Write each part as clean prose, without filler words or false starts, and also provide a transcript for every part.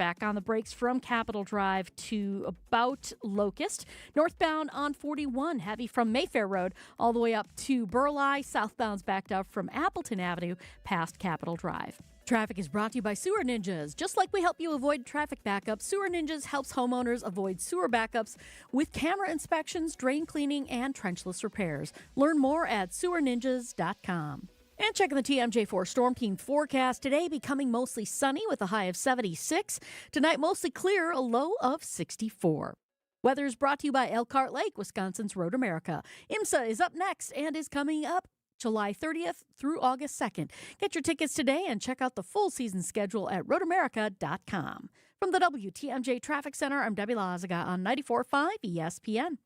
back on the brakes from Capitol Drive to about Locust. Northbound on 41, heavy from Mayfair Road all the way up to Burleigh. Southbound's backed up from Appleton Avenue past Capitol Drive. Traffic is brought to you by Sewer Ninjas. Just like we help you avoid traffic backups, Sewer Ninjas helps homeowners avoid sewer backups with camera inspections, drain cleaning, and trenchless repairs. Learn more at sewerninjas.com. And checking the TMJ4 Storm Team forecast. Today becoming mostly sunny with a high of 76. Tonight mostly clear, a low of 64. Weather is brought to you by Elkhart Lake, Wisconsin's Road America. IMSA is up next and is coming up July 30th through August 2nd. Get your tickets today and check out the full season schedule at roadamerica.com. From the WTMJ Traffic Center, I'm Debbie Lazaga on 94.5 ESPN.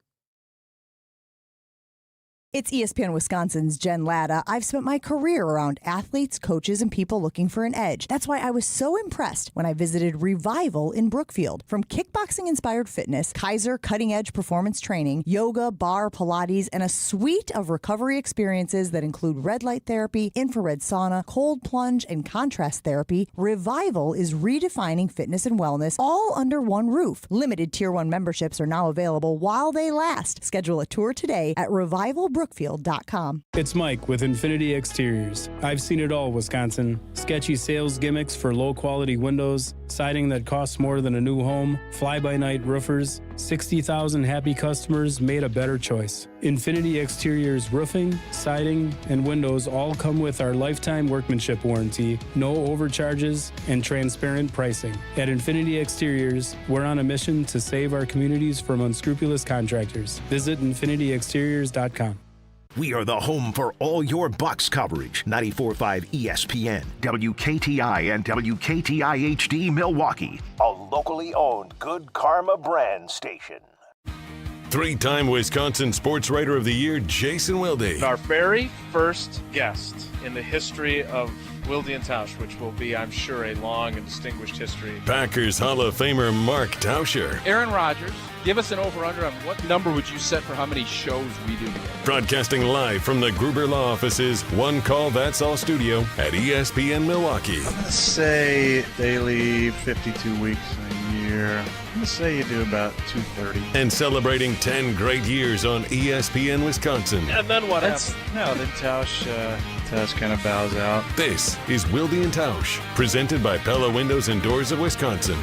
It's ESPN Wisconsin's Jen Latta. I've spent my career around athletes, coaches, and people looking for an edge. That's why I was so impressed when I visited Revival in Brookfield. From kickboxing-inspired fitness, Kaiser cutting-edge performance training, yoga, bar, Pilates, and a suite of recovery experiences that include red light therapy, infrared sauna, cold plunge, and contrast therapy, Revival is redefining fitness and wellness all under one roof. Limited Tier 1 memberships are now available while they last. Schedule a tour today at revivalbrookfield.com. It's Mike with Infinity Exteriors. I've seen it all, Wisconsin. Sketchy sales gimmicks for low-quality windows, siding that costs more than a new home, fly-by-night roofers. 60,000 happy customers made a better choice. Infinity Exteriors roofing, siding, and windows all come with our lifetime workmanship warranty, no overcharges, and transparent pricing. At Infinity Exteriors, we're on a mission to save our communities from unscrupulous contractors. Visit infinityexteriors.com. We are the home for all your Bucks coverage. 94.5 ESPN, WKTI, and WKTI HD Milwaukee. A locally owned Good Karma brand station. Three-time Wisconsin Sports Writer of the Year, Jason Wilde. Our very first guest in the history of Wilde and Tausch, which will be, I'm sure, a long and distinguished history. Packers Hall of Famer Mark Tauscher. Aaron Rodgers, give us an over-under on what number would you set for how many shows we do together? Broadcasting live from the Gruber Law Office's One Call That's All studio at ESPN Milwaukee. I'm going to say daily 52 weeks a year. I'm going to say you do about 230. And celebrating 10 great years on ESPN Wisconsin. And then what happens? No, then Tausch kind of bows out. This is Wilde and Tausch, presented by Pella Windows and Doors of Wisconsin.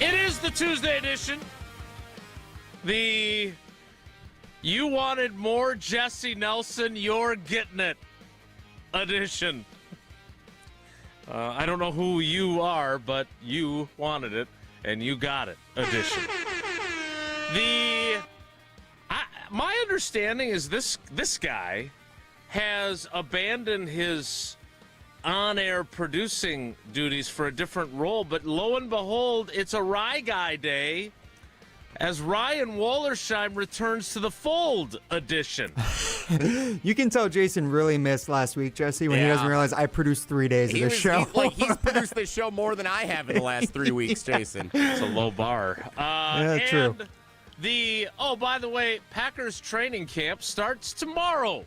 It is the Tuesday edition. The You Wanted More Jesse Nelson, You're Getting It edition. I don't know who you are, but you wanted it, and you got it edition. My understanding is this guy has abandoned his on-air producing duties for a different role, but lo and behold, it's a Rye Guy Day as Ryan Wollersheim returns to the fold edition. You can tell Jason really missed last week, Jesse, when he doesn't realize I produced 3 days of this show. He's produced this show more than I have in the last 3 weeks, Jason. It's a low bar. True. By the way, Packers training camp starts tomorrow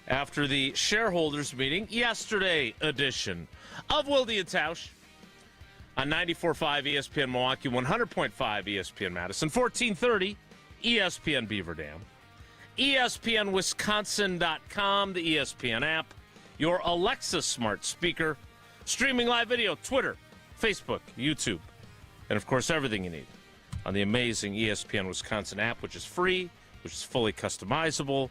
after the shareholders meeting yesterday edition of Wilde and Tausch on 94.5 ESPN Milwaukee, 100.5 ESPN Madison, 1430 ESPN Beaver Dam, ESPNWisconsin.com, the ESPN app, your Alexa smart speaker, streaming live video, Twitter, Facebook, YouTube, and, of course, everything you need on the amazing ESPN Wisconsin app, which is free, which is fully customizable,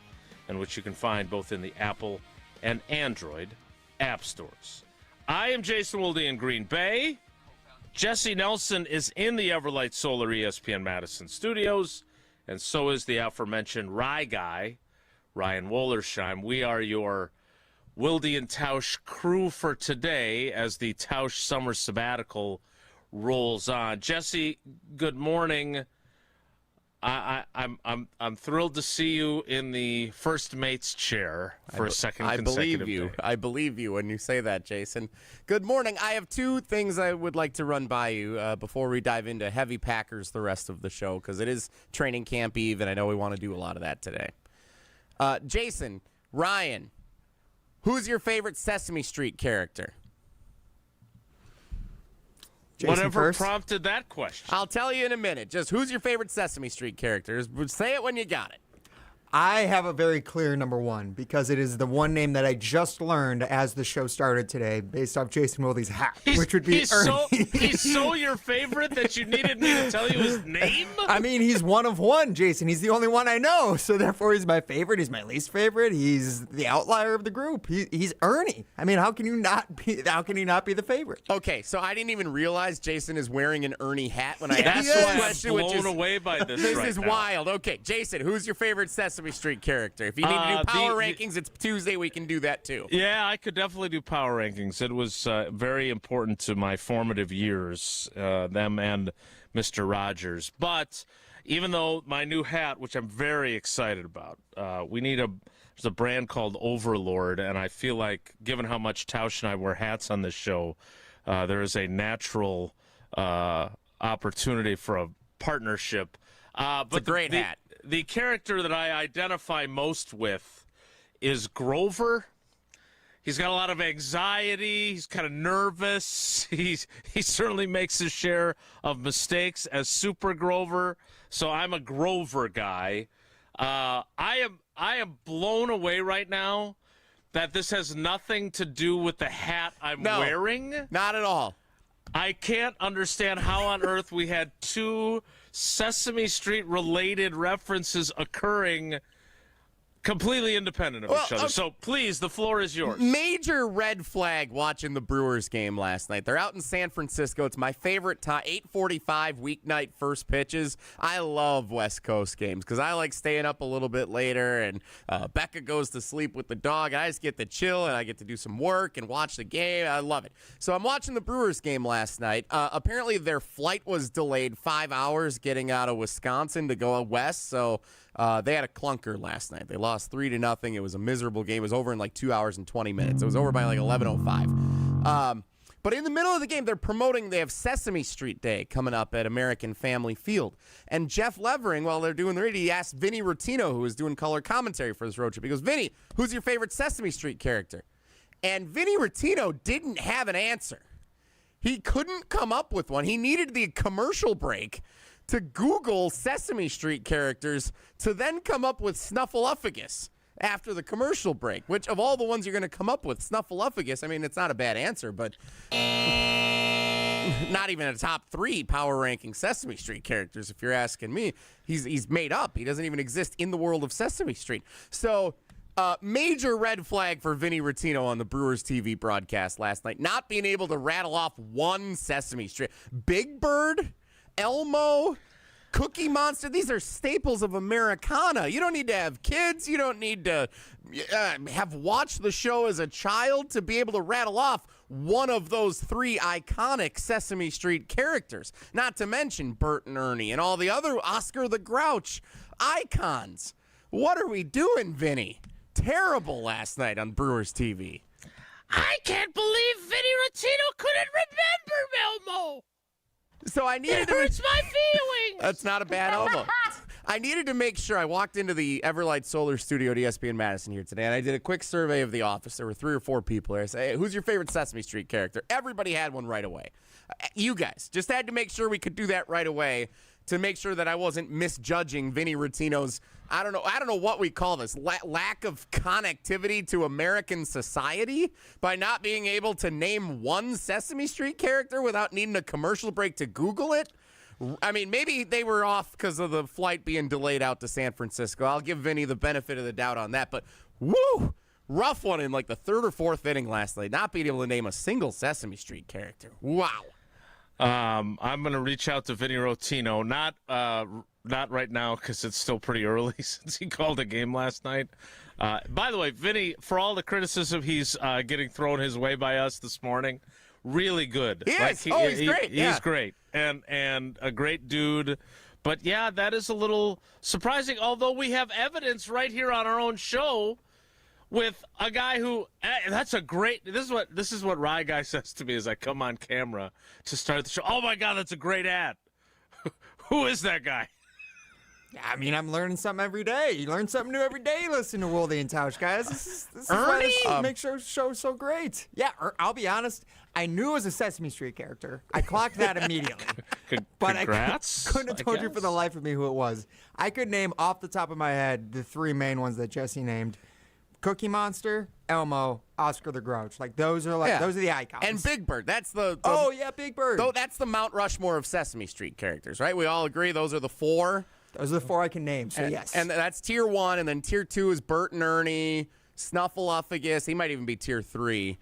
and which you can find both in the Apple and Android app stores. I am Jason Wilde in Green Bay. Jesse Nelson is in the Everlight Solar ESPN Madison studios, and so is the aforementioned Rye Guy, Ryan Wollersheim. We are your Wilde and Tausch crew for today as the Tausch summer sabbatical rolls on. Jesse, good morning. I'm thrilled to see you in the first mate's chair for a second consecutive day. I believe you when you say that, Jason. Good morning. I have two things I would like to run by you before we dive into heavy Packers the rest of the show, because it is training camp eve, and I know we want to do a lot of that today. Jason, Ryan, who's your favorite Sesame Street character? Jason Whatever first. prompted that question? I'll tell you in a minute. Just who's your favorite Sesame Street character? Say it when you got it. I have a very clear number one because it is the one name that I just learned as the show started today based off Jason Wilde's hat, which would be Ernie. He's so your favorite that you needed me to tell you his name? I mean, he's one of one, Jason. He's the only one I know, so therefore he's my favorite. He's my least favorite. He's the outlier of the group. He's Ernie. I mean, how can he not be the favorite? Okay, so I didn't even realize Jason is wearing an Ernie hat when I That's asked the why question, I'm which blown is away by this. This right is now. wild. Okay, Jason, who's your favorite Sesame Street character? If you need to do power rankings, it's Tuesday. We can do that too. Yeah, I could definitely do power rankings. It was very important to my formative years, them and Mr. Rogers. But even though my new hat, which I'm very excited about, there's a brand called Overlord, and I feel like, given how much Tausch and I wear hats on this show, there is a natural opportunity for a partnership. It's a great hat. The character that I identify most with is Grover. He's got a lot of anxiety. He's kind of nervous. He certainly makes his share of mistakes as Super Grover. So I'm a Grover guy. I am blown away right now that this has nothing to do with the hat I'm wearing. Not at all. I can't understand how on earth we had two Sesame Street related references occurring completely independent of each other. So please, the floor is yours. Major red flag watching the Brewers game last night. They're out in San Francisco. It's my favorite time, 8:45 weeknight first pitches. I love West Coast games because I like staying up a little bit later, and Becca goes to sleep with the dog. I just get to chill, and I get to do some work and watch the game. I love it. So I'm watching the Brewers game last night. Apparently their flight was delayed 5 hours getting out of Wisconsin to go west, so they had a clunker last night. They lost 3-0. It was a miserable game. It was over in like 2 hours and 20 minutes. It was over by like 11:05. But in the middle of the game, they have Sesame Street Day coming up at American Family Field. And Jeff Levering, while they're doing the radio, he asked Vinny Rottino, who was doing color commentary for this road trip. He goes, Vinny, who's your favorite Sesame Street character? And Vinny Rottino didn't have an answer. He couldn't come up with one. He needed the commercial break to Google Sesame Street characters to then come up with Snuffleupagus after the commercial break, which of all the ones you're going to come up with, Snuffleupagus, I mean, it's not a bad answer, but not even a top 3 power ranking Sesame Street characters, if you're asking me. He's made up. He doesn't even exist in the world of Sesame Street. So major red flag for Vinny Rottino on the Brewers TV broadcast last night, not being able to rattle off one Sesame Street. Big Bird, Elmo, Cookie Monster, these are staples of Americana. You don't need to have kids. You don't need to have watched the show as a child to be able to rattle off one of those 3 iconic Sesame Street characters. Not to mention Bert and Ernie and all the other Oscar the Grouch icons. What are we doing, Vinny? Terrible last night on Brewers TV. I can't believe Vinny Rottino couldn't remember Elmo. So I needed It hurts my feelings. That's not a bad Elmo. I needed to make sure. I walked into the Everlight Solar Studio at ESPN Madison here today, and I did a quick survey of the office. There were 3 or 4 people there. I said, hey, who's your favorite Sesame Street character? Everybody had one right away. You guys just had to make sure we could do that right away to make sure that I wasn't misjudging Vinny Rottino's, I don't know what we call this, lack of connectivity to American society by not being able to name one Sesame Street character without needing a commercial break to Google it. I mean, maybe they were off because of the flight being delayed out to San Francisco. I'll give Vinny the benefit of the doubt on that. But, woo, rough one in like the 3rd or 4th inning last night, not being able to name a single Sesame Street character. Wow. I'm going to reach out to Vinny Rottino, not right now because it's still pretty early since he called a game last night. By the way, Vinny, for all the criticism he's getting thrown his way by us this morning, really good. He is. He's great. He's great and a great dude. But yeah, that is a little surprising. Although we have evidence right here on our own show with a guy who that's a great. This is what Rye Guy says to me as I come on camera to start the show. Oh my God, that's a great ad. Who is that guy? Yeah, I mean, I'm learning something every day. You learn something new every day. Listen to Wilde and Tausch, guys. This is why this makes show so great. Yeah, I'll be honest. I knew it was a Sesame Street character. I clocked that immediately. But Congrats, I couldn't have told you for the life of me who it was. I could name off the top of my head the three main ones that Jesse named: Cookie Monster, Elmo, Oscar the Grouch. Like those are the icons. And Big Bird. That's the oh yeah, Big Bird. Though that's the Mount Rushmore of Sesame Street characters, right? We all agree those are the four. Those are the four I can name, so yes. And that's tier 1, and then tier 2 is Bert and Ernie, Snuffleupagus. He might even be tier 3.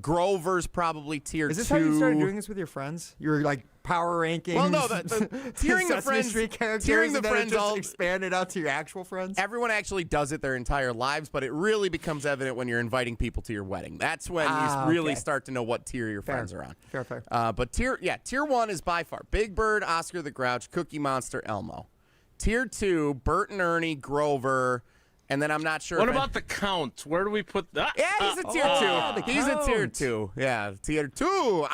Grover's probably tier 2. Is this how you started doing this with your friends? You were like power rankings. Well, no, tiering the friends, Street characters, tiering the friends, just expanded out to your actual friends. Everyone actually does it their entire lives, but it really becomes evident when you're inviting people to your wedding. That's when you really start to know what tier your friends are on. Fair. But tier 1 is by far Big Bird, Oscar the Grouch, Cookie Monster, Elmo. Tier 2, Bert and Ernie, Grover. And then I'm not sure. What about the Count? Where do we put that? Yeah, he's a tier 2. He's a tier 2. Yeah, tier 2.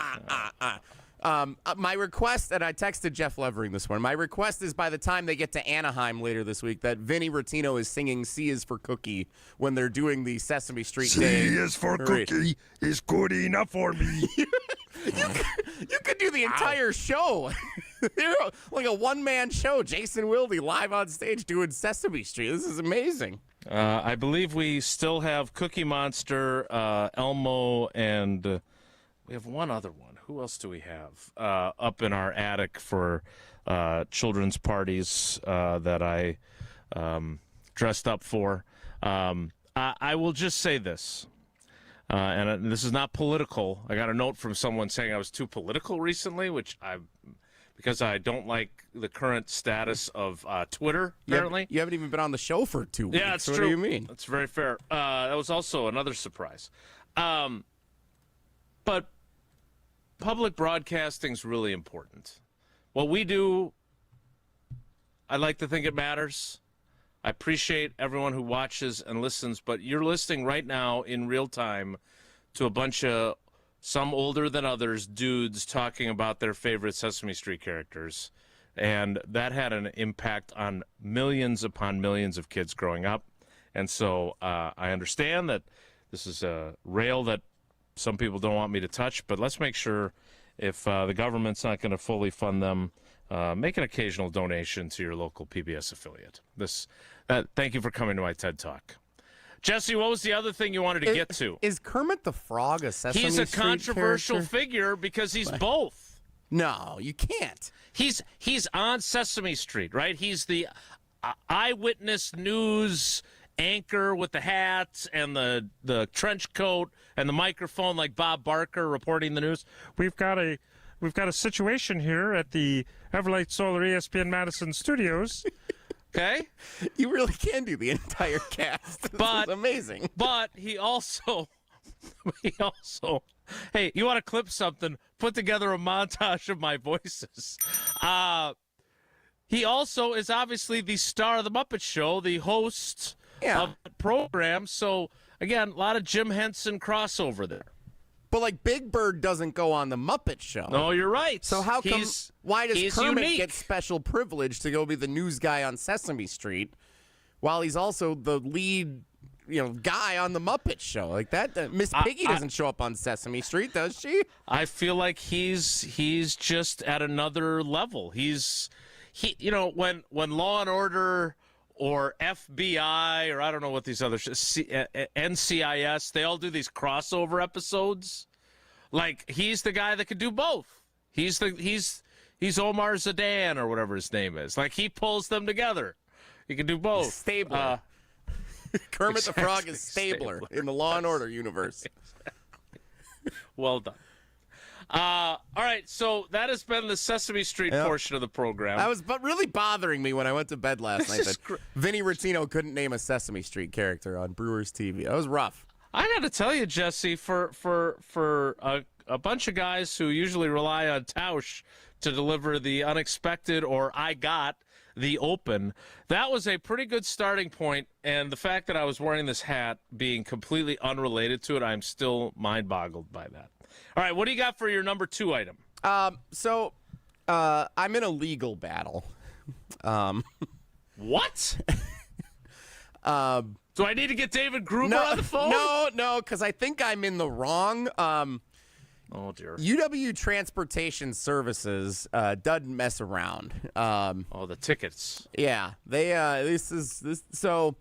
My request, and I texted Jeff Levering this morning, my request is by the time they get to Anaheim later this week, that Vinny Rottino is singing C is for Cookie when they're doing the Sesame Street Day. C is for Cookie is good enough for me. You could do the entire show. Like a one-man show. Jason Wilde live on stage doing Sesame Street. This is amazing. I believe we still have Cookie Monster, Elmo, and we have one other one. Who else do we have up in our attic for children's parties that I dressed up for? I will just say this. And this is not political. I got a note from someone saying I was too political recently, because I don't like the current status of Twitter, apparently. You haven't even been on the show for 2 weeks. Yeah, that's what true. What do you mean? That's very fair. That was also another surprise. But public broadcasting's really important. What we do, I like to think it matters. I appreciate everyone who watches and listens, but you're listening right now in real time to a bunch of some older than others dudes talking about their favorite Sesame Street characters. And that had an impact on millions upon millions of kids growing up. And so I understand that this is a rail that some people don't want me to touch, but let's make sure if the government's not going to fully fund them, make an occasional donation to your local PBS affiliate. Thank you for coming to my TED Talk. Jesse, what was the other thing you wanted to get to? Is Kermit the Frog a Sesame Street He's a controversial character? figure because he's both. No, you can't. He's on Sesame Street, right? He's the eyewitness news anchor with the hat and the trench coat and the microphone like Bob Barker reporting the news. We've got a situation here at the Everlight Solar ESPN Madison studios. Okay? You really can do the entire cast. This is amazing. But he also, hey, you want to clip something? Put together a montage of my voices. He also is obviously the star of the Muppet Show, the host of the program. So, again, a lot of Jim Henson crossover there. But, like, Big Bird doesn't go on the Muppet Show. No, you're right. So why does Kermit unique. get special privilege to go be the news guy on Sesame Street while he's also the lead, guy on the Muppet Show? Like that, Miss Piggy doesn't show up on Sesame Street, does she? I feel like he's just at another level. When Law and Order or FBI or I don't know what these other NCIS, they all do these crossover episodes. Like he's the guy that could do both. He's Omar Zadan or whatever his name is. Like he pulls them together. He can do both. Stabler. Kermit the Frog is Stabler in the Law and Order universe. Well done. All right, so that has been the Sesame Street portion of the program. That was really bothering me when I went to bed last night that Vinny Rottino couldn't name a Sesame Street character on Brewers TV. That was rough. I got to tell you, Jesse, for a bunch of guys who usually rely on Tausch to deliver the unexpected, or I got the open. That was a pretty good starting point, and the fact that I was wearing this hat being completely unrelated to it, I'm still mind-boggled by that. All right, what do you got for your number 2 item? So I'm in a legal battle. What? Do I need to get David Gruber on the phone? No, because I think I'm in the wrong. Oh, dear. UW Transportation Services doesn't mess around. The tickets. Yeah, they. So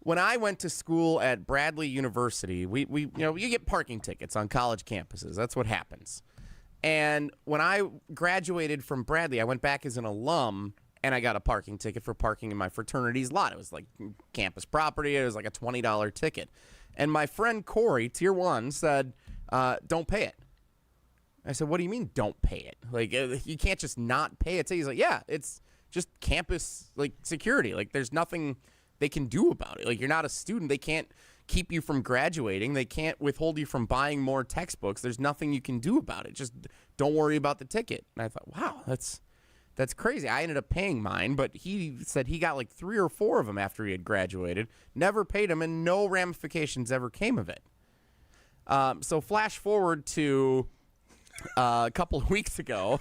when I went to school at Bradley University, we you get parking tickets on college campuses. That's what happens. And when I graduated from Bradley, I went back as an alum, and I got a parking ticket for parking in my fraternity's lot. It was like campus property. It was like a $20 ticket. And my friend Corey, Tier 1, said, don't pay it. I said, what do you mean don't pay it? Like, you can't just not pay it. So he's like, yeah, it's just campus, like, security. Like, there's nothing they can do about it. Like, you're not a student. They can't keep you from graduating. They can't withhold you from buying more textbooks. There's nothing you can do about it. Just don't worry about the ticket. And I thought, wow, that's crazy. I ended up paying mine, but he said he got like 3 or 4 of them after he had graduated, never paid them, and no ramifications ever came of it. So flash forward to a couple of weeks ago.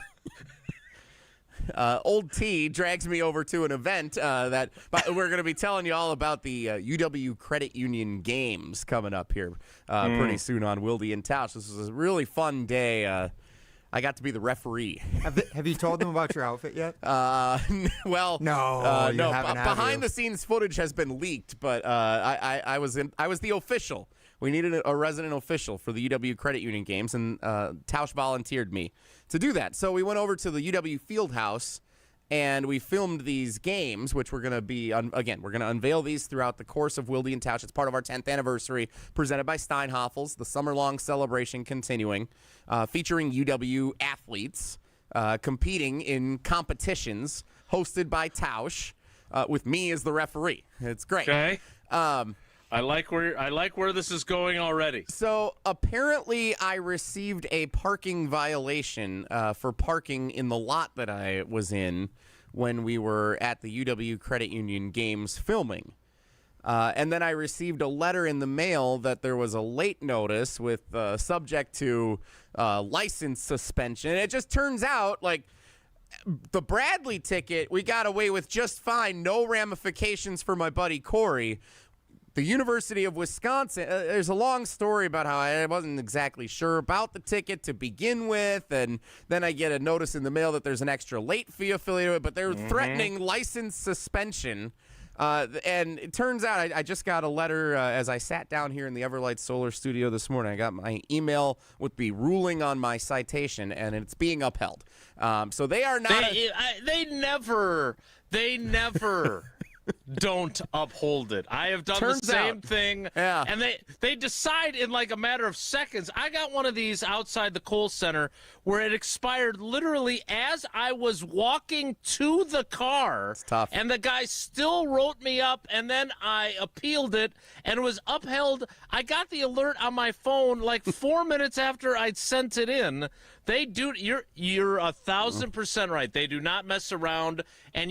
Old T drags me over to an event that we're going to be telling you all about the UW Credit Union games coming up here pretty soon on Wilde and Tausch. This was a really fun day. I got to be the referee. Have you told them about your outfit yet? Well, no. No. Behind the scenes footage has been leaked, but I was the official. We needed a resident official for the UW Credit Union games, and Tausch volunteered me to do that. So we went over to the UW Fieldhouse, and we filmed these games, which we're going to be, again, we're going to unveil these throughout the course of Wilde and Tausch. It's part of our 10th anniversary, presented by Steinhoffels, the summer-long celebration continuing, featuring UW athletes competing in competitions hosted by Tausch, with me as the referee. It's great. Okay. I like where this is going already. So apparently I received a parking violation for parking in the lot that I was in when we were at the UW Credit Union games filming. And then I received a letter in the mail that there was a late notice with subject to license suspension. And it just turns out, like, the Bradley ticket, we got away with just fine, no ramifications for my buddy Corey. The University of Wisconsin, there's a long story about how I wasn't exactly sure about the ticket to begin with, and then I get a notice in the mail that there's an extra late fee affiliated with it, but they're threatening license suspension. And it turns out I just got a letter as I sat down here in the Everlight Solar Studio this morning. I got my email with the ruling on my citation, and it's being upheld. So they are not. They never don't uphold it. I have done the same thing. Yeah. And they decide in like a matter of seconds. I got one of these outside the Kohl Center where it expired literally as I was walking to the car. It's tough. And the guy still wrote me up, and then I appealed it, and it was upheld. I got the alert on my phone like 4 minutes after I'd sent it in. They do. You're 1,000% right. They do not mess around, and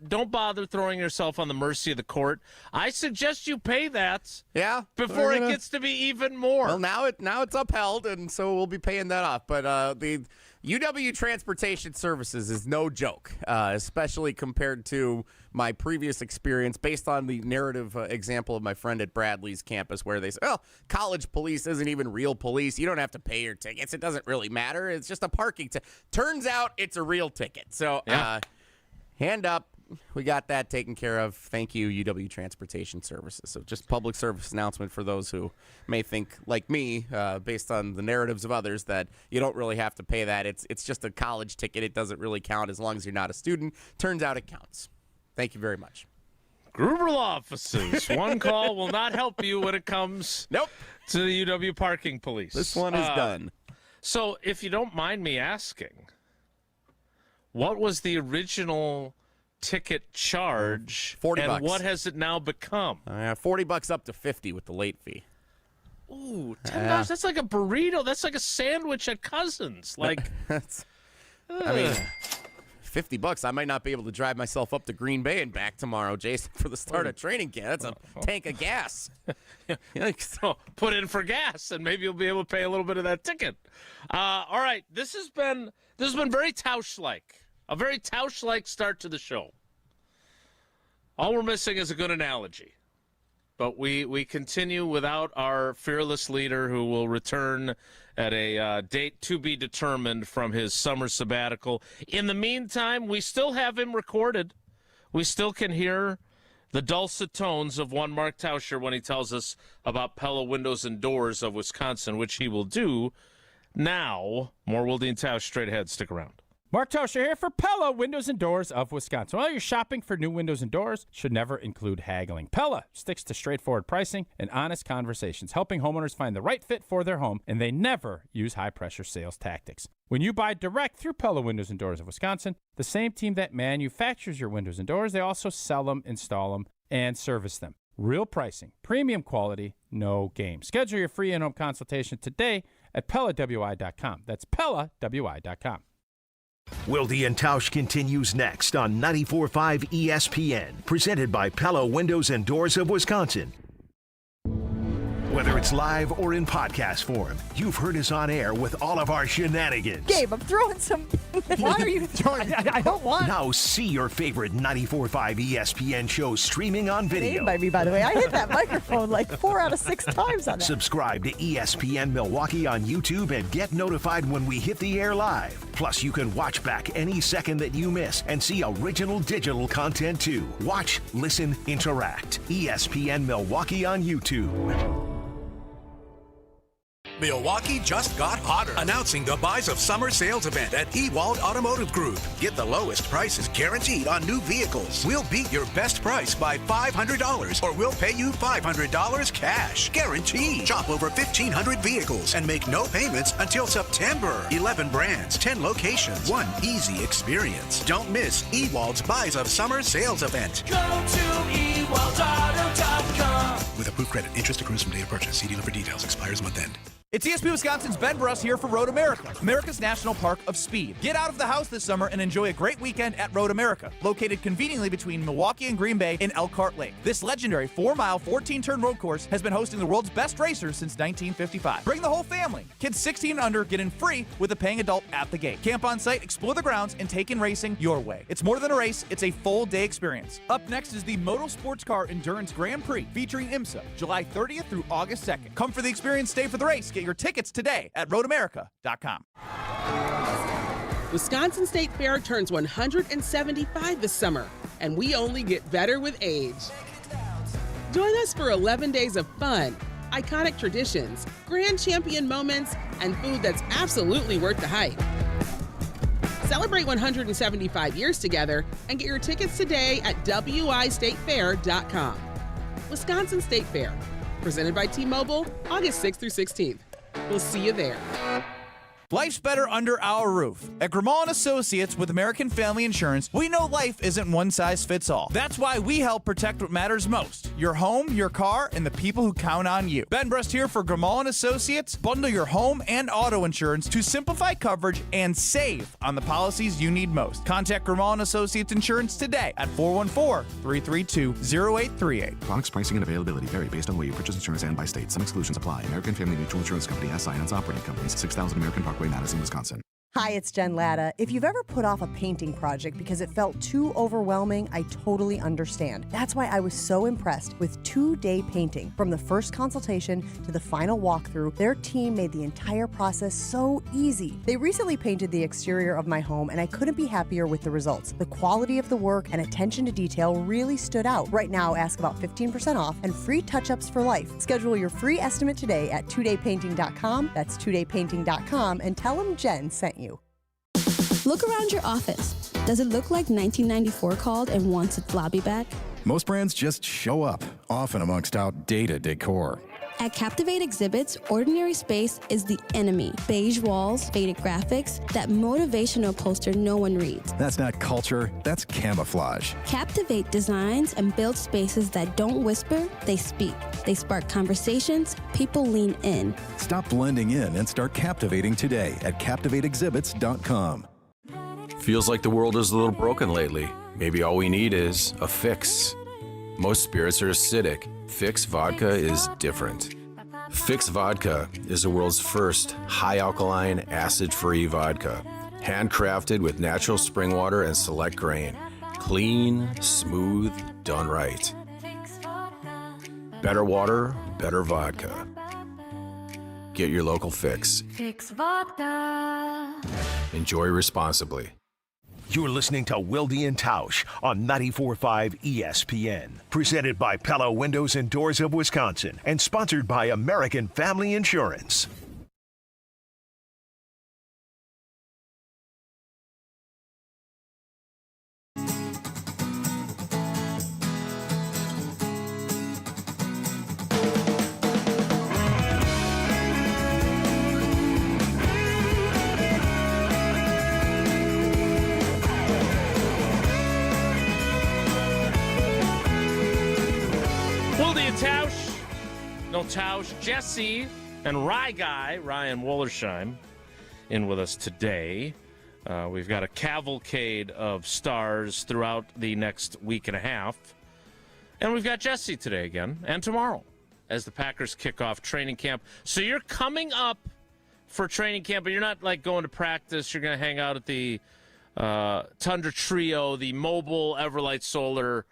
don't bother throwing yourself on the mercy of the court. I suggest you pay that. Yeah. Before it gets to be even more. Well, now it's upheld, and so we'll be paying that off. But the UW Transportation Services is no joke, especially compared to my previous experience based on the narrative example of my friend at Bradley's campus where they say, well, college police isn't even real police. You don't have to pay your tickets. It doesn't really matter. It's just a parking ticket. Turns out it's a real ticket. So hand up. We got that taken care of. Thank you, UW Transportation Services. So just public service announcement for those who may think, like me, based on the narratives of others, that you don't really have to pay that. It's just a college ticket. It doesn't really count as long as you're not a student. Turns out it counts. Thank you very much. Gruber Law Offices. One call will not help you when it comes to the UW parking police. This one is done. So if you don't mind me asking, what was the original ticket charge, $40, and what has it now become? $40 up to $50 with the late fee. Ooh, $10. That's like a burrito. That's like a sandwich at Cousins. Like I mean, $50, I might not be able to drive myself up to Green Bay and back tomorrow, Jason, for the start of training camp. That's a tank of gas. So put in for gas, and maybe you'll be able to pay a little bit of that ticket. All right, this has been very Tausch-like, a very Tausch-like start to the show. All we're missing is a good analogy. But we continue without our fearless leader, who will return at a date to be determined from his summer sabbatical. In the meantime, we still have him recorded. We still can hear the dulcet tones of one Mark Tauscher when he tells us about Pella Windows and Doors of Wisconsin, which he will do now. More Wilde and Tausch straight ahead. Stick around. Mark Tauscher here for Pella Windows and Doors of Wisconsin. While you're shopping for new windows and doors, should never include haggling. Pella sticks to straightforward pricing and honest conversations, helping homeowners find the right fit for their home, and they never use high-pressure sales tactics. When you buy direct through Pella Windows and Doors of Wisconsin, the same team that manufactures your windows and doors, they also sell them, install them, and service them. Real pricing, premium quality, no game. Schedule your free in-home consultation today at PellaWI.com. That's PellaWI.com. Wilde and Tausch continues next on 94.5 ESPN, presented by Pella Windows and Doors of Wisconsin. Whether it's live or in podcast form, you've heard us on air with all of our shenanigans. Gabe, I'm throwing some. Why are you throwing? I don't want. Now see your favorite 94.5 ESPN shows streaming on video. By me, by the way. I hit that microphone like 4 out of 6 times on that. Subscribe to ESPN Milwaukee on YouTube and get notified when we hit the air live. Plus, you can watch back any second that you miss and see original digital content too. Watch, listen, interact. ESPN Milwaukee on YouTube. Milwaukee just got hotter. Announcing the Buys of Summer sales event at Wilde Automotive Group. Get the lowest prices guaranteed on new vehicles. We'll beat your best price by $500, or we'll pay you $500 cash. Guaranteed. Shop over 1,500 vehicles and make no payments until September. 11 brands, 10 locations, one easy experience. Don't miss Wilde's Buys of Summer sales event. Go to ewaldeauto.com. With approved credit, interest accrues from date of purchase. See dealer for details. Expires month end. It's ESPN Wisconsin's Ben Bruss here for Road America, America's National Park of Speed. Get out of the house this summer and enjoy a great weekend at Road America, located conveniently between Milwaukee and Green Bay in Elkhart Lake. This legendary 4-mile, 14-turn road course has been hosting the world's best racers since 1955. Bring the whole family. Kids 16 and under get in free with a paying adult at the gate. Camp on site, explore the grounds, and take in racing your way. It's more than a race, it's a full-day experience. Up next is the Moto Sports Car Endurance Grand Prix featuring IMSA, July 30th through August 2nd. Come for the experience, stay for the race. Get your tickets today at roadamerica.com. Wisconsin State Fair turns 175 this summer, and we only get better with age. Join us for 11 days of fun, iconic traditions, grand champion moments, and food that's absolutely worth the hype. Celebrate 175 years together and get your tickets today at wistatefair.com. Wisconsin State Fair, presented by T-Mobile, August 6th through 16th. We'll see you there. Life's better under our roof. At Grimal & Associates with American Family Insurance, we know life isn't one size fits all. That's why we help protect what matters most: your home, your car, and the people who count on you. Ben Brust here for Grimal & Associates. Bundle your home and auto insurance to simplify coverage and save on the policies you need most. Contact Grimal & Associates Insurance today at 414-332-0838. Products, pricing, and availability vary based on where you purchase insurance and by state. Some exclusions apply. American Family Mutual Insurance Company SI and its operating companies, 6000 American Parkway, Madison, Wisconsin. Hi, it's Jen Latta. If you've ever put off a painting project because it felt too overwhelming, I totally understand. That's why I was so impressed with 2-Day Painting. From the first consultation to the final walkthrough, their team made the entire process so easy. They recently painted the exterior of my home, and I couldn't be happier with the results. The quality of the work and attention to detail really stood out. Right now, ask about 15% off and free touch-ups for life. Schedule your free estimate today at 2daypainting.com. That's 2daypainting.com, and tell them Jen sent you. Look around your office. Does it look like 1994 called and wants its lobby back? Most brands just show up, often amongst outdated decor. At Captivate Exhibits, ordinary space is the enemy. Beige walls, faded graphics, that motivational poster no one reads. That's not culture, that's camouflage. Captivate designs and builds spaces that don't whisper, they speak. They spark conversations, people lean in. Stop blending in and start captivating today at CaptivateExhibits.com. Feels like the world is a little broken lately. Maybe all we need is a fix. Most spirits are acidic. Fix Vodka is different. Fix Vodka is the world's first high-alkaline, acid-free vodka. Handcrafted with natural spring water and select grain. Clean, smooth, done right. Better water, better vodka. Get your local Fix. Fix Vodka. Enjoy responsibly. You're listening to Wilde and Tausch on 94.5 ESPN. Presented by Pella Windows and Doors of Wisconsin and sponsored by American Family Insurance. Tausch, no Tausch, Jesse, and Rye Guy, Ryan Wollersheim, in with us today. We've got a cavalcade of stars throughout the next week and a half. And we've got Jesse today again, and tomorrow, as the Packers kick off training camp. So you're coming up for training camp, but you're not like going to practice. You're going to hang out at the Tundra Trio, the mobile Everlight Solar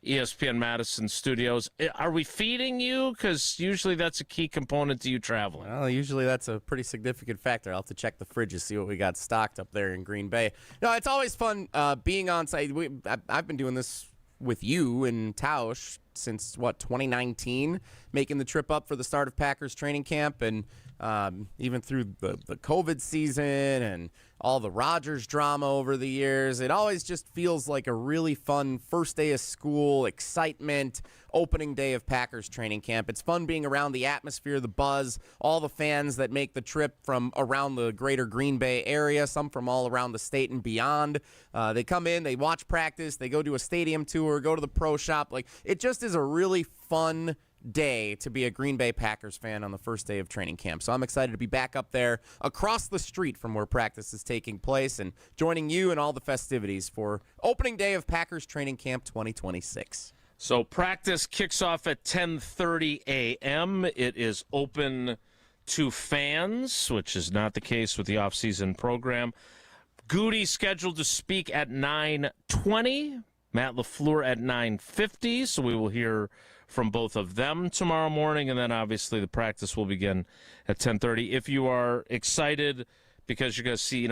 ESPN Madison studios. Are we feeding you? Because usually that's a key component to you traveling. Well, usually that's a pretty significant factor. I'll have to check the fridges, see what we got stocked up there in Green Bay. No, it's always fun being on site. I've been doing this with you and Tausch since, 2019, making the trip up for the start of Packers training camp, and even through the COVID season and all the Rodgers drama over the years. It always just feels like a really fun first day of school, excitement, opening day of Packers training camp. It's fun being around the atmosphere, the buzz, all the fans that make the trip from around the greater Green Bay area, some from all around the state and beyond. They come in, they watch practice, they go do a stadium tour, go to the pro shop. Like, it just is a really fun day to be a Green Bay Packers fan on the first day of training camp. So I'm excited to be back up there across the street from where practice is taking place and joining you in all the festivities for opening day of Packers training camp 2026. So practice kicks off at 10:30 a.m. It is open to fans, which is not the case with the offseason program. Goody scheduled to speak at 9:20. Matt LaFleur at 9:50. So we will hear from both of them tomorrow morning, and then obviously the practice will begin at 10:30. If you are excited because you're going to see,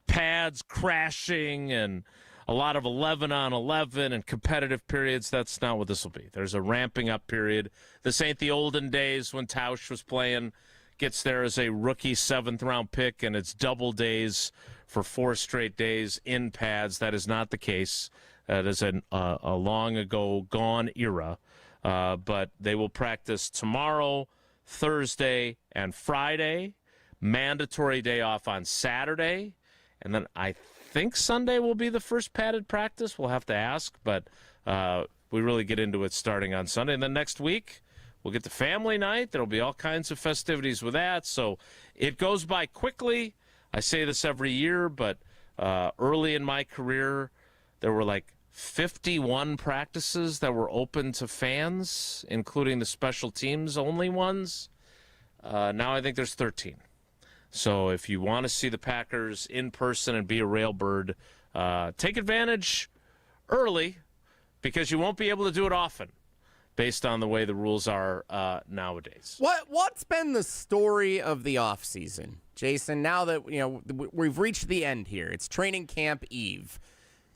pads crashing and a lot of 11-on-11 and competitive periods, that's not what this will be. There's a ramping up period. This ain't the olden days when Tausch was playing, gets there as a rookie 7th-round pick, and it's double days for 4 straight days in pads. That is not the case. That is a long ago gone era. But they will practice tomorrow, Thursday, and Friday. Mandatory day off on Saturday. And then I think Sunday will be the first padded practice. We'll have to ask. But we really get into it starting on Sunday. And then next week, we'll get to family night. There will be all kinds of festivities with that. So it goes by quickly. I say this every year, but early in my career, there were like 51 practices that were open to fans, including the special teams only ones. Now I think there's 13. So if you want to see the Packers in person and be a Railbird, take advantage early, because you won't be able to do it often based on the way the rules are nowadays. What's been the story of the offseason, Jason? Now that we've reached the end here, it's training camp eve.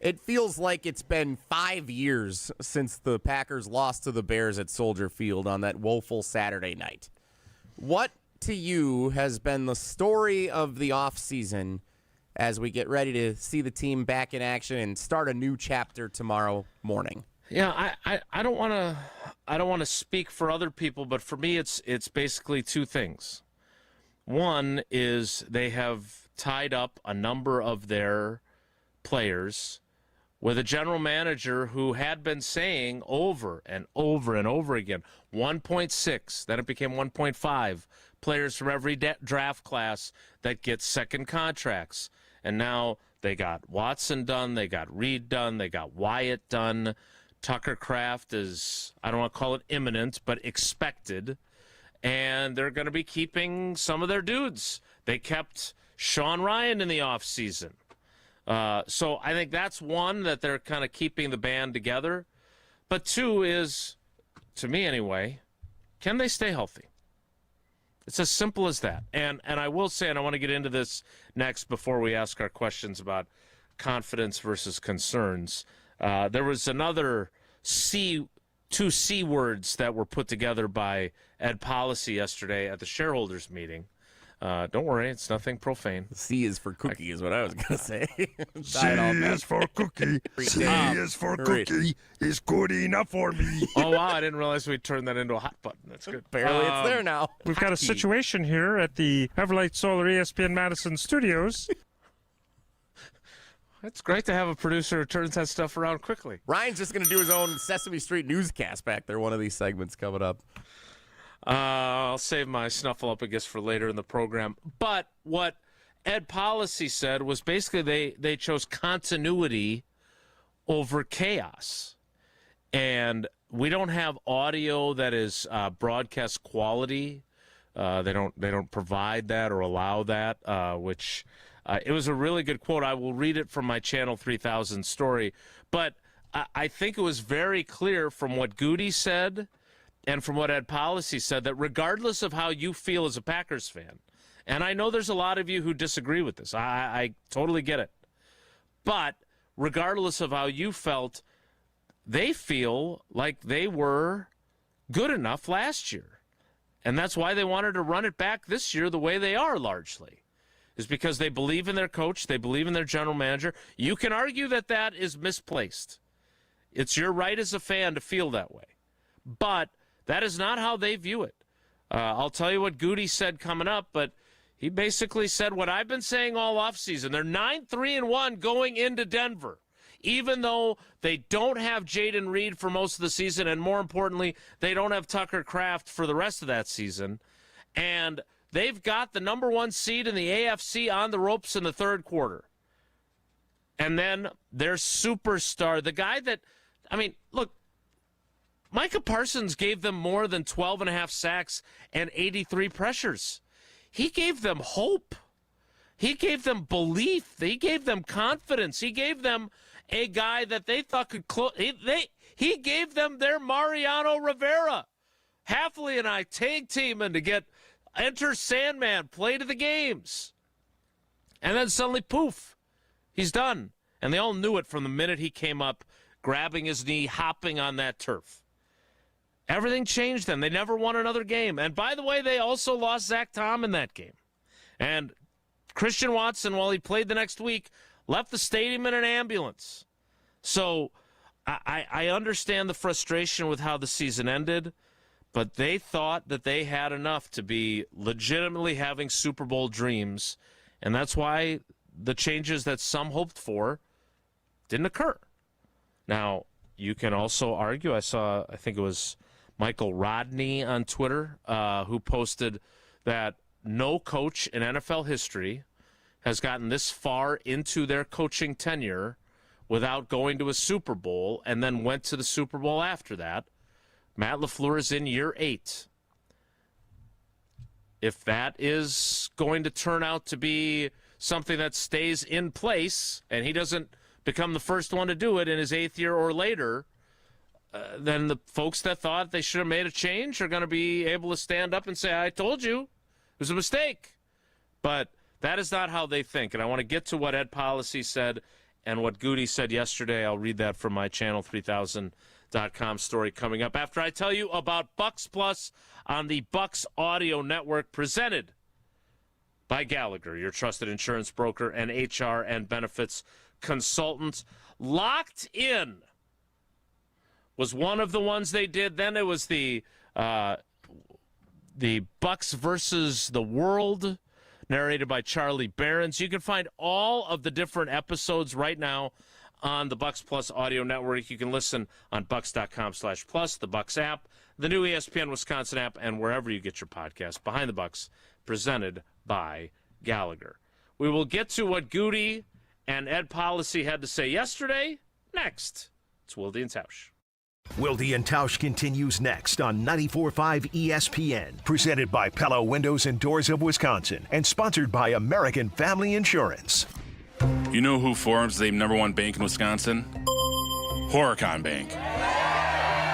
It feels like it's been 5 years since the Packers lost to the Bears at Soldier Field on that woeful Saturday night. What to you has been the story of the offseason as we get ready to see the team back in action and start a new chapter tomorrow morning? Yeah, I don't want to speak for other people, but for me it's basically 2 things. One is they have tied up a number of their players with a general manager who had been saying over and over and over again, 1.6, then it became 1.5 players from every draft class that get second contracts. and now they got Watson done, they got Reed done, they got Wyatt done. Tucker Kraft is, I don't want to call it imminent, but expected. And they're going to be keeping some of their dudes. They kept Sean Ryan in the offseason. So I think that's one, that they're kind of keeping the band together. But two is, to me anyway, can they stay healthy? It's as simple as that. And I will say, and I want to get into this next before we ask our questions about confidence versus concerns. There was another two C words that were put together by Ed Policy yesterday at the shareholders meeting. Don't worry, it's nothing profane. C is for cookie is what I was going to say. C is for cookie. C is for cookie is good enough for me. Oh, wow, I didn't realize we turned that into a hot button. That's good. Apparently it's there now. We've got a situation here at the Everlight Solar ESPN Madison studios. It's great to have a producer who turns that stuff around quickly. Ryan's just going to do his own Sesame Street newscast back there, one of these segments coming up. I'll save my snuffleupagus for later in the program. But what Ed Policy said was basically they chose continuity over chaos. And we don't have audio that is broadcast quality. They don't provide that or allow that, which... it was a really good quote. I will read it from my Channel 3000 story. But I think it was very clear from what Goody said and from what Ed Policy said that regardless of how you feel as a Packers fan, and I know there's a lot of you who disagree with this. I totally get it. But regardless of how you felt, they feel like they were good enough last year. And that's why they wanted to run it back this year the way they are largely. Is because they believe in their coach, they believe in their general manager. You can argue that that is misplaced. It's your right as a fan to feel that way. But that is not how they view it. I'll tell you what Goody said coming up, but he basically said what I've been saying all offseason. They're 9-3-1 going into Denver, even though they don't have Jaden Reed for most of the season, and more importantly, they don't have Tucker Kraft for the rest of that season. And they've got the number one seed in the AFC on the ropes in the third quarter. And then their superstar, the guy that, I mean, look, Micah Parsons gave them more than 12.5 sacks and 83 pressures. He gave them hope. He gave them belief. He gave them confidence. He gave them a guy that they thought could close. He gave them their Mariano Rivera. Halfley and I tag teaming to get Enter Sandman, play to the games. And then suddenly, poof, he's done. And they all knew it from the minute he came up, grabbing his knee, hopping on that turf. Everything changed then. They never won another game. And by the way, they also lost Zach Tom in that game. And Christian Watson, while he played the next week, left the stadium in an ambulance. So I understand the frustration with how the season ended. But they thought that they had enough to be legitimately having Super Bowl dreams, and that's why the changes that some hoped for didn't occur. Now, you can also argue, I think it was Michael Rodney on Twitter, who posted that no coach in NFL history has gotten this far into their coaching tenure without going to a Super Bowl and then went to the Super Bowl after that. Matt LaFleur is in year 8. If that is going to turn out to be something that stays in place and he doesn't become the first one to do it in his 8th year or later, then the folks that thought they should have made a change are going to be able to stand up and say, I told you, it was a mistake. But that is not how they think. And I want to get to what Ed Policy said and what Goody said yesterday. I'll read that from my Channel 3000.com story coming up after I tell you about Bucks Plus on the Bucks Audio Network, presented by Gallagher, your trusted insurance broker and HR and benefits consultant. Locked In was one of the ones they did. Then it was the Bucks versus the World, narrated by Charlie Behrens. You can find all of the different episodes right now on the Bucks Plus Audio Network. You can listen on bucks.com/plus, the Bucks app, the new ESPN Wisconsin app, and wherever you get your podcast. Behind the Bucks, presented by Gallagher. We will get to what Goody and Ed Policy had to say yesterday next. It's Wilde and Tausch. Wilde and Tausch continues next on 94.5 ESPN, presented by Pella Windows and Doors of Wisconsin, and sponsored by American Family Insurance. You know who forms the #1 bank in Wisconsin? Horicon Bank.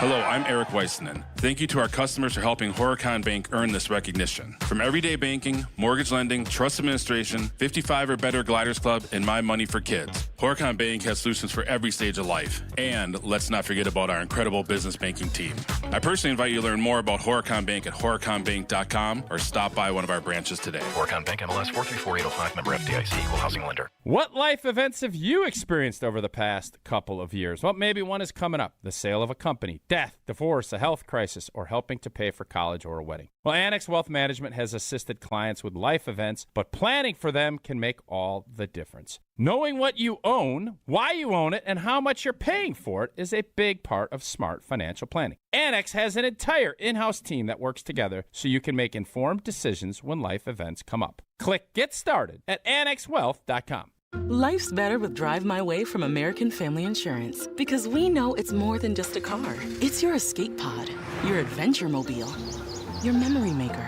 Hello, I'm Eric Weissman. Thank you to our customers for helping Horicon Bank earn this recognition. From everyday banking, mortgage lending, trust administration, 55 or better Gliders Club, and My Money for Kids, Horicon Bank has solutions for every stage of life. And let's not forget about our incredible business banking team. I personally invite you to learn more about Horicon Bank at horiconbank.com or stop by one of our branches today. Horicon Bank, MLS 434805, member FDIC, equal housing lender. What life events have you experienced over the past couple of years? Well, maybe one is coming up. The sale of a company, death, divorce, a health crisis, or helping to pay for college or a wedding. Well, Annex Wealth Management has assisted clients with life events, but planning for them can make all the difference. Knowing what you own, why you own it, and how much you're paying for it is a big part of smart financial planning. Annex has an entire in-house team that works together so you can make informed decisions when life events come up. Click Get Started at annexwealth.com. Life's better with Drive My Way from American Family Insurance, because we know it's more than just a car. It's your escape pod, your adventure mobile, your memory maker.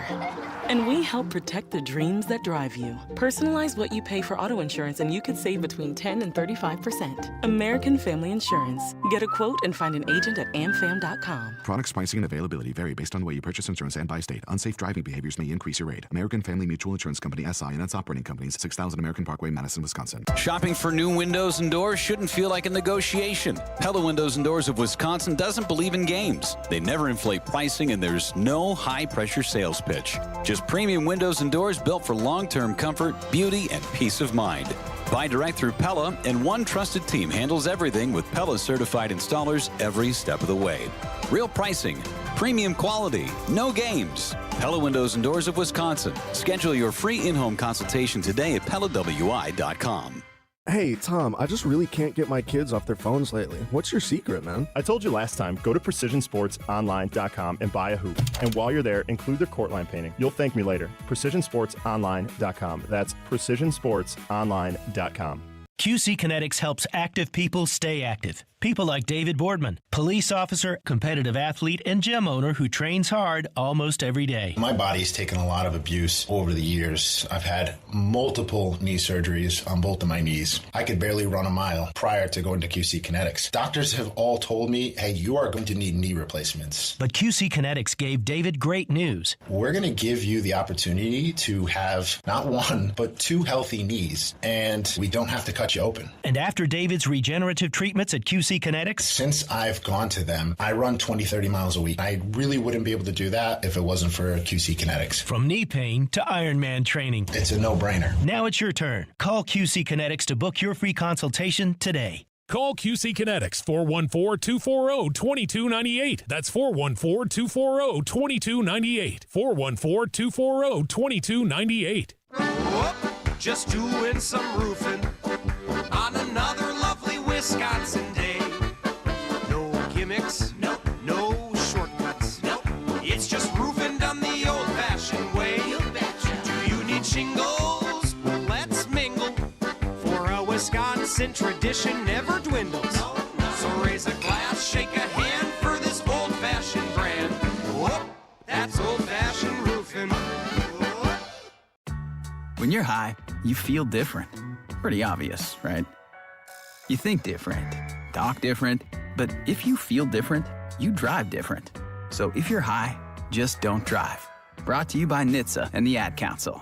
And we help protect the dreams that drive you. Personalize what you pay for auto insurance and you could save between 10 and 35%. American Family Insurance. Get a quote and find an agent at amfam.com. Products, pricing, and availability vary based on the way you purchase insurance and by state. Unsafe driving behaviors may increase your rate. American Family Mutual Insurance Company, SI, and its operating companies, 6000 American Parkway, Madison, Wisconsin. Shopping for new windows and doors shouldn't feel like a negotiation. Pella Windows and Doors of Wisconsin doesn't believe in games. They never inflate pricing, and there's no high-pressure sales pitch. Just premium windows and doors built for long-term comfort, beauty, and peace of mind. Buy direct through Pella, and one trusted team handles everything with Pella certified installers every step of the way. Real pricing, premium quality, no games. Pella Windows and Doors of Wisconsin. Schedule your free in-home consultation today at PellaWI.com. Hey, Tom, I just really can't get my kids off their phones lately. What's your secret, man? I told you last time, go to PrecisionSportsOnline.com and buy a hoop. And while you're there, include their court line painting. You'll thank me later. PrecisionSportsOnline.com. That's PrecisionSportsOnline.com. QC Kinetics helps active people stay active. People like David Boardman, police officer, competitive athlete, and gym owner who trains hard almost every day. My body's taken a lot of abuse over the years. I've had multiple knee surgeries on both of my knees. I could barely run a mile prior to going to QC Kinetics. Doctors have all told me, hey, you are going to need knee replacements. But QC Kinetics gave David great news. We're going to give you the opportunity to have not one, but 2 healthy knees, and we don't have to cut you open. And after David's regenerative treatments at QC Kinetics? Since I've gone to them, I run 20, 30 miles a week. I really wouldn't be able to do that if it wasn't for QC Kinetics. From knee pain to Ironman training. It's a no-brainer. Now it's your turn. Call QC Kinetics to book your free consultation today. Call QC Kinetics, 414-240-2298. That's 414-240-2298. 414-240-2298. Just doing some roofing on another lovely Wisconsin day. No gimmicks, no shortcuts, it's just roofing done the old-fashioned way. You betcha. Do you need shingles? Let's mingle, for a Wisconsin tradition never dwindles. So raise a glass, shake a hand for this old-fashioned brand. Whoop, that's old-fashioned roofing. When you're high, you feel different. Pretty obvious, right? You think different, talk different, but if you feel different, you drive different. So if you're high, just don't drive. Brought to you by NHTSA and the Ad Council.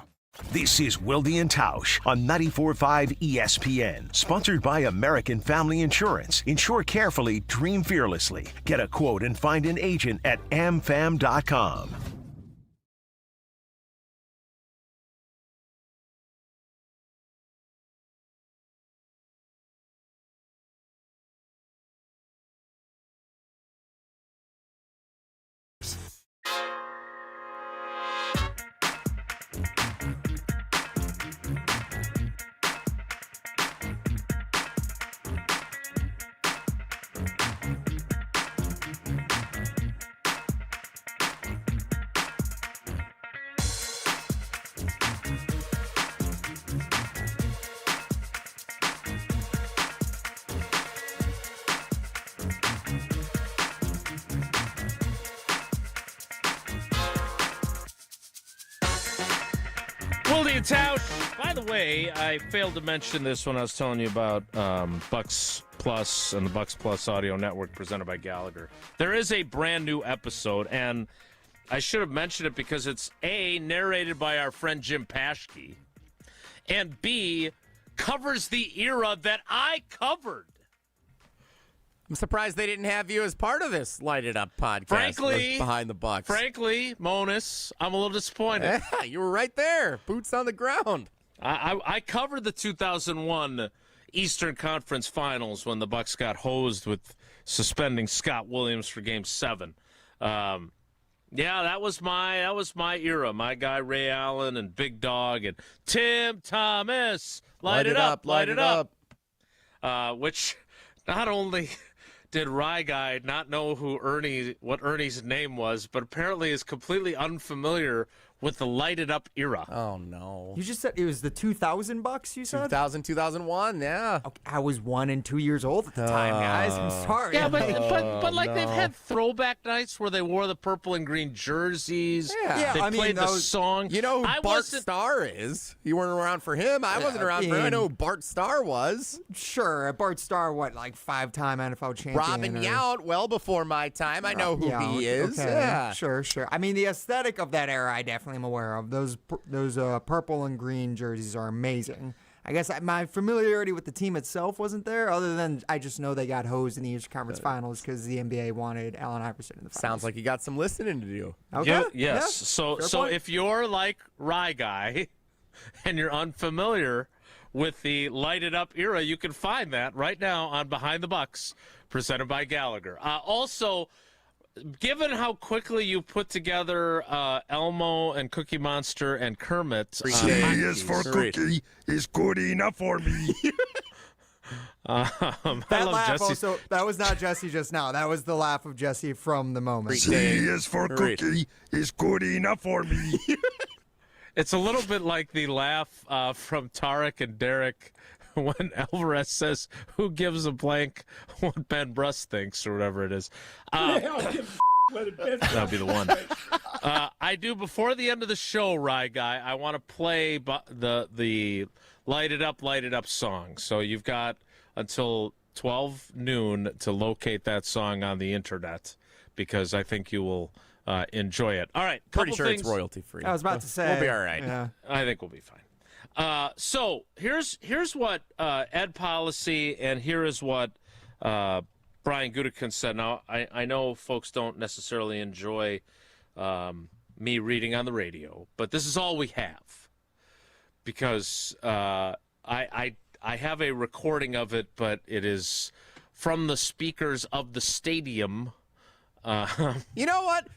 This is Wilde and Tausch on 94.5 ESPN, sponsored by American Family Insurance. Insure carefully, dream fearlessly. Get a quote and find an agent at amfam.com. Wilde Tausch. By the way, I failed to mention this when I was telling you about Bucks Plus and the Bucks Plus Audio Network presented by Gallagher. There is a brand new episode, and I should have mentioned it because it's A, narrated by our friend Jim Paschke, and B, covers the era that I covered. I'm surprised they didn't have you as part of this Lighted Up podcast. Frankly, Behind the Bucks. Frankly, Monis, I'm a little disappointed. Yeah, you were right there. Boots on the ground. I covered the 2001 Eastern Conference Finals when the Bucks got hosed with suspending Scott Williams for Game 7. Yeah, that was my era. My guy Ray Allen and Big Dog and Tim Thomas. Light it up. Which not only did Rye Guy not know what Ernie's name was, but apparently is completely unfamiliar with the lighted up era. Oh, no. You just said it was the 2000 Bucks, you said? 2000, 2001, yeah. Okay, I was 1 and 2 years old at the time, guys. I'm sorry. Yeah, but like they've had throwback nights where they wore the purple and green jerseys. Yeah, they played the song. You know who Bart Starr is? You weren't around for him. I wasn't around for him. I know who Bart Starr was. Sure. Bart Starr, like 5-time NFL champion? Robin Yount, well before my time. I know who he is. Okay. Yeah. Sure. I mean, the aesthetic of that era, I definitely am aware of. Those purple and green jerseys are amazing. I guess my familiarity with the team itself wasn't there, other than I just know they got hosed in the Eastern Conference Finals because the NBA wanted Allen Iverson in the finals. Sounds like you got some listening to do. Okay. Yes. Yeah. So if you're like Rye Guy and you're unfamiliar with the lighted up era, you can find that right now on Behind the Bucks, presented by Gallagher. Also, given how quickly you put together Elmo and Cookie Monster and Kermit, C is for Cookie is good enough for me. That laugh also, that was not Jesse just now. That was the laugh of Jesse from the moment. C is for Cookie is good enough for me. It's a little bit like the laugh from Tarek and Derek when Alvarez says, "Who gives a blank what Ben Bruss thinks," or whatever it is. That'll be the one. I do, before the end of the show, Rye Guy, I want to play the Light It Up song. So you've got until 12 noon to locate that song on the internet, because I think you will enjoy it. All right. Pretty sure it's royalty free. I was about to say. We'll be all right. Yeah. I think we'll be fine. So here's what Ed Policy, and here is what Brian Gutekunst said. Now, I know folks don't necessarily enjoy me reading on the radio, but this is all we have, because I have a recording of it, but it is from the speakers of the stadium. You know what?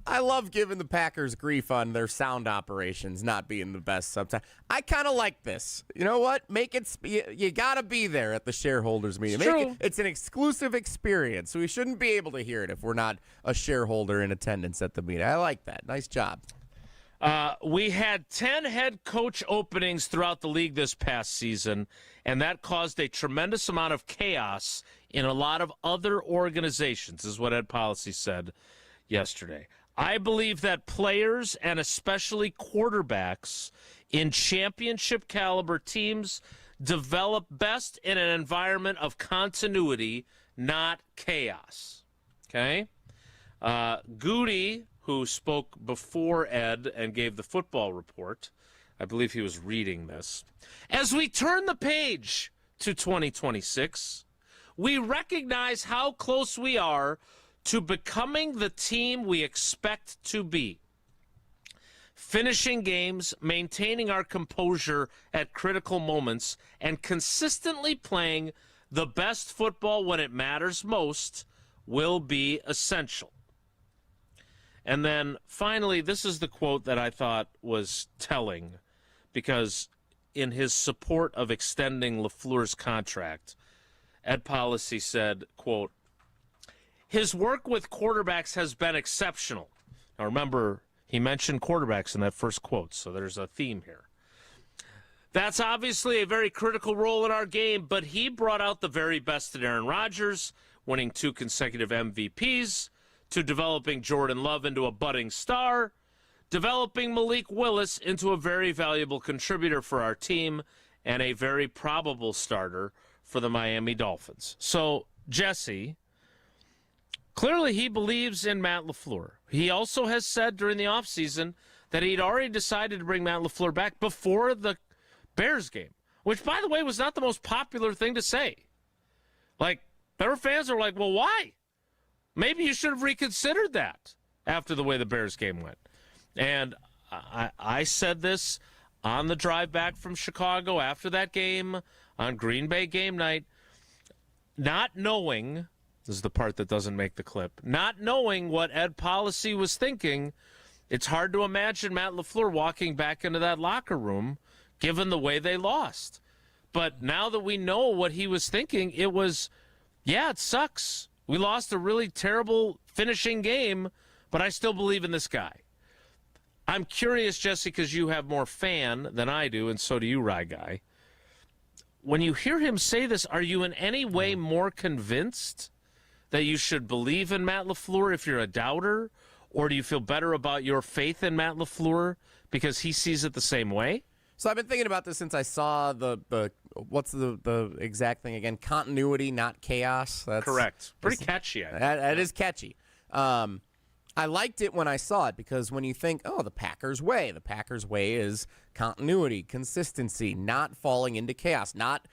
I love giving the Packers grief on their sound operations not being the best sometimes. I kind of like this. You know what? Make it. You got to be there at the shareholders meeting. It's an exclusive experience, so we shouldn't be able to hear it if we're not a shareholder in attendance at the meeting. I like that. Nice job. We had 10 head coach openings throughout the league this past season, and that caused a tremendous amount of chaos in a lot of other organizations, is what Ed Policy said yesterday. I believe that players, and especially quarterbacks in championship caliber teams, develop best in an environment of continuity, not chaos. Okay? Goody, who spoke before Ed and gave the football report, I believe he was reading this. As we turn the page to 2026, we recognize how close we are to becoming the team we expect to be. Finishing games, maintaining our composure at critical moments, and consistently playing the best football when it matters most will be essential. And then finally, this is the quote that I thought was telling, because in his support of extending LaFleur's contract, Ed Policy said, quote, "His work with quarterbacks has been exceptional." Now remember, he mentioned quarterbacks in that first quote, so there's a theme here. "That's obviously a very critical role in our game, but he brought out the very best in Aaron Rodgers, winning 2 consecutive MVPs, to developing Jordan Love into a budding star, developing Malik Willis into a very valuable contributor for our team and a very probable starter for the Miami Dolphins. So, Jesse, clearly he believes in Matt LaFleur. He also has said during the offseason that he'd already decided to bring Matt LaFleur back before the Bears game, which, by the way, was not the most popular thing to say. Like, Bear fans are like, well, why? Maybe you should have reconsidered that after the way the Bears game went. And I said this on the drive back from Chicago after that game on Green Bay game night, not knowing, this is the part that doesn't make the clip, not knowing what Ed Policy was thinking, it's hard to imagine Matt LaFleur walking back into that locker room given the way they lost. But now that we know what he was thinking, it was, yeah, it sucks. We lost a really terrible finishing game, but I still believe in this guy. I'm curious, Jesse, because you have more fan than I do, and so do you, Rye Guy. When you hear him say this, are you in any way more convinced that you should believe in Matt LaFleur if you're a doubter, or do you feel better about your faith in Matt LaFleur because he sees it the same way? So I've been thinking about this since I saw the what's the exact thing again? Continuity, not chaos. That's correct. Pretty catchy. That is catchy. I liked it when I saw it because when you think, oh, the Packers way is continuity, consistency, not falling into chaos, not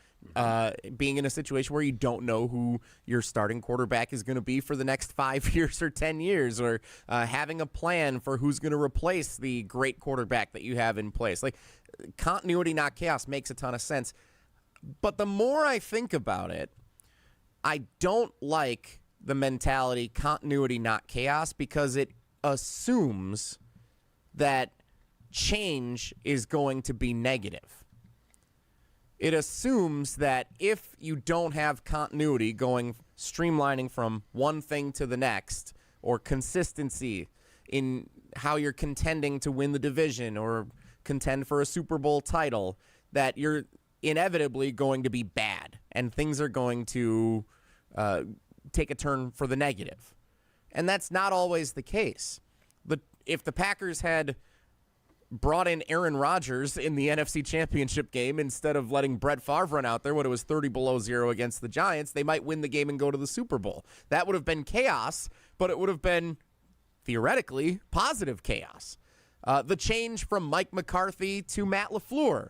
being in a situation where you don't know who your starting quarterback is going to be for the next 5 years or 10 years, or having a plan for who's going to replace the great quarterback that you have in place. Like, continuity, not chaos makes a ton of sense. But the more I think about it, I don't like the mentality continuity, not chaos, because it assumes that change is going to be negative. It assumes that if you don't have continuity streamlining from one thing to the next, or consistency in how you're contending to win the division or contend for a Super Bowl title, that you're inevitably going to be bad and things are going to take a turn for the negative. And that's not always the case. If the Packers had brought in Aaron Rodgers in the NFC Championship game instead of letting Brett Favre run out there when it was 30 below zero against the Giants, they might win the game and go to the Super Bowl. That would have been chaos, but it would have been, theoretically, positive chaos. The change from Mike McCarthy to Matt LaFleur.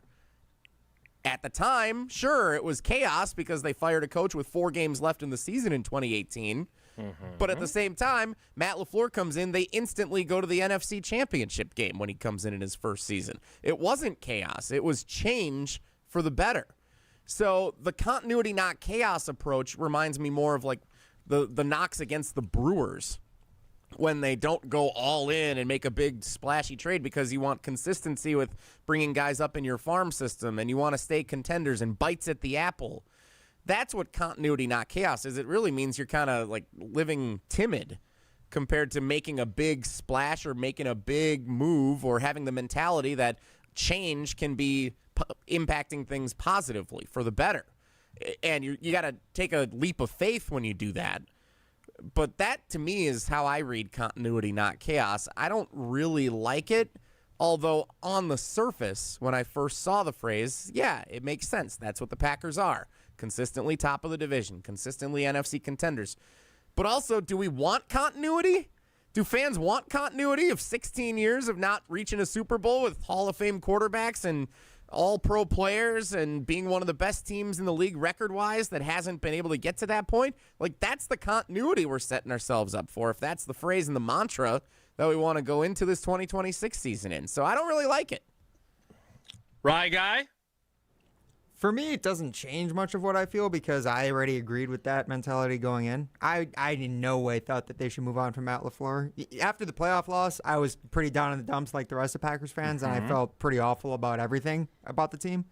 At the time, sure, it was chaos because they fired a coach with 4 games left in the season in 2018. But at the same time, Matt LaFleur comes in, they instantly go to the NFC Championship game when he comes in his first season. It wasn't chaos. It was change for the better. So the continuity, not chaos approach reminds me more of like the knocks against the Brewers when they don't go all in and make a big splashy trade because you want consistency with bringing guys up in your farm system and you want to stay contenders and bites at the apple. That's what continuity, not chaos is. It really means you're kind of like living timid compared to making a big splash or making a big move or having the mentality that change can be impacting things positively for the better. And you got to take a leap of faith when you do that. But that, to me, is how I read continuity, not chaos. I don't really like it, although on the surface, when I first saw the phrase, yeah, it makes sense. That's what the Packers are. Consistently top of the division, consistently NFC contenders. But also, do we want continuity? Do fans want continuity of 16 years of not reaching a Super Bowl with Hall of Fame quarterbacks and all-pro players and being one of the best teams in the league record-wise that hasn't been able to get to that point? Like, that's the continuity we're setting ourselves up for, if that's the phrase and the mantra that we want to go into this 2026 season in. So I don't really like it. Rye Guy? For me, it doesn't change much of what I feel because I already agreed with that mentality going in. I in no way thought that they should move on from Matt LaFleur. After the playoff loss, I was pretty down in the dumps like the rest of Packers fans, and I felt pretty awful about everything about the team.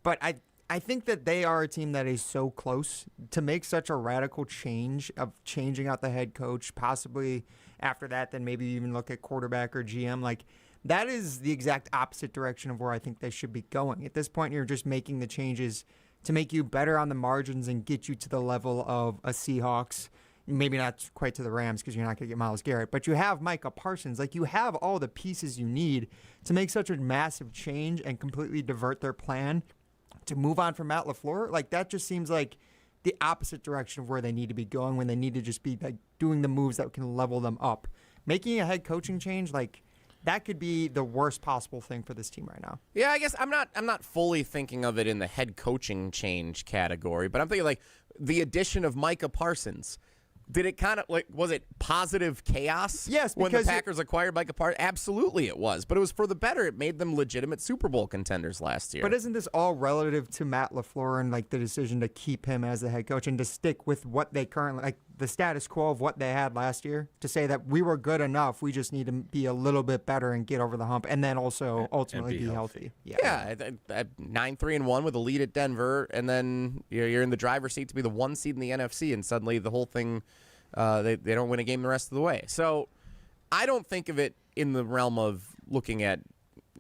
But I think that they are a team that is so close to make such a radical change of changing out the head coach, possibly after that, then maybe even look at quarterback or GM. Like, that is the exact opposite direction of where I think they should be going. At this point, you're just making the changes to make you better on the margins and get you to the level of a Seahawks, Maybe not quite to the Rams because you're not going to get Myles Garrett, but you have Micah Parsons. Like, you have all the pieces you need to make such a massive change and completely divert their plan to move on from Matt LaFleur. Like, that just seems like the opposite direction of where they need to be going when they need to just be like doing the moves that can level them up. Making a head coaching change, like, that could be the worst possible thing for this team right now. Yeah, I guess I'm not fully thinking of it in the head coaching change category, but I'm thinking like the addition of Micah Parsons. Did it kind of was it positive chaos? Yes, when the Packers acquired Micah Parsons? Absolutely it was, but it was for the better. It made them legitimate Super Bowl contenders last year. But isn't this all relative to Matt LaFleur and like the decision to keep him as the head coach and to stick with what they currently, like the status quo of what they had last year, to say that we were good enough, we just need to be a little bit better and get over the hump, and then also ultimately be healthy. Yeah, 9-3-1 with a lead at Denver, and then you're in the driver's seat to be the 1 seed in the NFC, and suddenly the whole thing. They don't win a game the rest of the way. So I don't think of it in the realm of looking at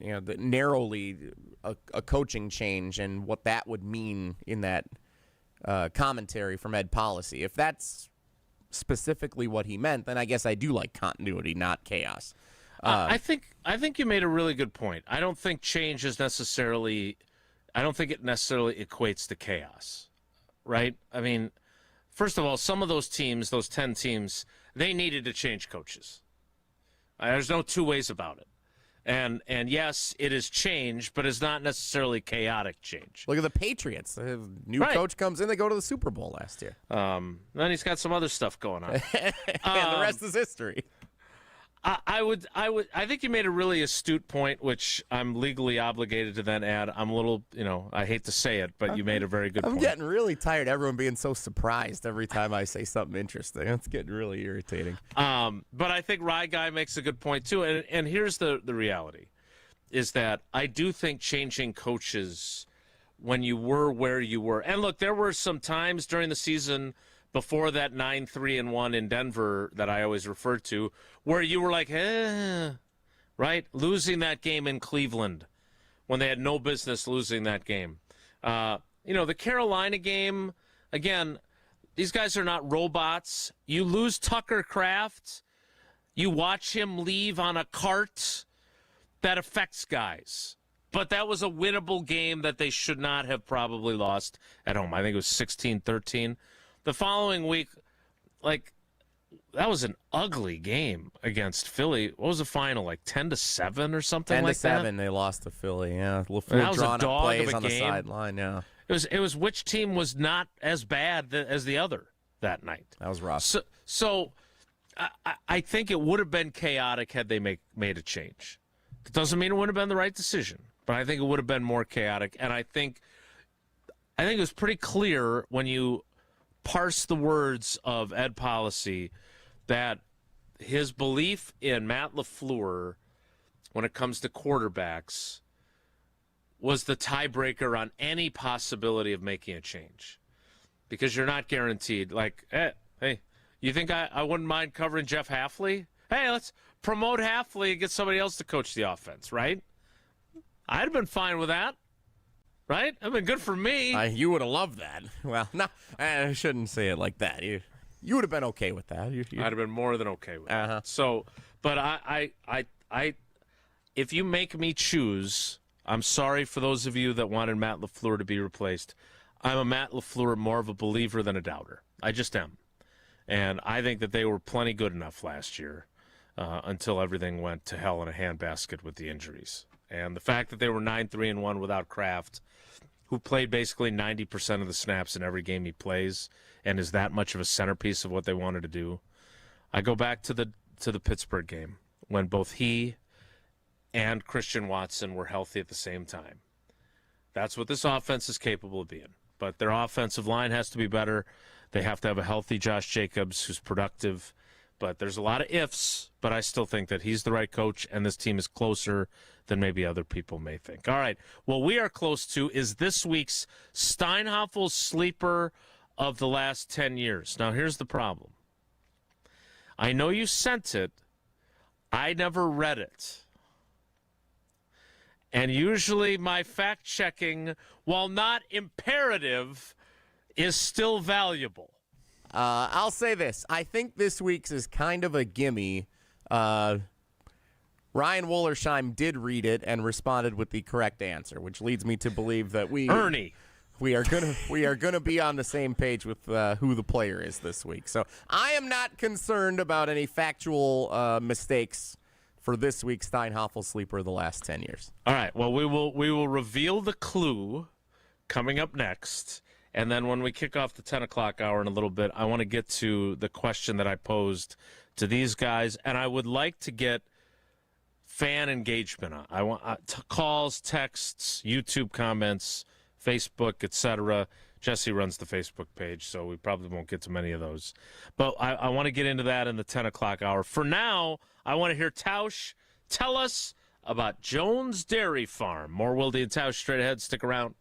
narrowly a coaching change and what that would mean in that commentary from Ed Policy. If that's specifically what he meant, then I guess I do like continuity, not chaos. I think you made a really good point. I don't think change is necessarily. I don't think it necessarily equates to chaos, right? I mean. First of all, some of those teams, those 10 teams, they needed to change coaches. There's no two ways about it. And yes, it is change, but it's not necessarily chaotic change. Look at the Patriots. The new coach comes in, they go to the Super Bowl last year. Then he's got some other stuff going on. And the rest is history. I think you made a really astute point, which I'm legally obligated to then add. I'm a little, I hate to say it, but you made a very good point. I'm getting really tired of everyone being so surprised every time I say something interesting. It's getting really irritating. But I think Rye Guy makes a good point, too. And here's the reality, is that I do think changing coaches when you were where you were. And look, there were some times during the season before that 9-3-1 in Denver that I always refer to, where you were like, right? Losing that game in Cleveland when they had no business losing that game. The Carolina game, again, these guys are not robots. You lose Tucker Kraft, you watch him leave on a cart, that affects guys. But that was a winnable game that they should not have probably lost at home. I think it was 16-13. The following week, that was an ugly game against Philly. What was the final, 10-7 or something like that? 10-7, they lost to Philly. Yeah, that was a dog plays of a on game. The sideline. Yeah, it was which team was not as bad as the other that night. That was rough. So I think it would have been chaotic had they made a change. It doesn't mean it would have been the right decision, but I think it would have been more chaotic. And I think it was pretty clear when you parse the words of Ed Policy that his belief in Matt LaFleur when it comes to quarterbacks was the tiebreaker on any possibility of making a change. Because you're not guaranteed. Hey, you think I wouldn't mind covering Jeff Hafley? Hey, let's promote Hafley and get somebody else to coach the offense, right? I'd have been fine with that. Right? That'd been good for me. You would have loved that. Well, no, I shouldn't say it like that. You would have been okay with that. I'd have been more than okay with that. So, but I, if you make me choose, I'm sorry for those of you that wanted Matt LaFleur to be replaced. I'm a Matt LaFleur more of a believer than a doubter. I just am. And I think that they were plenty good enough last year until everything went to hell in a handbasket with the injuries. And the fact that they were 9-3-1 without Kraft, who played basically 90% of the snaps in every game he plays and is that much of a centerpiece of what they wanted to do. I go back to the Pittsburgh game when both he and Christian Watson were healthy at the same time. That's what this offense is capable of being. But their offensive line has to be better. They have to have a healthy Josh Jacobs who's productive. But there's a lot of ifs, but I still think that he's the right coach, and this team is closer than maybe other people may think. All right, what we are close to is this week's Steinhoffel Sleeper of the last 10 years. Now, here's the problem. I know you sent it. I never read it. And usually my fact-checking, while not imperative, is still valuable. I'll say this. I think this week's is kind of a gimme. Ryan Wollersheim did read it and responded with the correct answer, which leads me to believe that we are gonna be on the same page with who the player is this week. So I am not concerned about any factual mistakes for this week's Steinhoffel sleeper of the last 10 years. All right. Well, we will reveal the clue coming up next. And then when we kick off the 10 o'clock hour in a little bit, I want to get to the question that I posed to these guys. And I would like to get fan engagement. I want calls, texts, YouTube comments, Facebook, etc. Jesse runs the Facebook page, so we probably won't get to many of those. But I want to get into that in the 10 o'clock hour. For now, I want to hear Tausch tell us about Jones Dairy Farm. More Wilde and Tausch straight ahead. Stick around.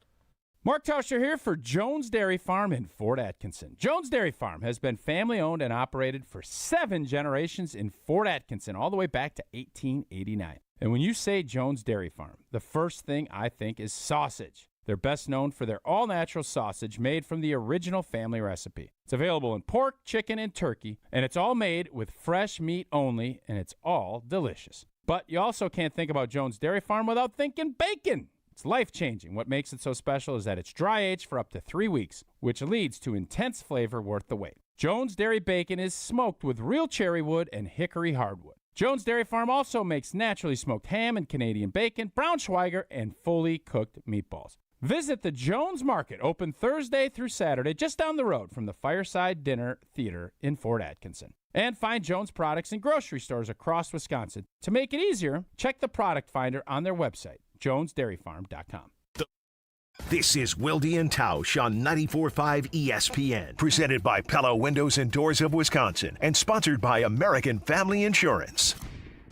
Mark Tauscher here for Jones Dairy Farm in Fort Atkinson. Jones Dairy Farm has been family-owned and operated for 7 generations in Fort Atkinson, all the way back to 1889. And when you say Jones Dairy Farm, the first thing I think is sausage. They're best known for their all-natural sausage made from the original family recipe. It's available in pork, chicken, and turkey, and it's all made with fresh meat only, and it's all delicious. But you also can't think about Jones Dairy Farm without thinking bacon. It's life-changing. What makes it so special is that it's dry-aged for up to 3 weeks, which leads to intense flavor worth the wait. Jones Dairy Bacon is smoked with real cherry wood and hickory hardwood. Jones Dairy Farm also makes naturally smoked ham and Canadian bacon, Braunschweiger, and fully cooked meatballs. Visit the Jones Market, open Thursday through Saturday, just down the road from the Fireside Dinner Theater in Fort Atkinson. And find Jones products in grocery stores across Wisconsin. To make it easier, check the product finder on their website, jonesdairyfarm.com. This is Wilde and Tausch on 94.5 ESPN, presented by Pella Windows and Doors of Wisconsin, and sponsored by American Family Insurance.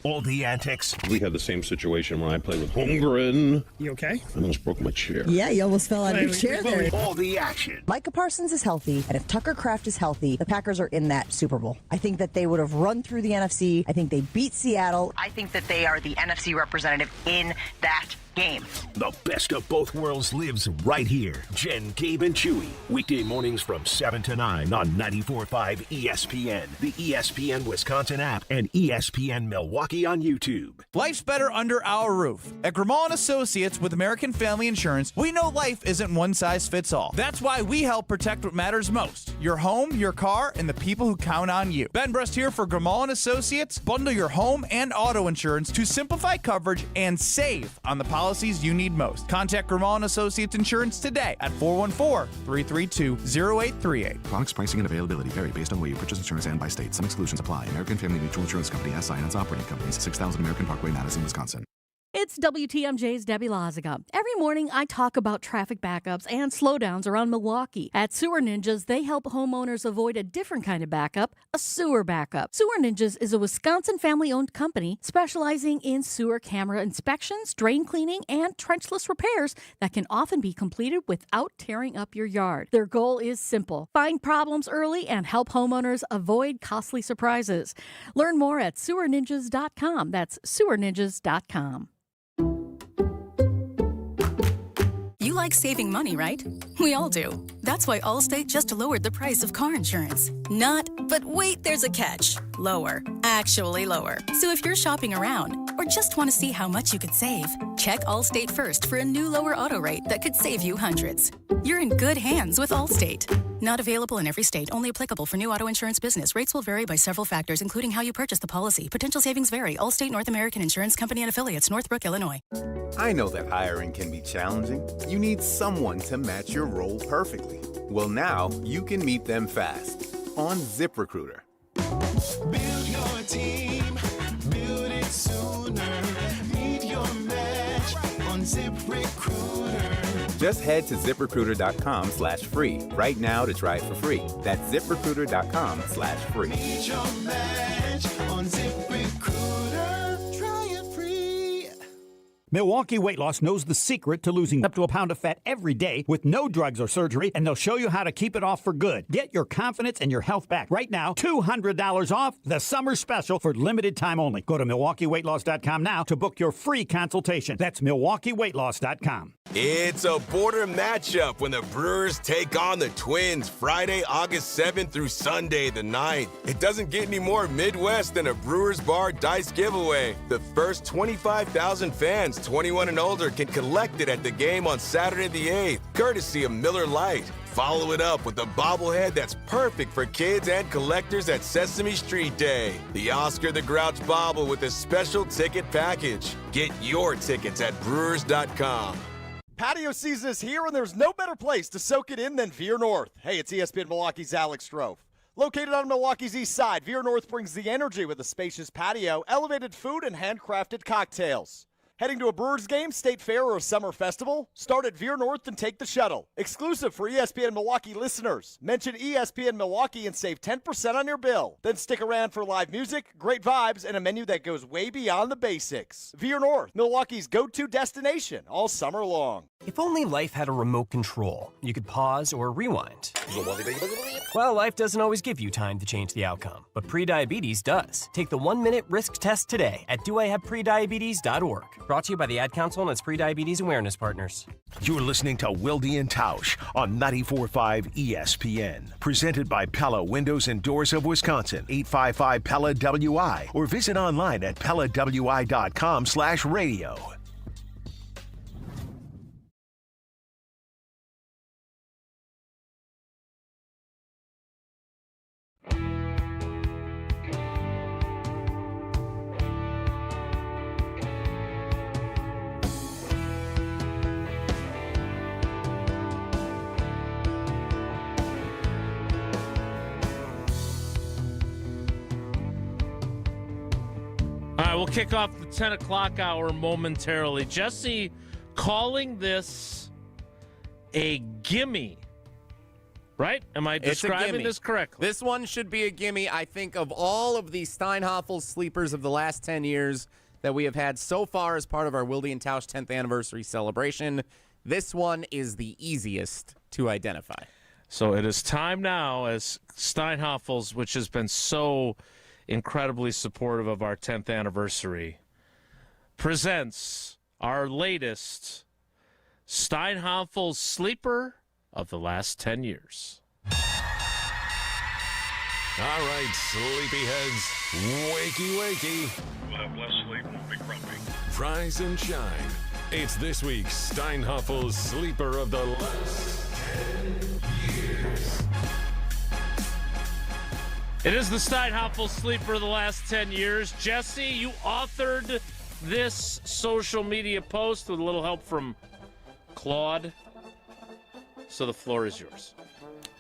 All the antics. We had the same situation when I played with Holmgren. You okay? I almost broke my chair. Yeah, you almost fell out of your chair there. All the action. Micah Parsons is healthy, and if Tucker Kraft is healthy, the Packers are in that Super Bowl. I think that they would have run through the NFC. I think they beat Seattle. I think that they are the NFC representative in that game. The best of both worlds lives right here. Jen, Gabe, and Chewy. Weekday mornings from 7 to 9 on 94.5 ESPN, the ESPN Wisconsin app, and ESPN Milwaukee on YouTube. Life's better under our roof. At Grimal & Associates with American Family Insurance, we know life isn't one size fits all. That's why we help protect what matters most: your home, your car, and the people who count on you. Ben Brust here for Grimal & Associates. Bundle your home and auto insurance to simplify coverage and save on the policies you need most. Contact Grimal & Associates Insurance today at 414-332-0838. Products, pricing, and availability vary based on where you purchase insurance and by state. Some exclusions apply. American Family Mutual Insurance Company, SI and its operating companies, 6000 American Parkway, Madison, Wisconsin. It's WTMJ's Debbie Loziga. Every morning, I talk about traffic backups and slowdowns around Milwaukee. At Sewer Ninjas, they help homeowners avoid a different kind of backup, a sewer backup. Sewer Ninjas is a Wisconsin family-owned company specializing in sewer camera inspections, drain cleaning, and trenchless repairs that can often be completed without tearing up your yard. Their goal is simple: find problems early and help homeowners avoid costly surprises. Learn more at sewerninjas.com. That's sewerninjas.com. You like saving money, right? We all do. That's why Allstate just lowered the price of car insurance. Not, but wait, there's a catch. Lower. Actually lower. So if you're shopping around or just want to see how much you could save, check Allstate first for a new lower auto rate that could save you hundreds. You're in good hands with Allstate. Not available in every state. Only applicable for new auto insurance business. Rates will vary by several factors, including how you purchase the policy. Potential savings vary. Allstate North American Insurance Company and Affiliates, Northbrook, Illinois. I know that hiring can be challenging. You need someone to match your role perfectly. Well, now you can meet them fast on ZipRecruiter. Build your team, build it sooner. Meet your match on ZipRecruiter. Just head to ZipRecruiter.com/free right now to try it for free. That's ZipRecruiter.com/free. Meet your match on ZipRecruiter. Try it free. Milwaukee Weight Loss knows the secret to losing up to a pound of fat every day with no drugs or surgery, and they'll show you how to keep it off for good. Get your confidence and your health back. Right now, $200 off the summer special for limited time only. Go to MilwaukeeWeightLoss.com now to book your free consultation. That's MilwaukeeWeightLoss.com. It's a border matchup when the Brewers take on the Twins Friday, August 7th through Sunday the 9th. It doesn't get any more Midwest than a Brewers Bar dice giveaway. The first 25,000 fans 21 and older can collect it at the game on Saturday the 8th, courtesy of Miller Lite. Follow it up with a bobblehead that's perfect for kids and collectors at Sesame Street Day. The Oscar the Grouch bobble with a special ticket package. Get your tickets at Brewers.com. Patio season is here, and there's no better place to soak it in than Veer North. Hey, it's ESPN Milwaukee's Alex Strofe. Located on Milwaukee's east side, Veer North brings the energy with a spacious patio, elevated food, and handcrafted cocktails. Heading to a Brewers game, state fair, or a summer festival? Start at Veer North and take the shuttle. Exclusive for ESPN Milwaukee listeners. Mention ESPN Milwaukee and save 10% on your bill. Then stick around for live music, great vibes, and a menu that goes way beyond the basics. Veer North, Milwaukee's go-to destination all summer long. If only life had a remote control, you could pause or rewind. Well, life doesn't always give you time to change the outcome, but prediabetes does. Take the 1-minute risk test today at doihaveprediabetes.org. Brought to you by the Ad Council and its prediabetes awareness partners. You're listening to Wilde and Tausch on 94.5 ESPN. Presented by Pella Windows and Doors of Wisconsin, 855 Pella WI, or visit online at PellaWI.com/radio. All right, we'll kick off the 10 o'clock hour momentarily. Jesse calling this a gimme, right? Am I describing this correctly? This one should be a gimme. I think of all of the Steinhoffel sleepers of the last 10 years that we have had so far as part of our Wilde and Tausch 10th anniversary celebration, this one is the easiest to identify. So it is time now, as Steinhoffel's, which has been so incredibly supportive of our 10th anniversary, presents our latest Steinhoffel's sleeper of the last 10 years. All right, sleepyheads, wakey, wakey. We'll have less sleep, won't be grumpy. Rise and shine. It's this week's Steinhoffel's sleeper of the last 10 years. It is the Steinhoffel sleeper of the last 10 years. Jesse, you authored this social media post with a little help from Claude. So the floor is yours.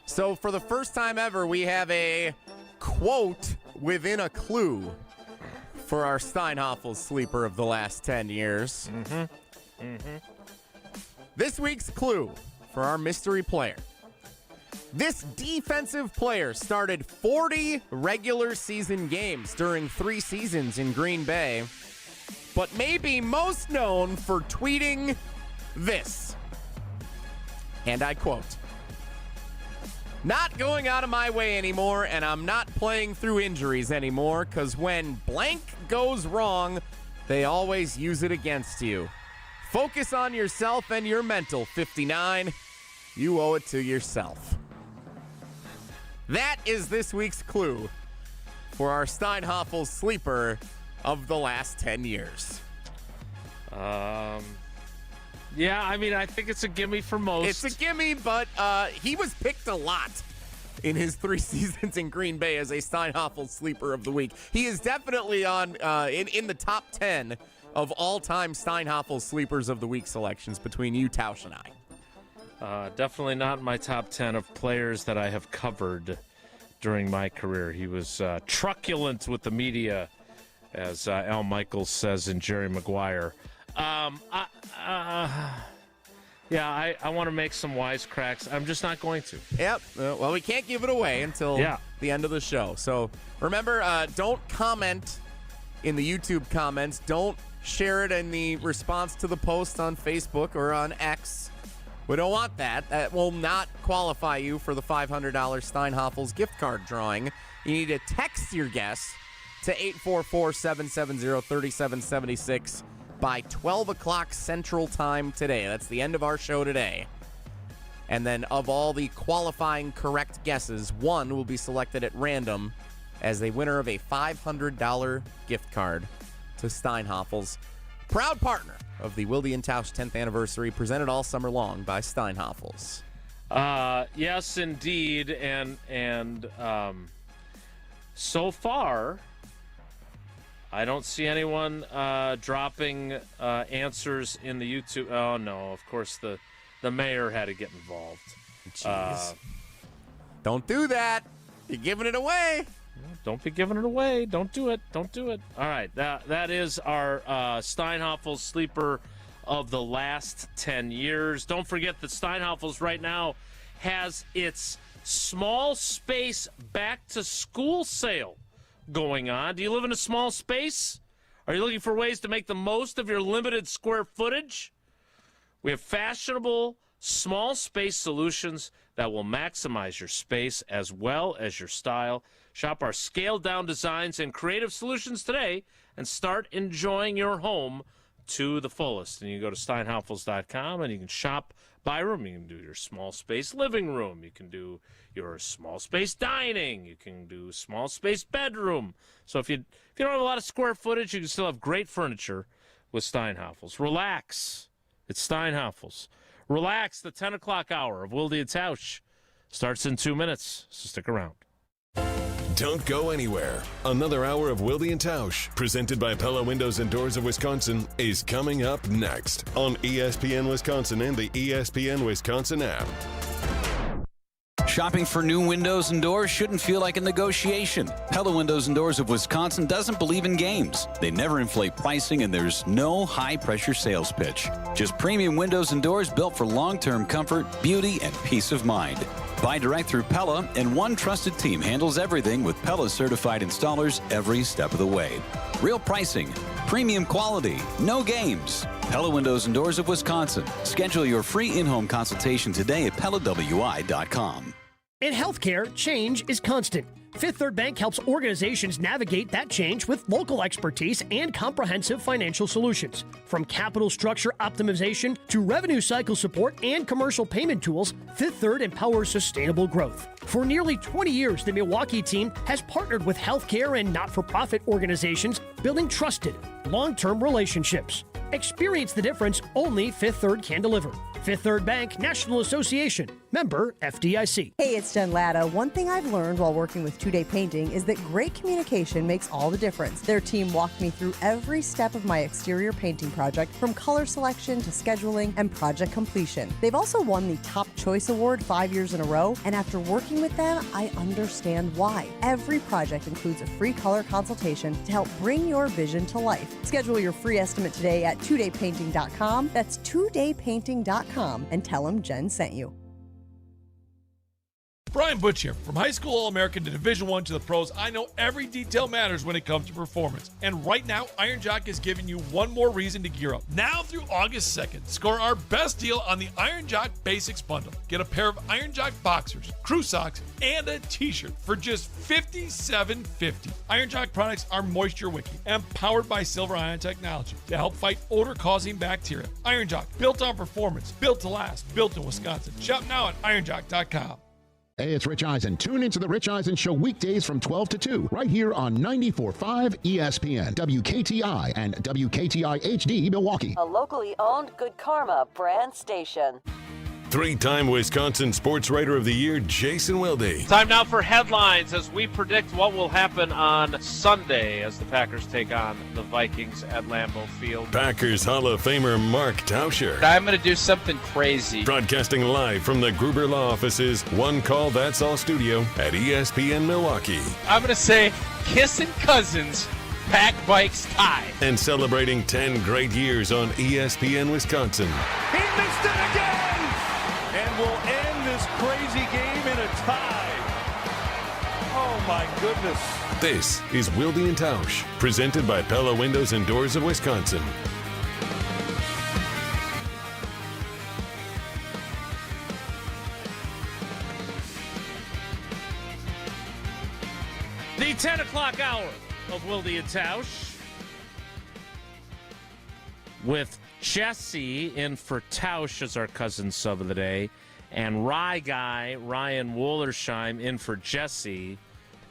So for the first time ever, we have a quote within a clue for our Steinhoffel sleeper of the last 10 years. This week's clue for our mystery player. This defensive player started 40 regular season games during 3 seasons in Green Bay, but may be most known for tweeting this. And I quote, "Not going out of my way anymore, and I'm not playing through injuries anymore, because when blank goes wrong, they always use it against you. Focus on yourself and your mental, 59. You owe it to yourself." That is this week's clue for our Steinhoffel sleeper of the last 10 years. Yeah, I mean, I think it's a gimme for most. It's a gimme, but he was picked a lot in his 3 seasons in Green Bay as a Steinhoffel sleeper of the week. He is definitely on in the top 10 of all-time Steinhoffel sleepers of the week selections between you, Tausch, and I. Definitely not in my top 10 of players that I have covered during my career. He was truculent with the media, as Al Michaels says in Jerry Maguire. I want to make some wisecracks. I'm just not going to. Yep. Well, we can't give it away until the end of the show. So remember, don't comment in the YouTube comments. Don't share it in the response to the post on Facebook or on X. We don't want that. That will not qualify you for the $500 Steinhafels gift card drawing. You need to text your guess to 844-770-3776 by 12 o'clock Central Time today. That's the end of our show today. And then of all the qualifying correct guesses, one will be selected at random as the winner of a $500 gift card to Steinhafels. Proud partner of the Wilde and Tausch 10th anniversary, presented all summer long by Steinhafels. Yes, indeed. And so far, I don't see anyone dropping answers in the YouTube. Oh, no, of course, the mayor had to get involved. Jeez. Don't do that. You're giving it away. Don't be giving it away. Don't do it. Don't do it. All right. That is our Steinhafels sleeper of the last 10 years. Don't forget that Steinhafels right now has its small space back to school sale going on. Do you live in a small space? Are you looking for ways to make the most of your limited square footage? We have fashionable small space solutions that will maximize your space as well as your style. Shop our scaled-down designs and creative solutions today and start enjoying your home to the fullest. And you go to steinhafels.com and you can shop by room. You can do your small space living room. You can do your small space dining. You can do small space bedroom. So if you don't have a lot of square footage, you can still have great furniture with Steinhafels. Relax. It's Steinhafels. Relax. The 10 o'clock hour of Wilde and Tausch starts in 2 minutes, so stick around. Don't go anywhere. Another hour of Wilde and Tausch, presented by Pella Windows and Doors of Wisconsin, is coming up next on ESPN Wisconsin and the ESPN Wisconsin app. Shopping for new windows and doors shouldn't feel like a negotiation. Pella Windows and Doors of Wisconsin doesn't believe in games. They never inflate pricing, and there's no high-pressure sales pitch. Just premium windows and doors built for long-term comfort, beauty, and peace of mind. Buy direct through Pella, and one trusted team handles everything with Pella-certified installers every step of the way. Real pricing, premium quality, no games. Pella Windows and Doors of Wisconsin. Schedule your free in-home consultation today at PellaWI.com. In healthcare, change is constant. Fifth Third Bank helps organizations navigate that change with local expertise and comprehensive financial solutions. From capital structure optimization to revenue cycle support and commercial payment tools, Fifth Third empowers sustainable growth. For nearly 20 years, the Milwaukee team has partnered with healthcare and not-for-profit organizations, building trusted, long-term relationships. Experience the difference only Fifth Third can deliver. Fifth Third Bank, National Association. Member FDIC. Hey, it's Jen Latta. One thing I've learned while working with 2 Day Painting is that great communication makes all the difference. Their team walked me through every step of my exterior painting project, from color selection to scheduling and project completion. They've also won the Top Choice Award 5 years in a row, and after working with them, I understand why. Every project includes a free color consultation to help bring your vision to life. Schedule your free estimate today at 2daypainting.com. That's 2daypainting.com, and tell them Jen sent you. Brian Butch here. From high school All-American to Division I to the pros, I know every detail matters when it comes to performance. And right now, Iron Jock is giving you one more reason to gear up. Now through August 2nd, score our best deal on the Iron Jock Basics Bundle. Get a pair of Iron Jock boxers, crew socks, and a t-shirt for just $57.50. Iron Jock products are moisture wicking and powered by silver ion technology to help fight odor-causing bacteria. Iron Jock, built on performance, built to last, built in Wisconsin. Shop now at ironjock.com. Hey, it's Rich Eisen. Tune into The Rich Eisen Show weekdays from 12 to 2, right here on 94.5 ESPN, WKTI, and WKTI HD Milwaukee. A locally owned Good Karma brand station. Three-time Wisconsin Sports Writer of the Year, Jason Wilde. Time now for headlines as we predict what will happen on Sunday as the Packers take on the Vikings at Lambeau Field. Packers Hall of Famer Mark Tauscher. I'm going to do something crazy. Broadcasting live from the Gruber Law Office's One Call That's All studio at ESPN Milwaukee. I'm going to say kissing cousins, pack bikes tie. And celebrating 10 great years on ESPN Wisconsin. He missed it again! And we'll end this crazy game in a tie. Oh, my goodness. This is Wilde and Tausch, presented by Pella Windows and Doors of Wisconsin. The 10 o'clock hour of Wilde and Tausch with Jesse in for Tausch as our cousin sub of the day, and Rye Guy Ryan Wollersheim in for Jesse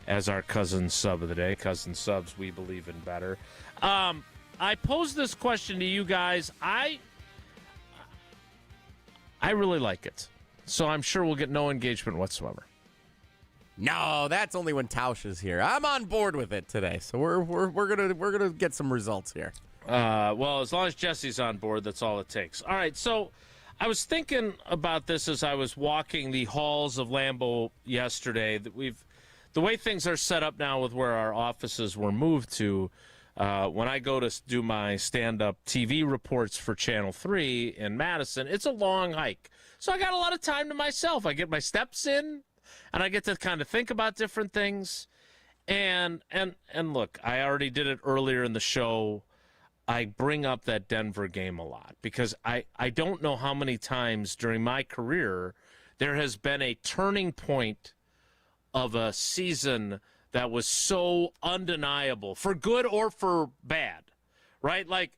as our cousin sub of the day. Cousin subs, we believe in better. I posed this question to you guys. I really like it, so I'm sure we'll get no engagement whatsoever. No, that's only when Tausch is here. I'm on board with it today, so we're gonna get some results here. Well, as long as Jesse's on board, that's all it takes. All right, so I was thinking about this as I was walking the halls of Lambeau yesterday. That the way things are set up now with where our offices were moved to. When I go to do my stand-up TV reports for Channel 3 in Madison, it's a long hike, so I got a lot of time to myself. I get my steps in, and I get to kind of think about different things. And look, I already did it earlier in the show. I bring up that Denver game a lot because I don't know how many times during my career there has been a turning point of a season that was so undeniable, for good or for bad, right? Like,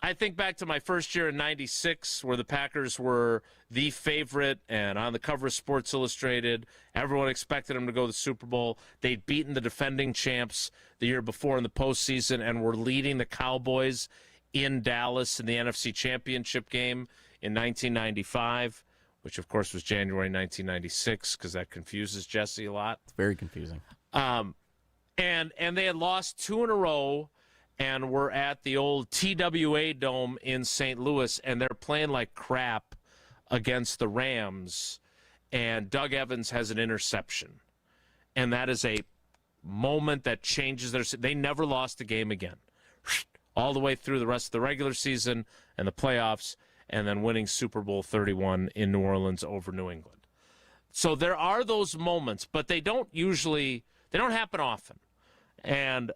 I think back to my first year in '96 where the Packers were the favorite and on the cover of Sports Illustrated. Everyone expected them to go to the Super Bowl. They'd beaten the defending champs the year before in the postseason and were leading the Cowboys in Dallas in the NFC Championship game in 1995, which, of course, was January 1996 because that confuses Jesse a lot. It's very confusing. And they had lost 2 in a row and were at the old TWA Dome in St. Louis, and they're playing like crap against the Rams, and Doug Evans has an interception. And that is a moment that changes their... They never lost a game again. All the way through the rest of the regular season and the playoffs, and then winning Super Bowl 31 in New Orleans over New England. So there are those moments, but they don't happen often. And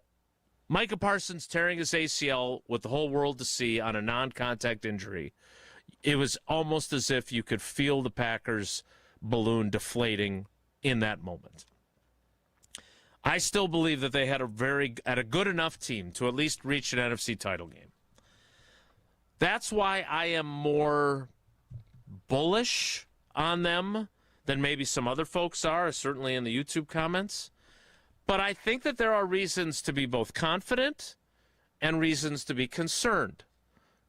Micah Parsons tearing his ACL with the whole world to see on a non-contact injury, it was almost as if you could feel the Packers balloon deflating in that moment. I still believe that they had a good enough team to at least reach an NFC title game. That's why I am more bullish on them than maybe some other folks are, certainly in the YouTube comments. But I think that there are reasons to be both confident and reasons to be concerned.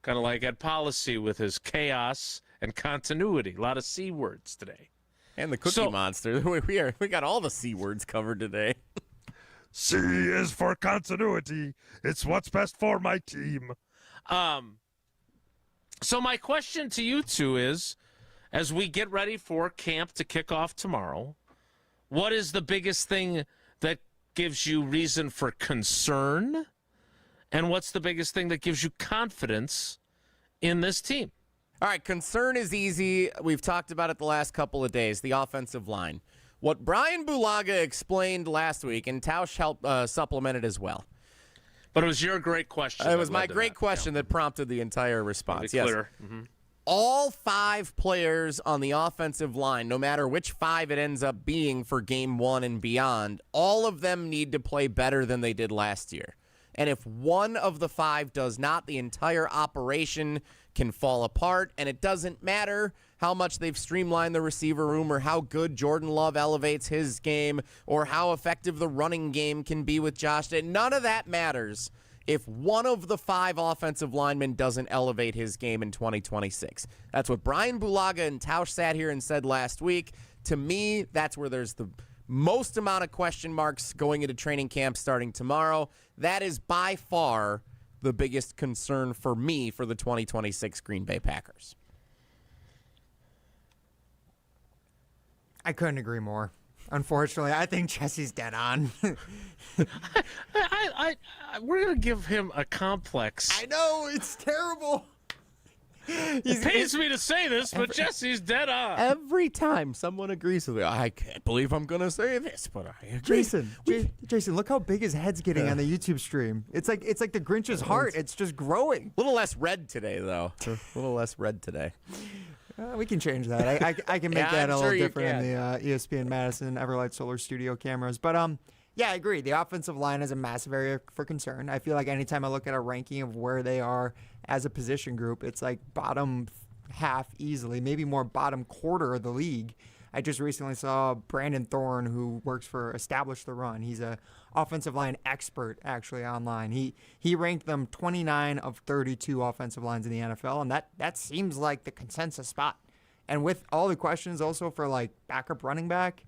Kind of like Ed Policy with his chaos and continuity. A lot of C words today. And the Cookie Monster. We got all the C words covered today. C is for continuity. It's what's best for my team. So my question to you two is, as we get ready for camp to kick off tomorrow, what is the biggest thing that gives you reason for concern? And what's the biggest thing that gives you confidence in this team? All right, concern is easy. We've talked about it the last couple of days, the offensive line. What Brian Bulaga explained last week, and Tausch helped supplement it as well. But it was your great question. It was my great question that prompted the entire response. Yes. Mm-hmm. All 5 players on the offensive line, no matter which 5 it ends up being for game 1 and beyond, all of them need to play better than they did last year. And if one of the 5 does not, the entire operation can fall apart, and it doesn't matter how much they've streamlined the receiver room or how good Jordan Love elevates his game or how effective the running game can be with Josh. None of that matters if one of the 5 offensive linemen doesn't elevate his game in 2026. That's what Brian Bulaga and Tausch sat here and said last week. To me, that's where there's the most amount of question marks going into training camp starting tomorrow. That is by far the biggest concern for me for the 2026 Green Bay Packers. I couldn't agree more. Unfortunately, I think Jesse's dead on. We're going to give him a complex. I know, it's terrible. It pains me to say this, but Jesse's dead on. Every time someone agrees with me, I can't believe I'm going to say this, but I agree. Jason, look how big his head's getting on the YouTube stream. It's like the Grinch's heart. It's just growing. A little less red today, though. A little less red today. We can change that. I can make that a little different in the ESPN Madison Everlight Solar Studio cameras. But yeah, I agree. The offensive line is a massive area for concern. I feel like anytime I look at a ranking of where they are as a position group, it's like bottom half easily, maybe more bottom quarter of the league. I just recently saw Brandon Thorne, who works for Establish the Run. He's a offensive line expert, actually, online. He ranked them 29 of 32 offensive lines in the NFL, and that seems like the consensus spot. And with all the questions also for, like, backup running back,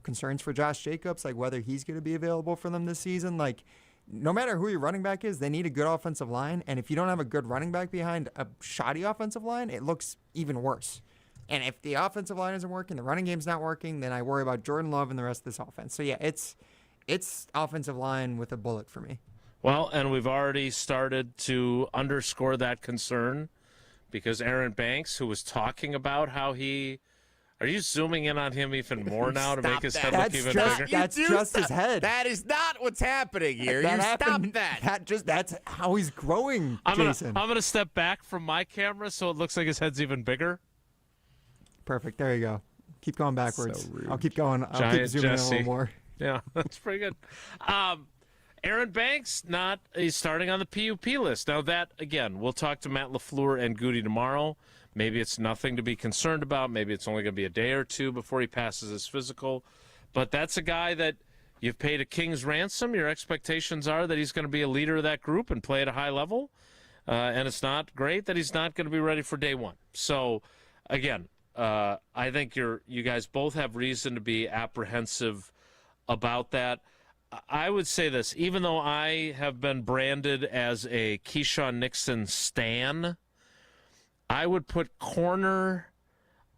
concerns for Josh Jacobs, like whether he's going to be available for them this season, like, no matter who your running back is, they need a good offensive line. And if you don't have a good running back behind a shoddy offensive line, it looks even worse. And if the offensive line isn't working, the running game's not working, then I worry about Jordan Love and the rest of this offense. So, yeah, it's offensive line with a bullet for me. Well, and we've already started to underscore that concern because Aaron Banks, who was talking about how are you zooming in on him even more now to make his head look even bigger? That's just his head. That is not what's happening here. Stop that. That's how he's growing, Jason. I'm gonna step back from my camera so it looks like his head's even bigger. Perfect. There you go. Keep going backwards. So rude. I'll keep going. I'll keep zooming in a little more. Yeah, that's pretty good. Aaron Banks he's starting on the PUP list. Now that, again, we'll talk to Matt LaFleur and Goody tomorrow. Maybe it's nothing to be concerned about. Maybe it's only going to be a day or two before he passes his physical. But that's a guy that you've paid a king's ransom. Your expectations are that he's going to be a leader of that group and play at a high level. And it's not great that he's not going to be ready for day one. So, again, I think you guys both have reason to be apprehensive about that. I would say this, even though I have been branded as a Keyshawn Nixon stan, I would put corner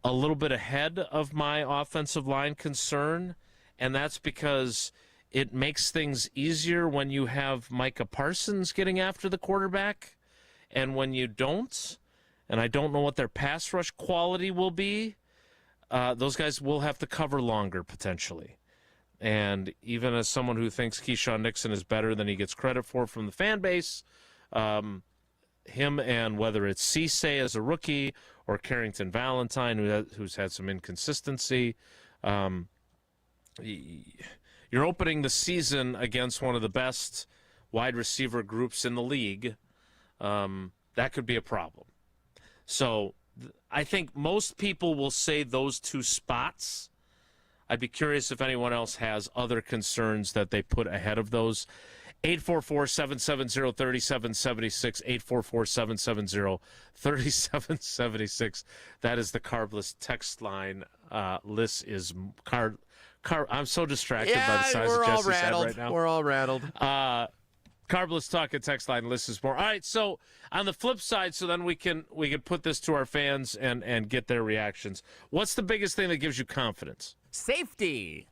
a little bit ahead of my offensive line concern, and that's because it makes things easier when you have Micah Parsons getting after the quarterback, and when you don't, and I don't know what their pass rush quality will be, those guys will have to cover longer potentially. And even as someone who thinks Keyshawn Nixon is better than he gets credit for from the fan base, him and whether it's Cisse as a rookie or Carrington Valentine, who's had some inconsistency, you're opening the season against one of the best wide receiver groups in the league. That could be a problem. So I think most people will say those two spots. I'd be curious if anyone else has other concerns that they put ahead of those. 844-770-3776, 844-770-3776. That is the Carbless text line. Liz is I'm so distracted by the size of Jesse's head right now. We're all rattled. Carbless talking text line. Liz is more. All right, so on the flip side, so then we can put this to our fans and get their reactions. What's the biggest thing that gives you confidence? Safety.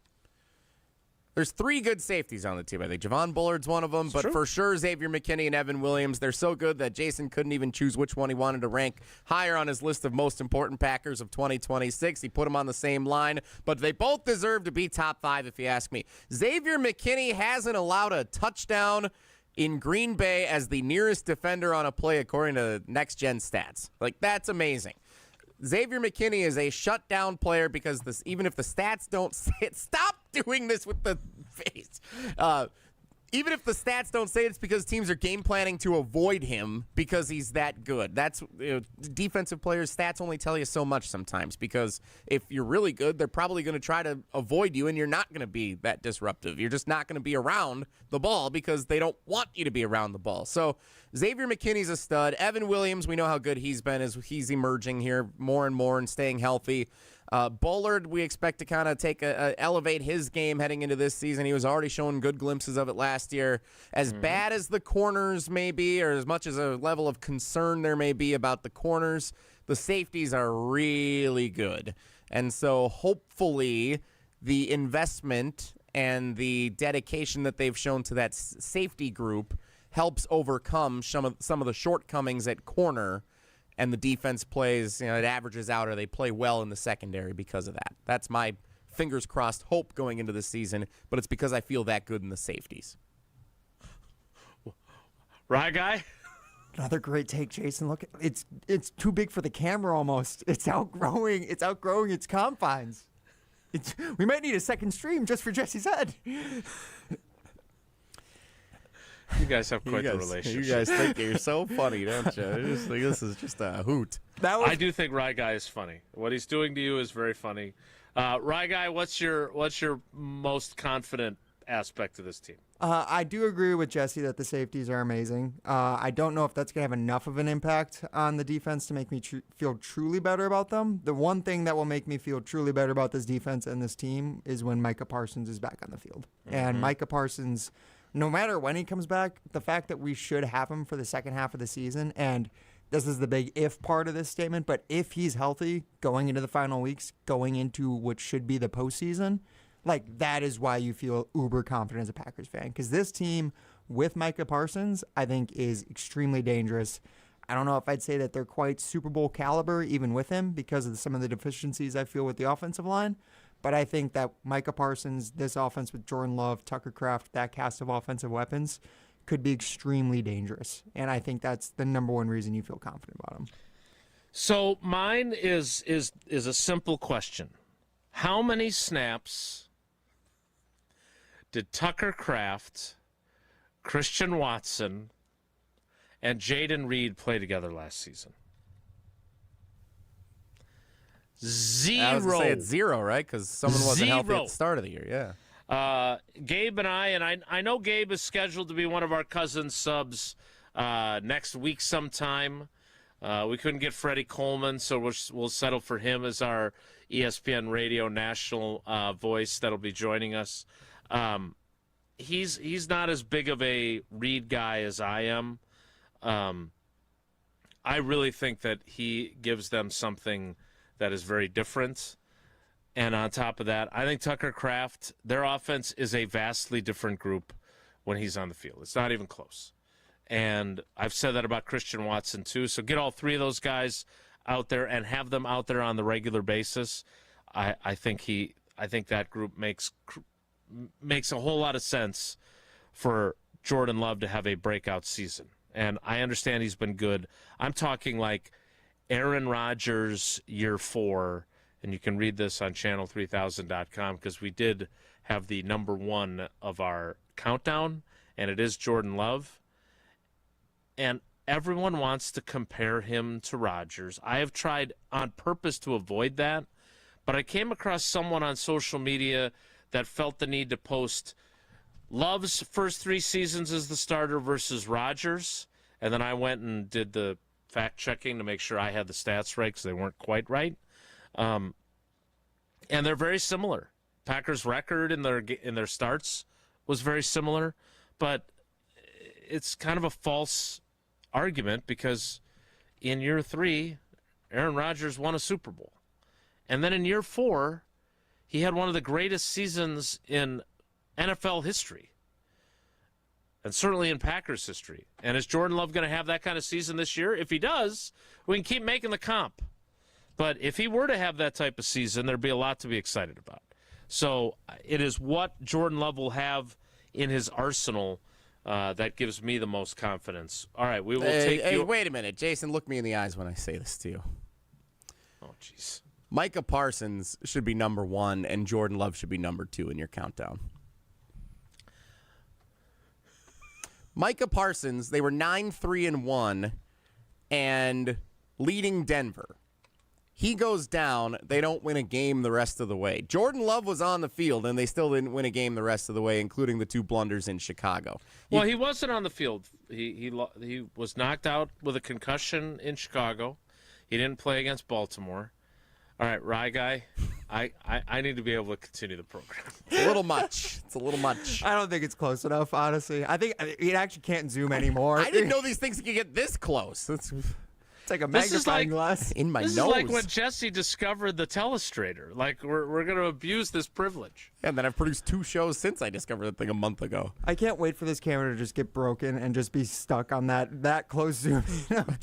There's three good safeties on the team. I think Javon Bullard's one of them, but for sure Xavier McKinney and Evan Williams. They're so good that Jason couldn't even choose which one he wanted to rank higher on his list of most important Packers of 2026. He put them on the same line, but they both deserve to be top five if you ask me. Xavier McKinney hasn't allowed a touchdown in Green Bay as the nearest defender on a play according to Next Gen Stats. Like, that's amazing. Xavier McKinney is a shutdown player because even if the stats don't say it, stop doing this with the face. Even if the stats don't say it's because teams are game planning to avoid him because he's that good. That's defensive players' stats only tell you so much sometimes because if you're really good, they're probably going to try to avoid you and you're not going to be that disruptive. You're just not going to be around the ball because they don't want you to be around the ball. So Xavier McKinney's a stud. Evan Williams, we know how good he's been as he's emerging here more and more and staying healthy. Bullard, we expect to kind of elevate his game heading into this season. He was already showing good glimpses of it last year. As bad as the corners may be, or as much as a level of concern there may be about the corners, the safeties are really good. And so hopefully the investment and the dedication that they've shown to that safety group helps overcome some of the shortcomings at corner and the defense plays, it averages out, or they play well in the secondary because of that. That's my fingers crossed hope going into the season, but it's because I feel that good in the safeties. Right, guy? Another great take, Jason. Look, it's too big for the camera almost. It's outgrowing its confines. We might need a second stream just for Jesse's head. You guys have quite the relationship. You guys think you're so funny, don't you? I just think this is just a hoot. I do think Rye Guy is funny. What he's doing to you is very funny. Rye Guy, what's your most confident aspect of this team? I do agree with Jesse that the safeties are amazing. I don't know if that's going to have enough of an impact on the defense to make me feel truly better about them. The one thing that will make me feel truly better about this defense and this team is when Micah Parsons is back on the field. Mm-hmm. And Micah Parsons, no matter when he comes back, the fact that we should have him for the second half of the season, and this is the big if part of this statement, but if he's healthy going into the final weeks, going into what should be the postseason, like, that is why you feel uber confident as a Packers fan. Because this team with Micah Parsons, I think, is extremely dangerous. I don't know if I'd say that they're quite Super Bowl caliber even with him because of some of the deficiencies I feel with the offensive line. But I think that Micah Parsons, this offense with Jordan Love, Tucker Kraft, that cast of offensive weapons could be extremely dangerous. And I think that's the number one reason you feel confident about him. So mine is a simple question. How many snaps did Tucker Kraft, Christian Watson, and Jaden Reed play together last season? 0. I was going to say it's 0, right? Because someone wasn't healthy at the start of the year, yeah. Gabe and I know Gabe is scheduled to be one of our Cousins subs next week sometime. We couldn't get Freddie Coleman, so we'll settle for him as our ESPN Radio national voice that'll be joining us. He's not as big of a Reed guy as I am. I really think that he gives them something that is very different. And on top of that, I think Tucker Kraft, their offense is a vastly different group when he's on the field. It's not even close. And I've said that about Christian Watson too. So get all three of those guys out there and have them out there on the regular basis. I think that group makes a whole lot of sense for Jordan Love to have a breakout season. And I understand he's been good. I'm talking like Aaron Rodgers year 4, and you can read this on channel3000.com because we did have the number 1 of our countdown, and it is Jordan Love. And everyone wants to compare him to Rodgers. I have tried on purpose to avoid that, but I came across someone on social media that felt the need to post Love's first 3 seasons as the starter versus Rodgers, and then I went and did the fact-checking to make sure I had the stats right because they weren't quite right. And they're very similar. Packers' record in their starts was very similar, but it's kind of a false argument because in year 3, Aaron Rodgers won a Super Bowl. And then in year 4, he had one of the greatest seasons in NFL history, and certainly in Packers history. And is Jordan Love going to have that kind of season this year? If he does, we can keep making the comp. But if he were to have that type of season, there'd be a lot to be excited about. So it is what Jordan Love will have in his arsenal that gives me the most confidence. All right, we will take you. Wait a minute. Jason, look me in the eyes when I say this to you. Oh, jeez. Micah Parsons should be number 1, and Jordan Love should be number 2 in your countdown. Micah Parsons, they were 9-3-1 and leading Denver. He goes down, they don't win a game the rest of the way. Jordan Love was on the field, and they still didn't win a game the rest of the way, including the 2 blunders in Chicago. Well, he wasn't on the field. He was knocked out with a concussion in Chicago. He didn't play against Baltimore. All right, Rye Guy, I need to be able to continue the program. It's a little much. It's a little much. I don't think it's close enough, honestly. I think it actually can't zoom anymore. I didn't know these things could get this close. It's like a magnifying glass in my nose. This is like when Jesse discovered the telestrator. Like, we're going to abuse this privilege. Yeah, and then I've produced 2 shows since I discovered the thing a month ago. I can't wait for this camera to just get broken and just be stuck on that close zoom of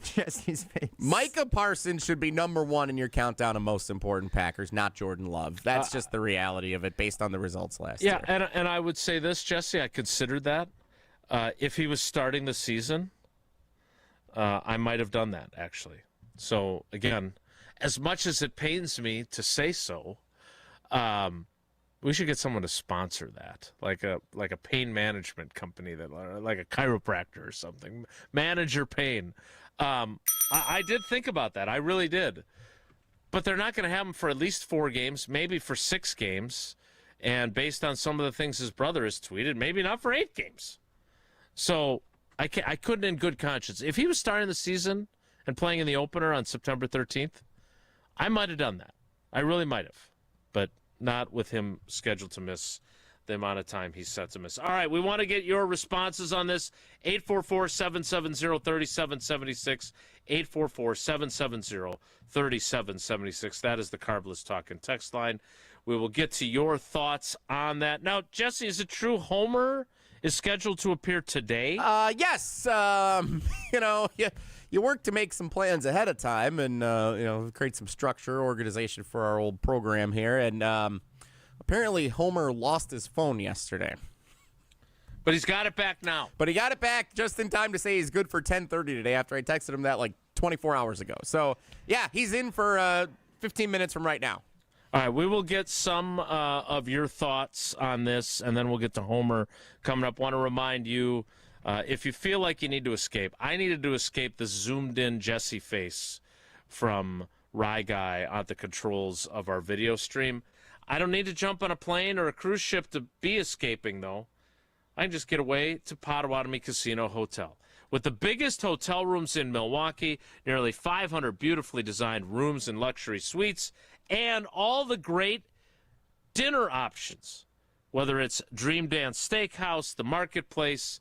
Jesse's face. Micah Parsons should be number 1 in your countdown of most important Packers, not Jordan Love. That's just the reality of it based on the results last year. Yeah, and I would say this, Jesse, I considered that. If he was starting the season, I might have done that, actually. So, again, as much as it pains me to say so, we should get someone to sponsor that, like a pain management company, like a chiropractor or something. Manage your pain. I did think about that. I really did. But they're not going to have him for at least 4 games, maybe for 6 games. And based on some of the things his brother has tweeted, maybe not for 8 games. So I couldn't in good conscience. If he was starting the season and playing in the opener on September 13th, I might have done that. I really might have. But not with him scheduled to miss the amount of time he's set to miss. All right, we want to get your responses on this. 844-770-3776. 844-770-3776. That is the Carbless Talk and text line. We will get to your thoughts on that. Now, Jesse, is it true Homer is scheduled to appear today? Yes. You work to make some plans ahead of time and, create some structure, organization for our old program here. And apparently Homer lost his phone yesterday. But he's got it back now. But he got it back just in time to say he's good for 10:30 today after I texted him that like 24 hours ago. So, yeah, he's in for 15 minutes from right now. All right, we will get some of your thoughts on this, and then we'll get to Homer coming up. Want to remind you, if you feel like you need to escape, I needed to escape the zoomed-in Jesse face from Rye Guy at the controls of our video stream. I don't need to jump on a plane or a cruise ship to be escaping, though. I can just get away to Potawatomi Casino Hotel. With the biggest hotel rooms in Milwaukee, nearly 500 beautifully designed rooms and luxury suites, and all the great dinner options, whether it's Dream Dance Steakhouse, the Marketplace,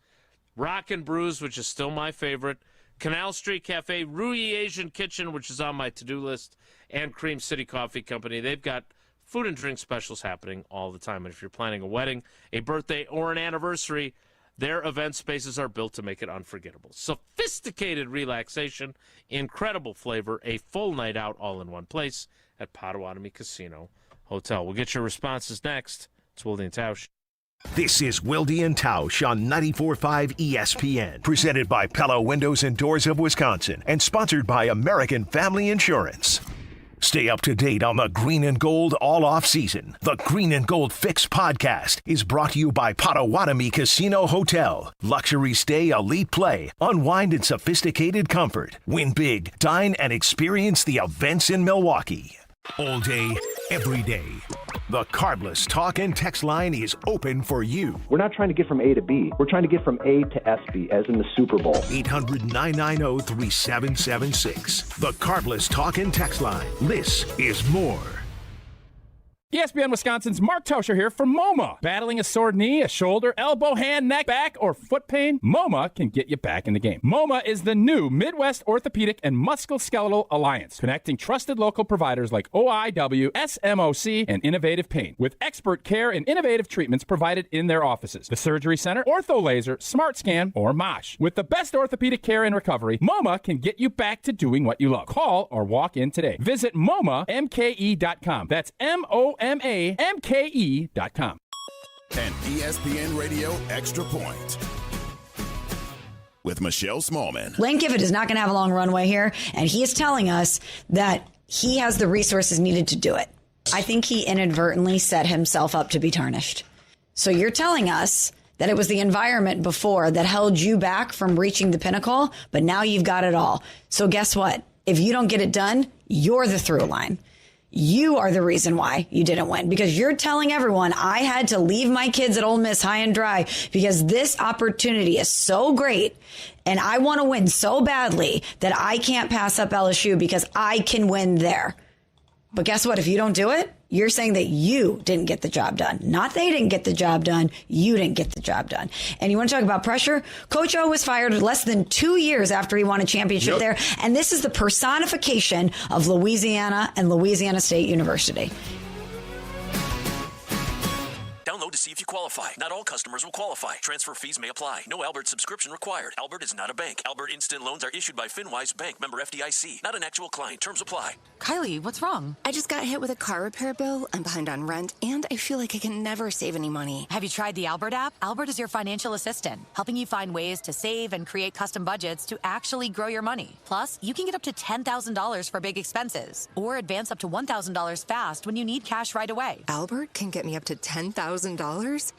Rockin' Brews, which is still my favorite, Canal Street Cafe, Rui Asian Kitchen, which is on my to-do list, and Cream City Coffee Company. They've got food and drink specials happening all the time. And if you're planning a wedding, a birthday, or an anniversary, their event spaces are built to make it unforgettable. Sophisticated relaxation, incredible flavor, a full night out all in one place at Potawatomi Casino Hotel. We'll get your responses next. It's Wilde and Tausch. This is Wilde and Tausch on 94.5 ESPN, presented by Pella Windows and Doors of Wisconsin and sponsored by American Family Insurance. Stay up to date on the Green and Gold all off season. The Green and Gold Fix podcast is brought to you by Potawatomi Casino Hotel. Luxury stay, elite play, unwind in sophisticated comfort. Win big, dine, and experience the events in Milwaukee. All day, every day. The Carbless Talk and text line is open for you. We're not trying to get from A to B. We're trying to get from A to SB, as in the Super Bowl. 800-990-3776. The Carbless Talk and text line. This is more. ESPN Wisconsin's Mark Toscher here for MoMA. Battling a sore knee, a shoulder, elbow, hand, neck, back, or foot pain? MoMA can get you back in the game. MoMA is the new Midwest Orthopedic and Musculoskeletal Alliance, connecting trusted local providers like OIW, SMOC, and Innovative Pain, with expert care and innovative treatments provided in their offices. The Surgery Center, Ortho Laser, Smart Scan, or MOSH. With the best orthopedic care and recovery, MoMA can get you back to doing what you love. Call or walk in today. Visit MoMAMKE.com. That's MoMAMKE.com. An ESPN Radio Extra Point with Michelle Smallman. Lane Kiffin is not going to have a long runway here, and he is telling us that he has the resources needed to do it. I think he inadvertently set himself up to be tarnished. So you're telling us that it was the environment before that held you back from reaching the pinnacle, but now you've got it all. So guess what? If you don't get it done, you're the through line. You are the reason why you didn't win, because you're telling everyone I had to leave my kids at Ole Miss high and dry because this opportunity is so great and I want to win so badly that I can't pass up LSU because I can win there. But guess what? If you don't do it, you're saying that you didn't get the job done. Not they didn't get the job done. You didn't get the job done. And you want to talk about pressure? Coach O was fired less than 2 years after he won a championship there. And this is the personification of Louisiana and Louisiana State University. Download to see if you qualify. Not all customers will qualify. Transfer fees may apply. No Albert subscription required. Albert is not a bank. Albert Instant Loans are issued by FinWise Bank, member FDIC. Not an actual client. Terms apply. Kylie, what's wrong? I just got hit with a car repair bill. I'm behind on rent, and I feel like I can never save any money. Have you tried the Albert app? Albert is your financial assistant, helping you find ways to save and create custom budgets to actually grow your money. Plus, you can get up to $10,000 for big expenses, or advance up to $1,000 fast when you need cash right away. Albert can get me up to $10,000?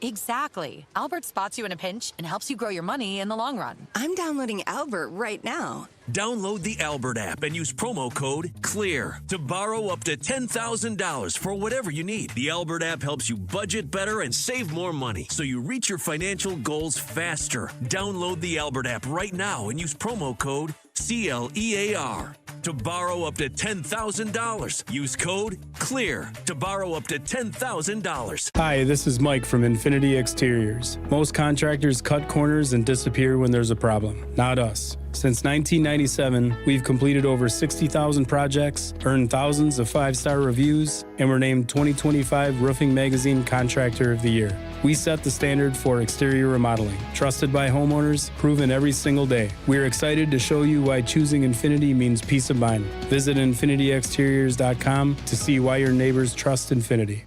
Exactly. Albert spots you in a pinch and helps you grow your money in the long run. I'm downloading Albert right now. Download the Albert app and use promo code CLEAR to borrow up to $10,000 for whatever you need. The Albert app helps you budget better and save more money so you reach your financial goals faster. Download the Albert app right now and use promo code CLEAR to borrow up to $10,000. Use code CLEAR to borrow up to $10,000. Hi, this is Mike from Infinity Exteriors. Most contractors cut corners and disappear when there's a problem. Not us. Since 1997, we've completed over 60,000 projects, earned thousands of 5-star reviews, and were named 2025 Roofing Magazine Contractor of the Year. We set the standard for exterior remodeling, trusted by homeowners, proven every single day. We're excited to show you why choosing Infinity means peace of mind. Visit infinityexteriors.com to see why your neighbors trust Infinity.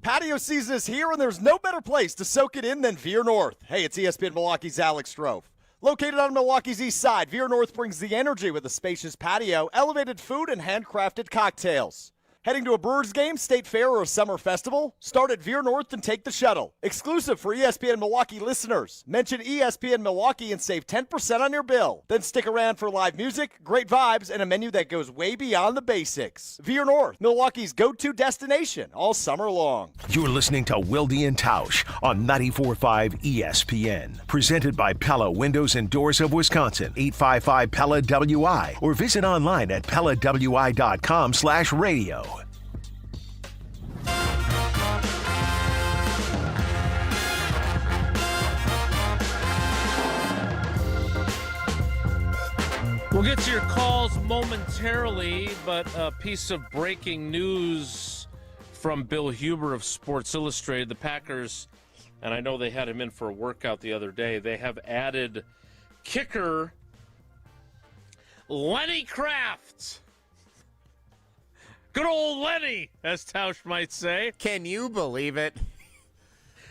Patio season is here, and there's no better place to soak it in than Veer North. Hey, it's ESPN Milwaukee's Alex Strofe. Located on Milwaukee's east side, Veer North brings the energy with a spacious patio, elevated food, and handcrafted cocktails. Heading to a Brewers game, state fair, or a summer festival? Start at Veer North and take the shuttle. Exclusive for ESPN Milwaukee listeners. Mention ESPN Milwaukee and save 10% on your bill. Then stick around for live music, great vibes, and a menu that goes way beyond the basics. Veer North, Milwaukee's go-to destination all summer long. You're listening to Wilde and Tausch on 94.5 ESPN. Presented by Pella Windows and Doors of Wisconsin. 855 Pella WI or visit online at PellaWI.com/radio. We'll get to your calls momentarily, but a piece of breaking news from Bill Huber of Sports Illustrated. The Packers, and I know they had him in for a workout the other day, they have added kicker Lenny Kraft. Good old Lenny, as Tausch might say. Can you believe it?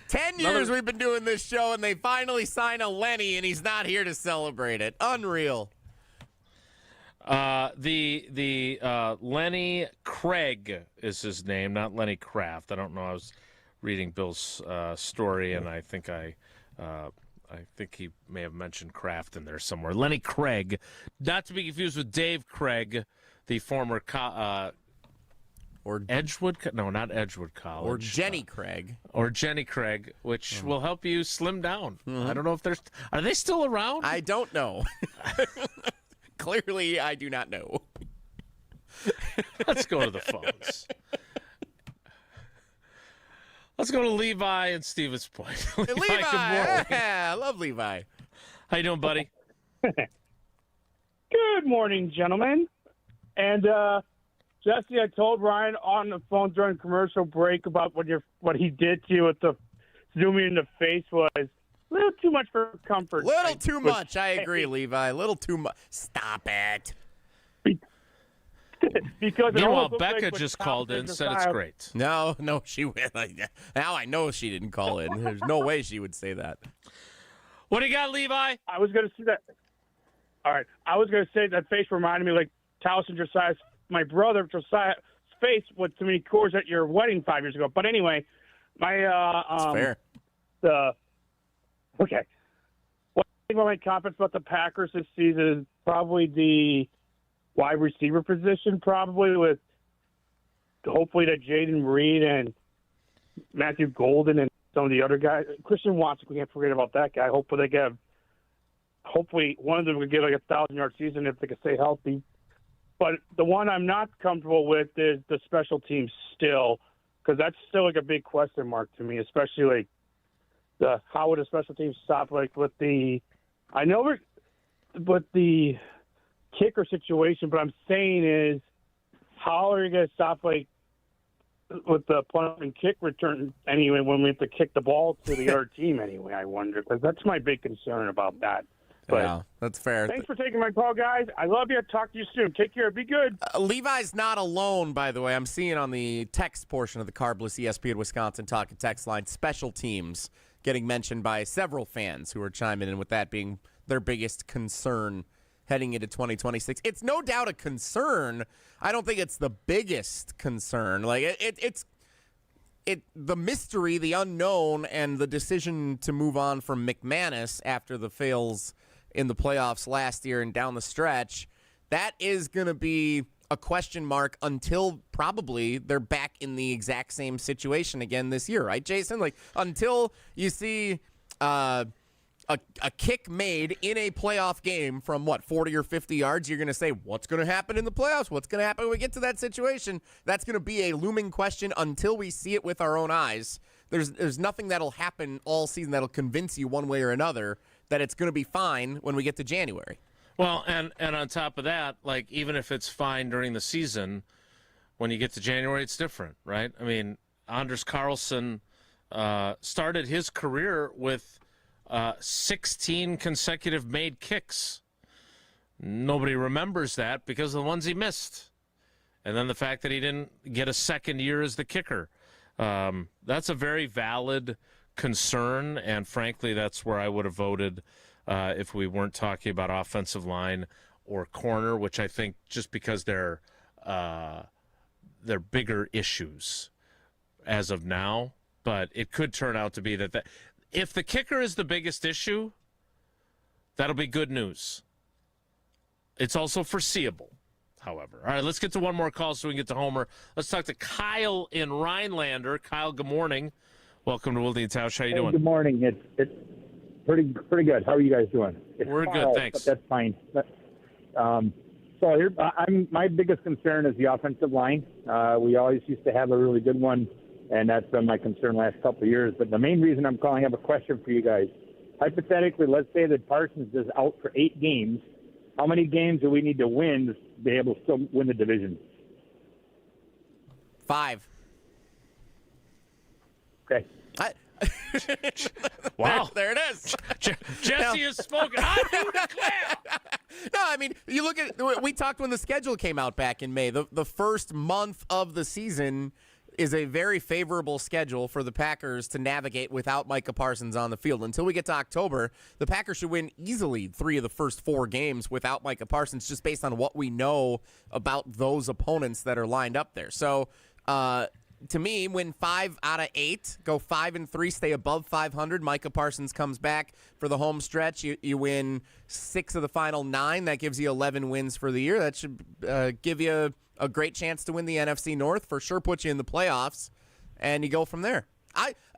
10 years we've been doing this show, and they finally sign a Lenny, and he's not here to celebrate it. Unreal. The Lenny Craig is his name, not Lenny Kraft. I don't know. I was reading Bill's story, and I think he may have mentioned Kraft in there somewhere. Lenny Craig, not to be confused with Dave Craig, the former or Edgewood, no, not Edgewood College, or Jenny Craig, which will help you slim down. I don't know if are they still around? I don't know. Clearly, I do not know. Let's go to the phones. Let's go to Levi and Stevens Point. Levi, good morning. Yeah, I love Levi. How you doing, buddy? Good morning, gentlemen. And Jesse, I told Ryan on the phone during commercial break about what he did to you with the zooming in the face was a little too much for comfort. Little too much. I agree, Levi. A little too much. Stop it. Because meanwhile, Becca just called in and said it's great. No, she would. Now I know she didn't call in. There's no way she would say that. What do you got, Levi? I was going to say that. All right. I was going to say that face reminded me like Tausch and Josiah's, my brother Josiah's face with too many Coors at your wedding 5 years ago. But anyway, That's fair. Okay. What I think about my confidence about the Packers this season is probably the wide receiver position, probably with hopefully that Jaden Reed and Matthew Golden and some of the other guys. Christian Watson, we can't forget about that guy. Hopefully one of them could get like a 1,000-yard season if they can stay healthy. But the one I'm not comfortable with is the special teams still, because that's still like a big question mark to me, especially like how would a special team stop with the kicker situation, but I'm saying is how are you going to stop with the punt and kick return anyway when we have to kick the ball to the other team anyway, I wonder, because that's my big concern about that. But yeah, that's fair. Thanks for taking my call, guys. I love you. Talk to you soon. Take care. Be good. Levi's not alone, by the way. I'm seeing on the text portion of the Carbless ESPN Wisconsin Talk and Text line special teams getting mentioned by several fans who are chiming in with that being their biggest concern heading into 2026. It's no doubt a concern. I don't think it's the biggest concern. Like it's the mystery, the unknown, and the decision to move on from McManus after the fails in the playoffs last year and down the stretch, that is going to be a question mark until probably they're back in the exact same situation again this year, right, Jason? Like, until you see a kick made in a playoff game from, 40 or 50 yards, you're going to say, what's going to happen in the playoffs? What's going to happen when we get to that situation? That's going to be a looming question until we see it with our own eyes. There's nothing that'll happen all season that'll convince you one way or another that it's going to be fine when we get to January. Well, and on top of that, like, even if it's fine during the season, when you get to January, it's different, right? I mean, Anders Carlson started his career with 16 consecutive made kicks. Nobody remembers that because of the ones he missed. And then the fact that he didn't get a second year as the kicker. That's a very valid concern, and frankly, that's where I would have voted if we weren't talking about offensive line or corner, which I think just because they're bigger issues as of now. But it could turn out to be that if the kicker is the biggest issue, that'll be good news. It's also foreseeable, however. All right, let's get to one more call so we can get to Homer. Let's talk to Kyle in Rhinelander. Kyle, good morning. Welcome to Wilde and Tausch. How you doing? Good morning. It's pretty good. How are you guys doing? We're good, thanks. But that's fine. So here, my biggest concern is the offensive line. We always used to have a really good one, and that's been my concern the last couple of years. But the main reason I'm calling, I have a question for you guys. Hypothetically, let's say that Parsons is out for 8 games. How many games do we need to win to be able to still win the division? 5. Okay. Wow. There it is. Jesse has spoken. I do declare. No, I mean, you look at, we talked when the schedule came out back in May. The first month of the season is a very favorable schedule for the Packers to navigate without Micah Parsons on the field. Until we get to October, the Packers should win easily 3 of the first 4 games without Micah Parsons, just based on what we know about those opponents that are lined up there. So, to me, win 5 out of 8, go 5-3, stay above 500. Micah Parsons comes back for the home stretch. You win 6 of the final 9. That gives you 11 wins for the year. That should give you a great chance to win the NFC North. For sure, put you in the playoffs, and you go from there.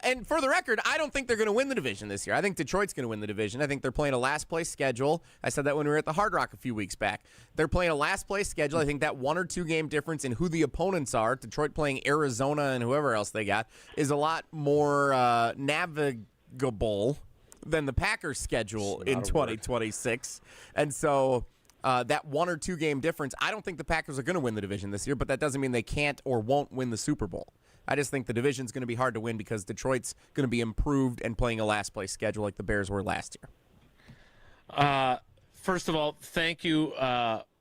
And for the record, I don't think they're going to win the division this year. I think Detroit's going to win the division. I think they're playing a last-place schedule. I said that when we were at the Hard Rock a few weeks back. They're playing a last-place schedule. I think that 1 or 2 game difference in who the opponents are, Detroit playing Arizona and whoever else they got, is a lot more navigable than the Packers' schedule in 2026. And so that 1 or 2 game difference, I don't think the Packers are going to win the division this year, but that doesn't mean they can't or won't win the Super Bowl. I just think the division's going to be hard to win because Detroit's going to be improved and playing a last-place schedule like the Bears were last year. First of all, thank you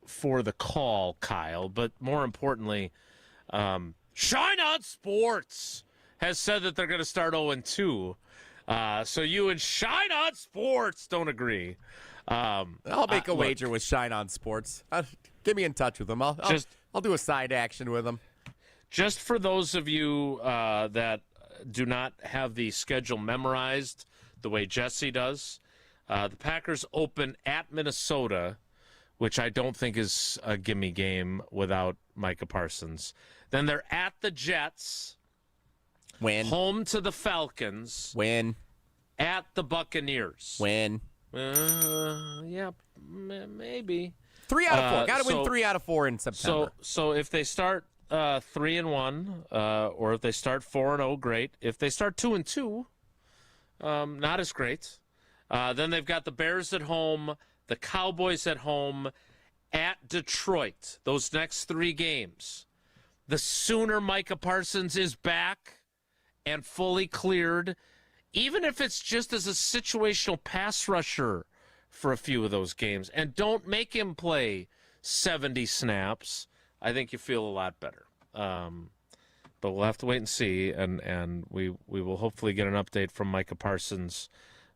for the call, Kyle. But more importantly, Shine On Sports has said that they're going to start 0-2. So you and Shine On Sports don't agree. I'll make a wager with Shine On Sports. Get me in touch with them. I'll do a side action with them. Just for those of you that do not have the schedule memorized the way Jesse does, the Packers open at Minnesota, which I don't think is a gimme game without Micah Parsons. Then they're at the Jets. Win. Home to the Falcons. Win. At the Buccaneers. Win. Yeah, maybe. 3 out of 4. Got to win 3 out of 4 in September. So if they start 3-1, or if they start 4-0, great. If they start 2-2, not as great. Then they've got the Bears at home, the Cowboys at home, at Detroit. Those next 3 games. The sooner Micah Parsons is back and fully cleared, even if it's just as a situational pass rusher for a few of those games, and don't make him play 70 snaps, I think you feel a lot better. But we'll have to wait and see, and we will hopefully get an update from Micah Parsons,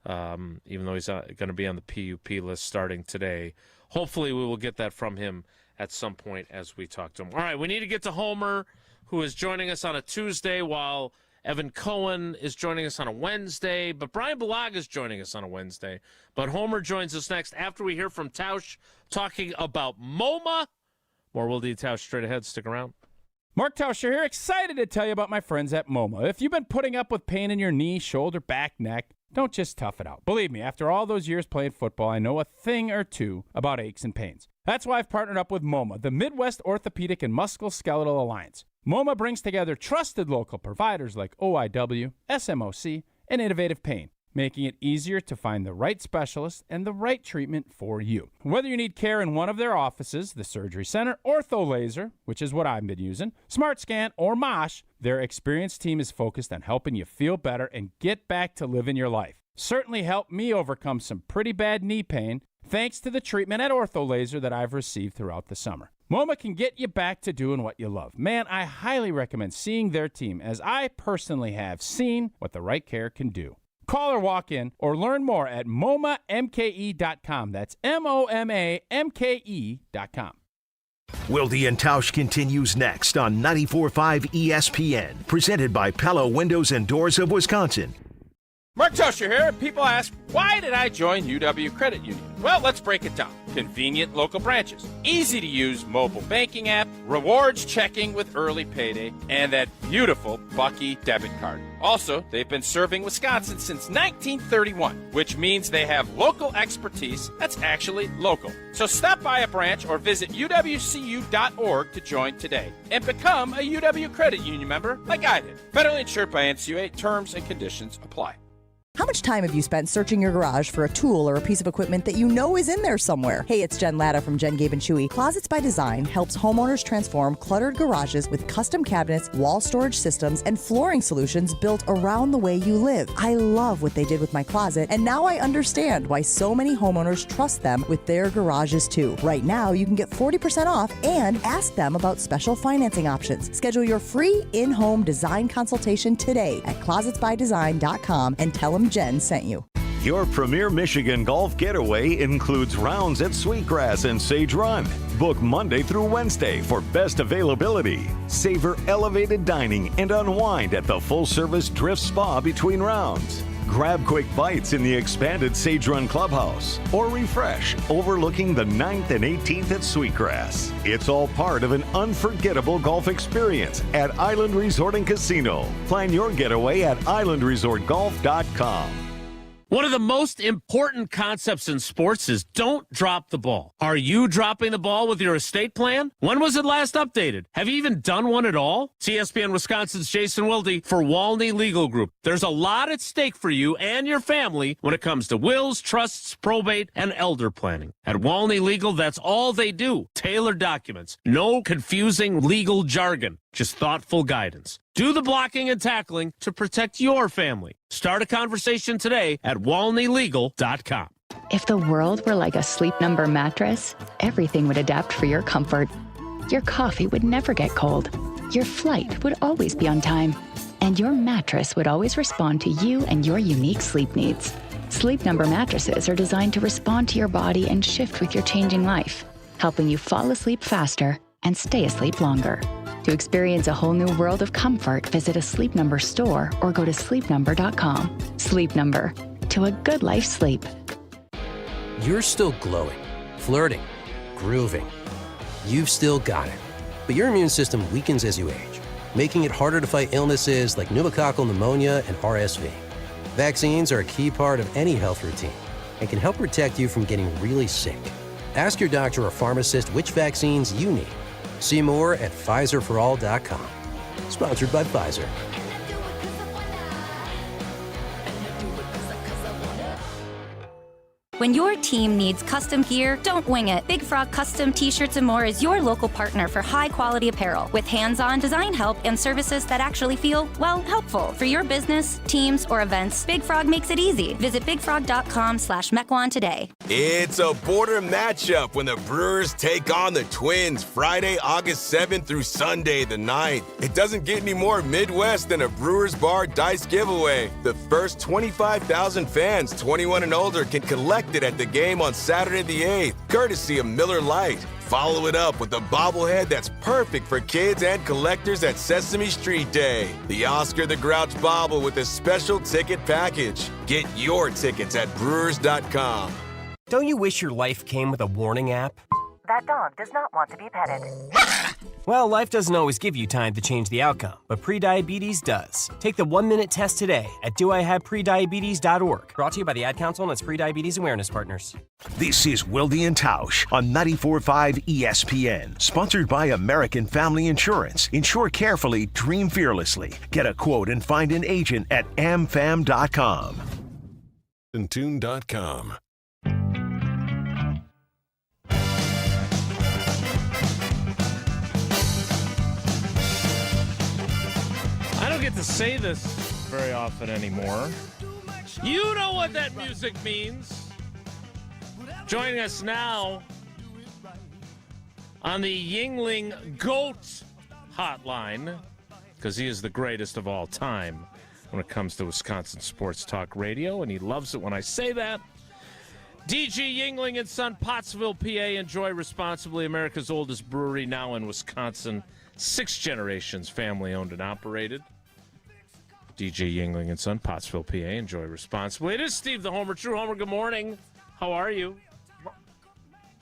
even though he's going to be on the PUP list starting today. Hopefully we will get that from him at some point as we talk to him. All right, we need to get to Homer, who is joining us on a Tuesday, while Evan Cohen is joining us on a Wednesday, but Brian Balaga is joining us on a Wednesday. But Homer joins us next after we hear from Tausch talking about MoMA. More Wilde Tausch straight ahead. Stick around. Mark Tausch here, excited to tell you about my friends at MoMA. If you've been putting up with pain in your knee, shoulder, back, neck, don't just tough it out. Believe me, after all those years playing football, I know a thing or two about aches and pains. That's why I've partnered up with MoMA, the Midwest Orthopedic and Musculoskeletal Alliance. MoMA brings together trusted local providers like OIW, SMOC, and Innovative Pain, making it easier to find the right specialist and the right treatment for you. Whether you need care in one of their offices, the surgery center, ortho laser, which is what I've been using, smart scan, or MOSH, their experienced team is focused on helping you feel better and get back to living your life. Certainly helped me overcome some pretty bad knee pain thanks to the treatment at ortho laser that I've received throughout the summer. MoMA can get you back to doing what you love. Man, I highly recommend seeing their team, as I personally have seen what the right care can do. Call or walk in or learn more at MoMaMKE.com. That's MoMaMKE.com. Wilde and Tausch continues next on 94.5 ESPN, presented by Pella Windows and Doors of Wisconsin. Mark Tausch here. People ask, why did I join UW Credit Union? Well, let's break it down. Convenient local branches, easy to use mobile banking app, rewards checking with early payday, and that beautiful Bucky debit card. Also, they've been serving Wisconsin since 1931, which means they have local expertise that's actually local. So stop by a branch or visit uwcu.org to join today and become a UW Credit Union member like I did. Federally insured by NCUA. Terms and conditions apply. How much time have you spent searching your garage for a tool or a piece of equipment that you know is in there somewhere? Hey, it's Jen Latta from Jen, Gabe & Chewy. Closets by Design helps homeowners transform cluttered garages with custom cabinets, wall storage systems, and flooring solutions built around the way you live. I love what they did with my closet, and now I understand why so many homeowners trust them with their garages too. Right now, you can get 40% off and ask them about special financing options. Schedule your free in-home design consultation today at closetsbydesign.com and tell them Jen sent you. Your premier Michigan golf getaway includes rounds at Sweetgrass and Sage Run. Book Monday through Wednesday for best availability. Savor elevated dining and unwind at the full-service Drift Spa between rounds. Grab quick bites in the expanded Sage Run Clubhouse, or refresh overlooking the 9th and 18th at Sweetgrass. It's all part of an unforgettable golf experience at Island Resort and Casino. Plan your getaway at islandresortgolf.com. One of the most important concepts in sports is don't drop the ball. Are you dropping the ball with your estate plan? When was it last updated? Have you even done one at all? It's ESPN Wisconsin's Jason Wilde for Walney Legal Group. There's a lot at stake for you and your family when it comes to wills, trusts, probate, and elder planning. At Walney Legal, that's all they do. Tailored documents. No confusing legal jargon. Just thoughtful guidance. Do the blocking and tackling to protect your family. Start a conversation today at walneylegal.com. If the world were like a Sleep Number mattress, everything would adapt for your comfort. Your coffee would never get cold. Your flight would always be on time. And your mattress would always respond to you and your unique sleep needs. Sleep Number mattresses are designed to respond to your body and shift with your changing life, helping you fall asleep faster and stay asleep longer. To experience a whole new world of comfort, visit a Sleep Number store or go to sleepnumber.com. Sleep Number. To a good life sleep. You're still glowing, flirting, grooving. You've still got it. But your immune system weakens as you age, making it harder to fight illnesses like pneumococcal pneumonia and RSV. Vaccines are a key part of any health routine and can help protect you from getting really sick. Ask your doctor or pharmacist which vaccines you need. See more at PfizerForAll.com. Sponsored by Pfizer. When your team needs custom gear, don't wing it. Big Frog Custom T-Shirts and More is your local partner for high-quality apparel with hands-on design help and services that actually feel, well, helpful. For your business, teams, or events, Big Frog makes it easy. Visit bigfrog.com/Mequon today. It's a border matchup when the Brewers take on the Twins Friday, August 7th through Sunday the 9th. It doesn't get any more Midwest than a Brewers Bar dice giveaway. The first 25,000 fans 21 and older can collect it at the game on Saturday the 8th, courtesy of Miller Lite. Follow it up with a bobblehead that's perfect for kids and collectors at Sesame Street Day. The Oscar the Grouch bobble with a special ticket package. Get your tickets at Brewers.com. Don't you wish your life came with a warning app? That dog does not want to be petted. Well, life doesn't always give you time to change the outcome, but prediabetes does. Take the 1-minute test today at doihaveprediabetes.org. Brought to you by the Ad Council and its Prediabetes Awareness Partners. This is Wilde and Tausch on 94.5 ESPN. Sponsored by American Family Insurance. Insure carefully, dream fearlessly. Get a quote and find an agent at amfam.com. And Tune.com. I don't get to say this very often anymore. You know what that music means. Joining us now on the Yuengling GOAT hotline, because he is the greatest of all time when it comes to Wisconsin sports talk radio, and he loves it when I say that. DG Yuengling and Son, Pottsville, PA. Enjoy responsibly. America's oldest brewery, now in Wisconsin. 6 generations, family-owned and operated. DJ Yuengling and Son, Pottsville, PA. Enjoy responsibly. It is Steve the Homer. True Homer, good morning. How are you?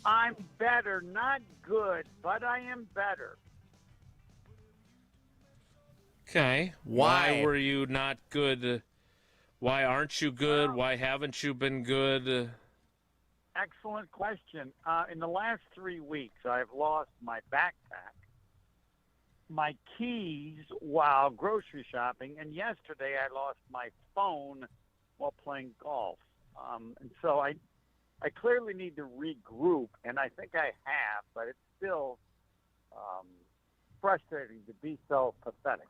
I'm better. Not good, but I am better. Okay. Why were you not good? Why aren't you good? Why haven't you been good? Excellent question. In the last 3 weeks, I've lost my backpack, my keys while grocery shopping, and yesterday I lost my phone while playing golf. And so I clearly need to regroup, and I think I have, but it's still frustrating to be so pathetic.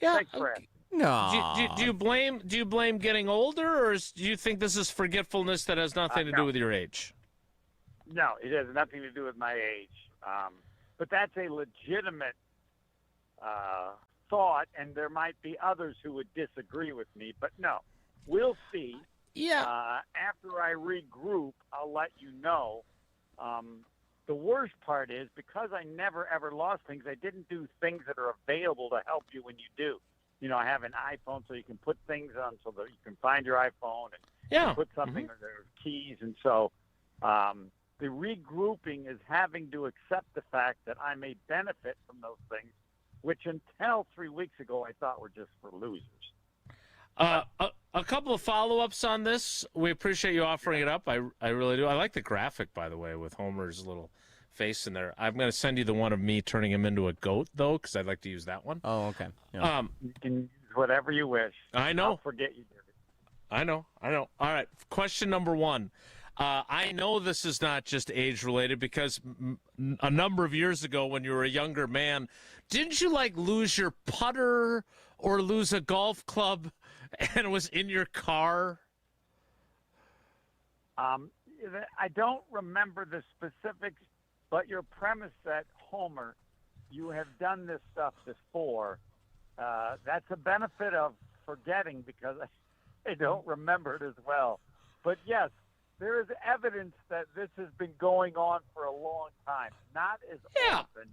Yeah. Thanks for asking. No. Do you blame getting older, or do you think this is forgetfulness that has nothing to do with your age? No, it has nothing to do with my age. But that's a legitimate thought, and there might be others who would disagree with me. But no, we'll see. Yeah. After I regroup, I'll let you know. The worst part is because I never, ever lost things, I didn't do things that are available to help you when you do. You know, I have an iPhone so you can put things on so that you can find your iPhone and you can put something on their keys. And so the regrouping is having to accept the fact that I may benefit from those things, which until 3 weeks ago I thought were just for losers. A couple of follow-ups on this. We appreciate you offering it up. I really do. I like the graphic, by the way, with Homer's little face in there. I'm going to send you the one of me turning him into a goat, though, because I'd like to use that one. Oh, okay. Yeah. You can use whatever you wish. I know. I'll forget you did it. I know. All right. Question number 1. I know this is not just age-related because a number of years ago when you were a younger man, didn't you, lose your putter or lose a golf club and it was in your car? I don't remember the specifics, but your premise that, Homer, you have done this stuff before, that's a benefit of forgetting because I don't remember it as well. But, yes, there is evidence that this has been going on for a long time. Not as often.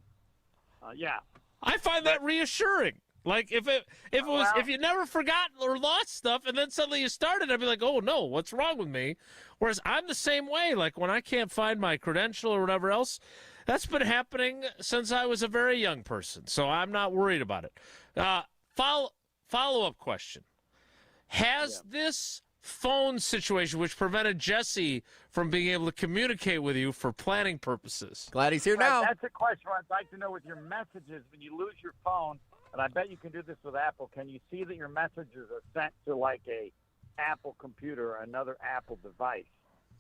I find that reassuring. If you never forgot or lost stuff and then suddenly you started, I'd be like, oh, no, what's wrong with me? Whereas I'm the same way. Like when I can't find my credential or whatever else, that's been happening since I was a very young person. So I'm not worried about it. Follow-up question. Has this phone situation, which prevented Jesse from being able to communicate with you for planning purposes. Glad he's here now. That's a question I'd like to know with your messages. When you lose your phone, and I bet you can do this with Apple, can you see that your messages are sent to like a Apple computer or another Apple device?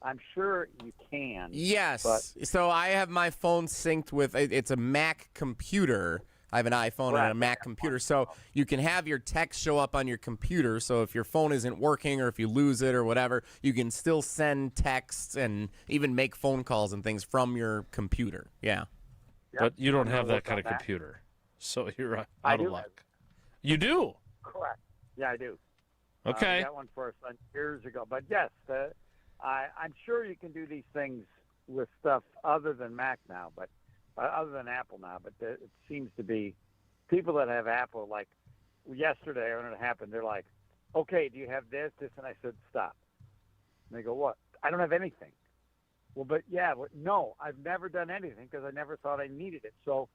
I'm sure you can. Yes. But So I have my phone synced with, it's a Mac computer. I have an iPhone and a Mac computer. So you can have your text show up on your computer. So if your phone isn't working or if you lose it or whatever, you can still send texts and even make phone calls and things from your computer. Yeah. But you don't have that kind of computer. So you're out of luck. You do? Correct. Yeah, I do. Okay. I got one for a son years ago. But yes, I'm sure you can do these things with stuff other than Mac now, but other than Apple now. But it seems to be people that have Apple, like yesterday when it happened, they're like, okay, do you have this? And I said, stop. And they go, what? I don't have anything. Well, but yeah, no, I've never done anything because I never thought I needed it. So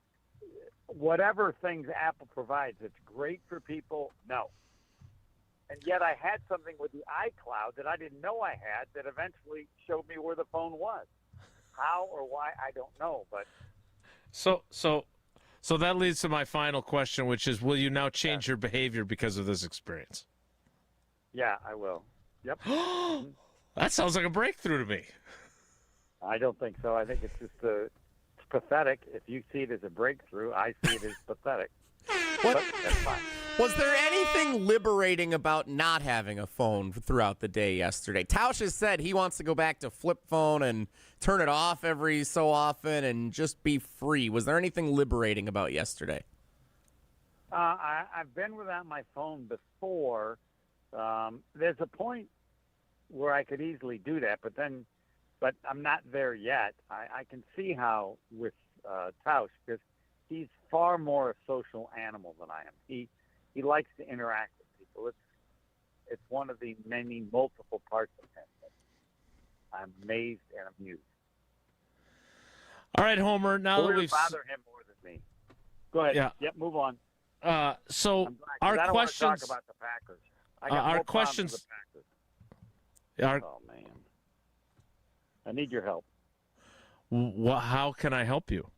whatever things Apple provides, it's great for people. No. And yet I had something with the iCloud that I didn't know I had that eventually showed me where the phone was. How or why, I don't know. But So that leads to my final question, which is, will you now change your behavior because of this experience? yeah, I will. Yep. That sounds like a breakthrough to me. I don't think so. I think it's just it's pathetic. If you see it as a breakthrough, I see it as pathetic. What? But that's fine. Was there anything liberating about not having a phone throughout the day yesterday? Tausch has said he wants to go back to flip phone and turn it off every so often and just be free. Was there anything liberating about yesterday? I've been without my phone before. There's a point where I could easily do that, but I'm not there yet. I can see how with Tausch, because he's far more a social animal than I am. He likes to interact with people. It's one of the many multiple parts of him that I'm amazed and amused. All right, Homer. Now that we've bother him more than me. Go ahead. Yeah. Yep. Move on. So I our don't want to questions. talk about the Packers. I got our more questions. problems with the Packers. Oh man, I need your help. How can I help you?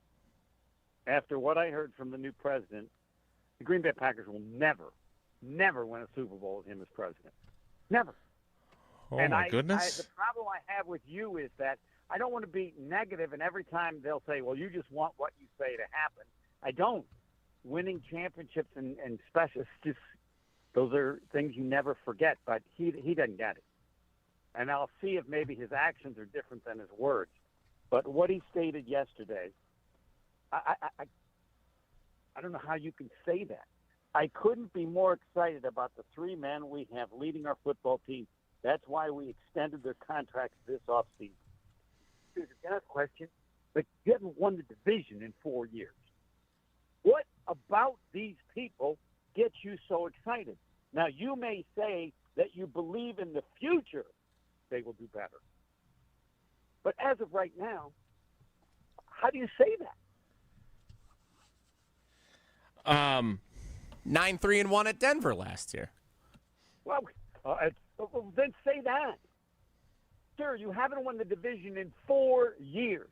After what I heard from the new president, the Green Bay Packers will never win a Super Bowl with him as president. Never. Oh, and my goodness. The problem I have with you is that I don't want to be negative, and every time they'll say, well, you just want what you say to happen. I don't. Winning championships and special, just those are things you never forget, but he doesn't get it. And I'll see if maybe his actions are different than his words. But what he stated yesterday, I don't know how you can say that. I couldn't be more excited about the three men we have leading our football team. That's why we extended their contracts this offseason. There's a question, but you haven't won the division in 4 years. What about these people gets you so excited? Now, you may say that you believe in the future they will do better. But as of right now, how do you say that? 9-3-1 at Denver last year. Well, then say that. Sir, you haven't won the division in 4 years.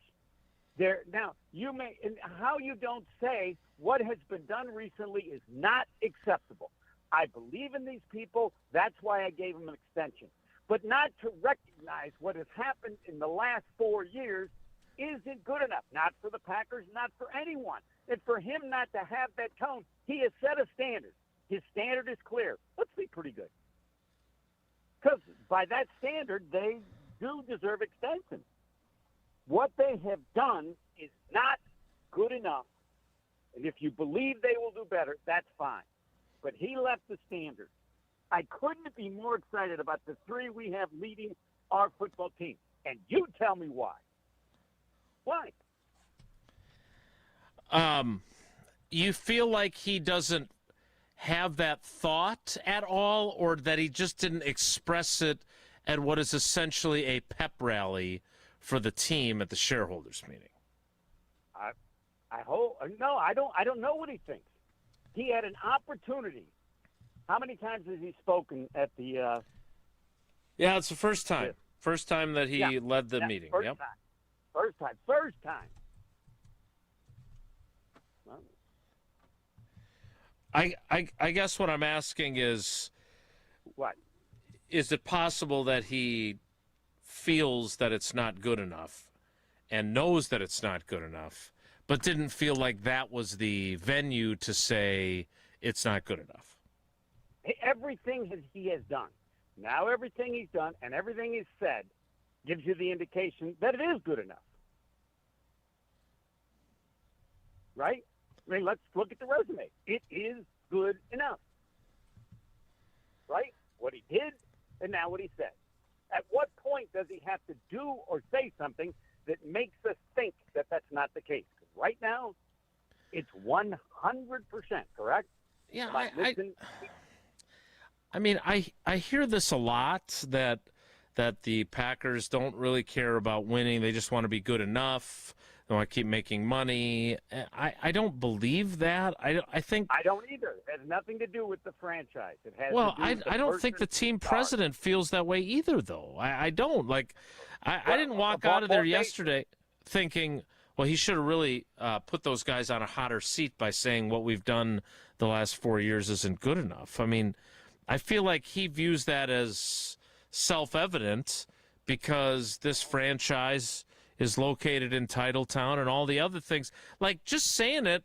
Now, you may, and how you don't say what has been done recently is not acceptable. I believe in these people. That's why I gave them an extension. But not to recognize what has happened in the last 4 years isn't good enough. Not for the Packers, not for anyone. And for him not to have that tone, he has set a standard. His standard is clear. Let's be pretty good. Because by that standard, they do deserve extension. What they have done is not good enough. And if you believe they will do better, that's fine. But he left the standard. I couldn't be more excited about the three we have leading our football team. And you tell me why. Why? You feel like he doesn't have that thought at all, or that he just didn't express it at what is essentially a pep rally for the team at the shareholders meeting? I hope no. I don't know what he thinks. He had an opportunity. How many times has he spoken at the Yeah, it's the first time. First time that he led the meeting. First Yep. time. First time. Well, I guess what I'm asking is, what? Is it possible that he feels that it's not good enough and knows that it's not good enough, but didn't feel like that was the venue to say it's not good enough? Everything he has done. Now everything he's done and everything he's said gives you the indication that it is good enough. Right? I mean, let's look at the resume. It is good enough. Right? What he did and now what he said. At what point does he have to do or say something that makes us think that that's not the case? 'Cause right now, it's 100%, correct? Yeah, I mean, I hear this a lot, that the Packers don't really care about winning. They just want to be good enough. They want to keep making money. I don't believe that. I think I don't either. It has nothing to do with the franchise. It has well, to do with the I don't think the person team in charge. president feels that way either, though. I don't. Like, I didn't walk out of there yesterday thinking, well, he should have really put those guys on a hotter seat by saying what we've done the last 4 years isn't good enough. I mean, I feel like he views that as self-evident because this franchise is located in Titletown and all the other things. Like, just saying it,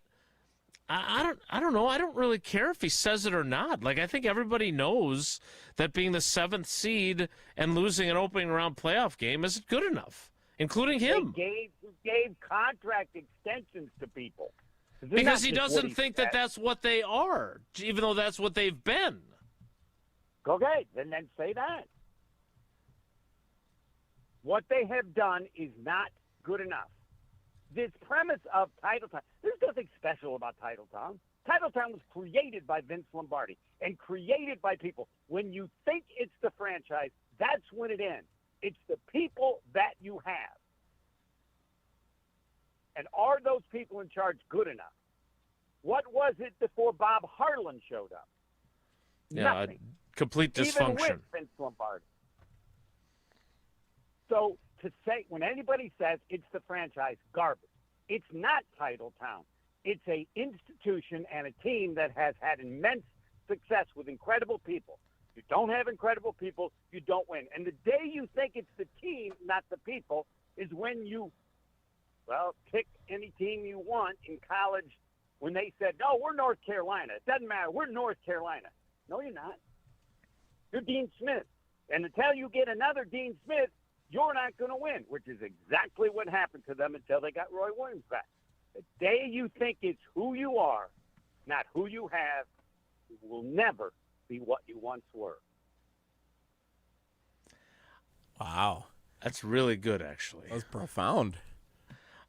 I don't know. I don't really care if he says it or not. Like, I think everybody knows that being the 7th seed and losing an opening round playoff game isn't good enough, including him. They gave contract extensions to people. Because he doesn't think that that's what they are, even though that's what they've been. Okay, then say that. What they have done is not good enough. This premise of Titletown, there's nothing special about Titletown. Titletown was created by Vince Lombardi and created by people. When you think it's the franchise, that's when it ends. It's the people that you have. And are those people in charge good enough? What was it before Bob Harlan showed up? Yeah, Nothing. Complete dysfunction. Even with Vince Lombardi. So to say, when anybody says it's the franchise, garbage. It's not Titletown. It's a institution and a team that has had immense success with incredible people. You don't have incredible people, you don't win. And the day you think it's the team, not the people, is when you, pick any team you want in college. When they said, no, we're North Carolina. It doesn't matter. We're North Carolina. No, you're not. You're Dean Smith. And until you get another Dean Smith, you're not going to win, which is exactly what happened to them until they got Roy Williams back. The day you think it's who you are, not who you have, you will never be what you once were. Wow. That's really good, actually. That was profound.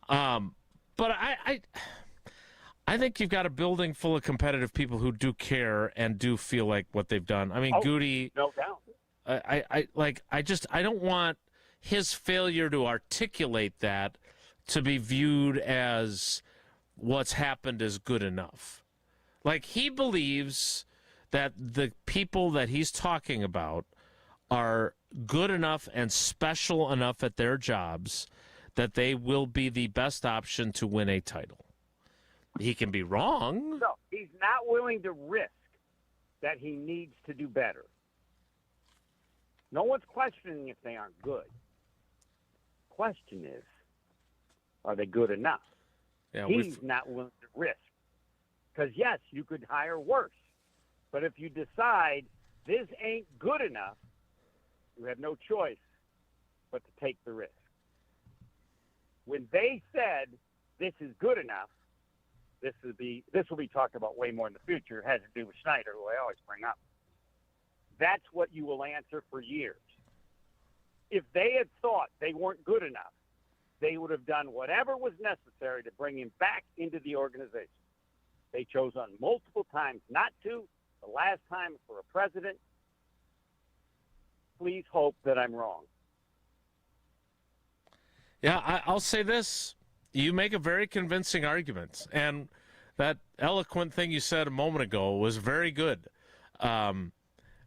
But I think you've got a building full of competitive people who do care and do feel like what they've done. I mean, Goody. No doubt. I don't want his failure to articulate that to be viewed as what's happened is good enough. Like, he believes that the people that he's talking about are good enough and special enough at their jobs that they will be the best option to win a title. He can be wrong. No, he's not willing to risk that he needs to do better. No one's questioning if they aren't good. Question is, are they good enough? Yeah, he's not willing to risk. Because, yes, you could hire worse. But if you decide this ain't good enough, you have no choice but to take the risk. When they said this is good enough, this will be talked about way more in the future. It has to do with Schneider, who I always bring up. That's what you will answer for years. If they had thought they weren't good enough, they would have done whatever was necessary to bring him back into the organization. They chose on multiple times not to. The last time for a president. Please hope that I'm wrong. Yeah, I'll say this. You make a very convincing argument. And that eloquent thing you said a moment ago was very good.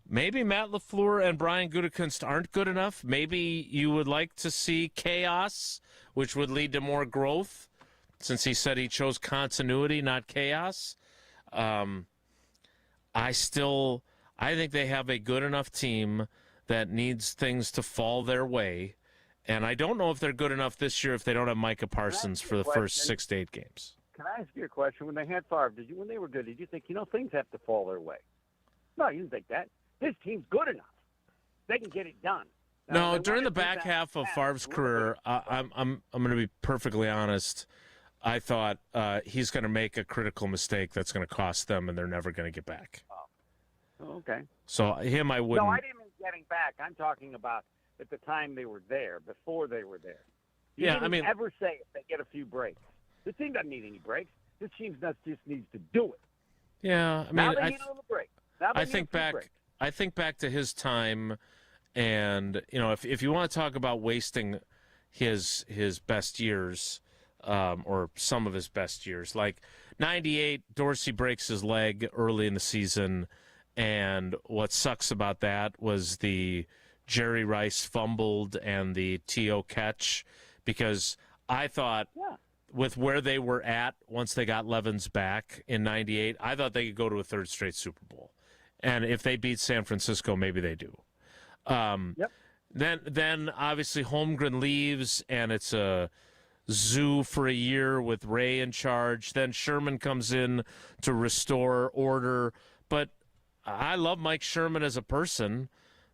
maybe Matt LaFleur and Brian Gutekunst aren't good enough. Maybe you would like to see chaos, which would lead to more growth, since he said he chose continuity, not chaos. I think they have a good enough team that needs things to fall their way. And I don't know if they're good enough this year if they don't have Micah Parsons for the first 6 to 8 games. Can I ask you a question? When they had Favre, when they were good, did you think, things have to fall their way? No, you didn't think that. This team's good enough. They can get it done. Now, no, during the back half of Favre's career, I'm going to be perfectly honest. I thought he's going to make a critical mistake that's going to cost them, and they're never going to get back. Oh, okay. So him, I wouldn't. No, I didn't mean getting back. I'm talking about at the time they were there, before they were there. You didn't ever say if they get a few breaks. This team doesn't need any breaks. This team just needs to do it. Yeah, I mean, now they need a little break. I think back to his time, and if you want to talk about wasting his best years, or some of his best years, like 98, Dorsey breaks his leg early in the season, and what sucks about that was the Jerry Rice fumbled and the T.O. catch, because I thought with where they were at once they got Levens back in 98, I thought they could go to a third straight Super Bowl. And if they beat San Francisco, maybe they do. Then obviously Holmgren leaves, and it's a zoo for a year with Ray in charge. Then Sherman comes in to restore order. But I love Mike Sherman as a person,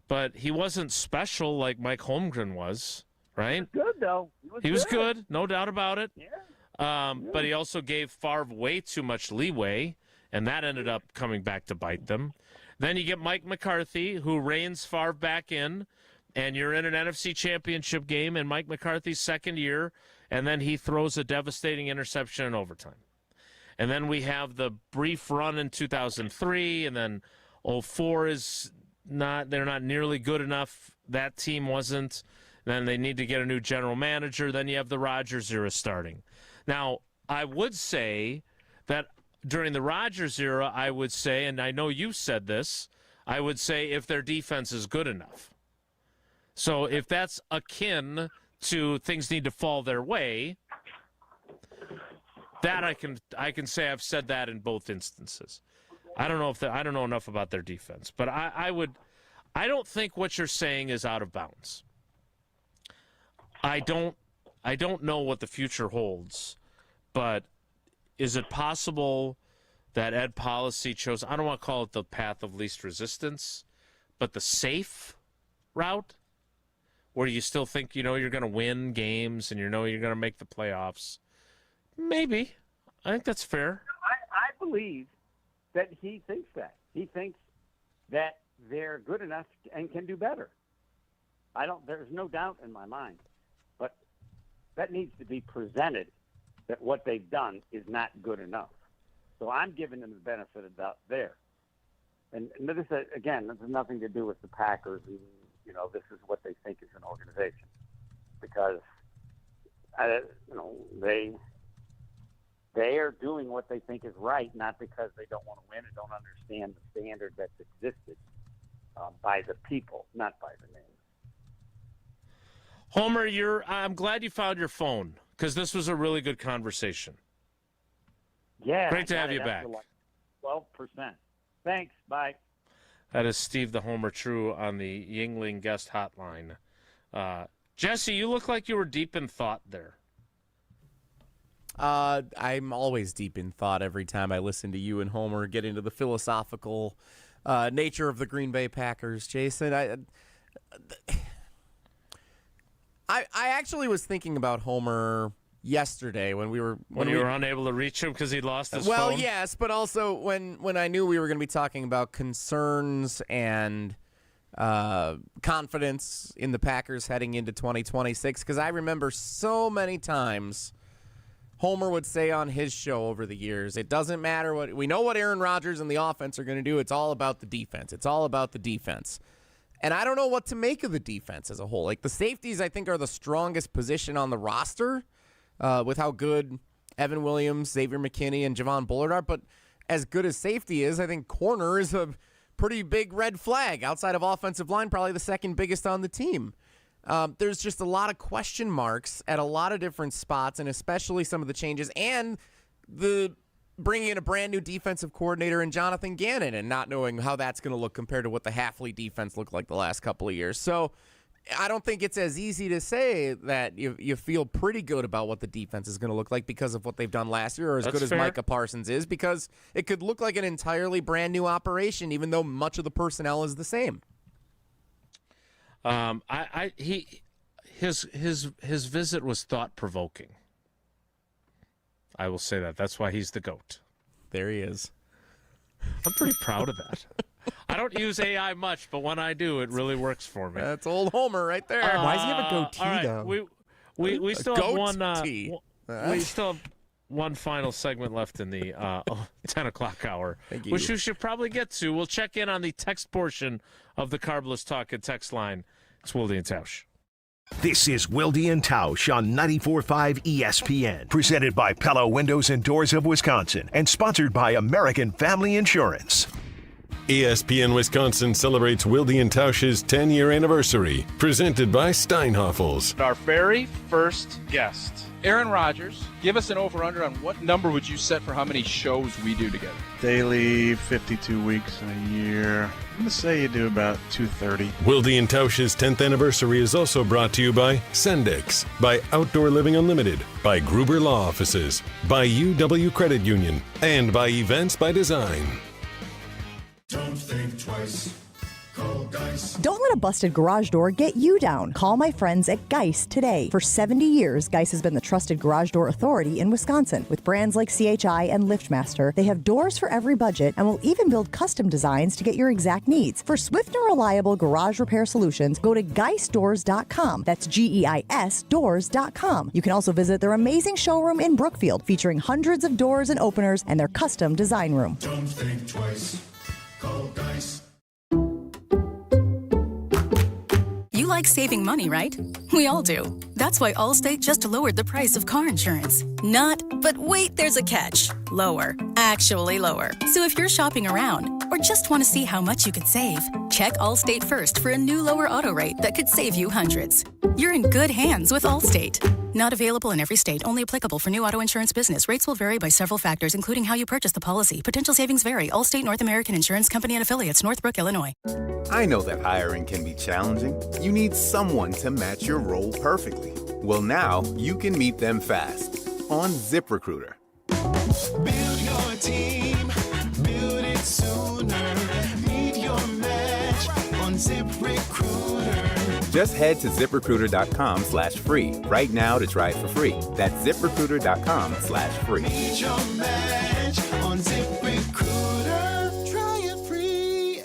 but he wasn't special like Mike Holmgren was, right? He was good, though. He was good, no doubt about it. Yeah. But he also gave Favre way too much leeway, and that ended up coming back to bite them. Then you get Mike McCarthy, who reins Favre back in, and you're in an NFC Championship game in Mike McCarthy's second year, and then he throws a devastating interception in overtime. And then we have the brief run in 2003, and then 04 is they're not nearly good enough. That team wasn't. Then they need to get a new general manager. Then you have the Rodgers era starting. Now, I would say that during the Rodgers era, I would say, and I know you said this, I would say if their defense is good enough. So if that's akin to things need to fall their way, that I can say I've said that in both instances. I don't know enough about their defense, but I don't think what you're saying is out of bounds. I don't know what the future holds, but is it possible that Ed Policy chose, I don't want to call it the path of least resistance, but the safe route, where you still think you're going to win games and you're going to make the playoffs? Maybe. I think that's fair. I believe that he thinks that. He thinks that they're good enough and can do better. There's no doubt in my mind. But that needs to be presented, that what they've done is not good enough. So I'm giving them the benefit of the doubt there. And this, again, this has nothing to do with the Packers. And, this is what they think is an organization. Because, they are doing what they think is right, not because they don't want to win and don't understand the standard that's existed by the people, not by the name. Homer, I'm glad you found your phone, because this was a really good conversation. Yeah. Great to have you back. 12%. Thanks. Bye. That is Steve the Homer True on the Yingling guest hotline. Jesse, you look like you were deep in thought there. I'm always deep in thought every time I listen to you and Homer get into the philosophical nature of the Green Bay Packers. Jason, I actually was thinking about Homer yesterday when you were unable to reach him because he lost his phone. Well, yes, but also when I knew we were going to be talking about concerns and confidence in the Packers heading into 2026, because I remember so many times Homer would say on his show over the years, it doesn't matter what we know what Aaron Rodgers and the offense are going to do. It's all about the defense. It's all about the defense. And I don't know what to make of the defense as a whole. Like, the safeties, I think, are the strongest position on the roster with how good Evan Williams, Xavier McKinney, and Javon Bullard are. But as good as safety is, I think corner is a pretty big red flag. Outside of offensive line, probably the second biggest on the team. There's just a lot of question marks at a lot of different spots, and especially some of the changes and the bringing in a brand new defensive coordinator in Jonathan Gannon and not knowing how that's going to look compared to what the Hafley defense looked like the last couple of years. So I don't think it's as easy to say that you feel pretty good about what the defense is going to look like because of what they've done last year, or as good as Micah Parsons is, because it could look like an entirely brand new operation, even though much of the personnel is the same. His visit was thought-provoking. I will say that. That's why he's the GOAT. There he is. I'm pretty proud of that. I don't use AI much, but when I do, it really works for me. That's old Homer right there. Why does he have a goatee, all right, though? We still have one. We still have one final segment left in the 10 o'clock hour, Thank you. which we should probably get to. We'll check in on the text portion of the Carbless Talk and text line. It's Wilde and Tausch. This is Wilde and Tausch on 94.5 ESPN, presented by Pella Windows and Doors of Wisconsin, and sponsored by American Family Insurance. ESPN Wisconsin celebrates Wilde and Tausch's 10-year anniversary, presented by Steinhoffels. Our very first guest, Aaron Rodgers. Give us an over-under on what number would you set for how many shows we do together? Daily, 52 weeks in a year. I'm going to say you do about 230. Wilde and Tausch's 10th anniversary is also brought to you by Sendix, by Outdoor Living Unlimited, by Gruber Law Offices, by UW Credit Union, and by Events by Design. Don't think twice. Call Geist. Don't let a busted garage door get you down. Call my friends at Geist today. For 70 years, Geist has been the trusted garage door authority in Wisconsin. With brands like CHI and LiftMaster, they have doors for every budget and will even build custom designs to get your exact needs. For swift and reliable garage repair solutions, go to geistdoors.com. That's GEIS doors.com. You can also visit their amazing showroom in Brookfield, featuring hundreds of doors and openers and their custom design room. Don't think twice. Call Geist. You like saving money, right? We all do. That's why Allstate just lowered the price of car insurance. Not, but wait, there's a catch. Lower. Actually lower. So if you're shopping around or just want to see how much you could save, check Allstate first for a new lower auto rate that could save you hundreds. You're in good hands with Allstate. Not available in every state. Only applicable for new auto insurance business. Rates will vary by several factors, including how you purchase the policy. Potential savings vary. Allstate North American Insurance Company and Affiliates, Northbrook, Illinois. I know that hiring can be challenging. You need someone to match your role perfectly. Well, now you can meet them fast on ZipRecruiter. Build your team. Build it sooner. Meet your match on ZipRecruiter. Just head to ZipRecruiter.com/free right now to try it for free. That's ZipRecruiter.com/free. Meet your match on ZipRecruiter. Try it free.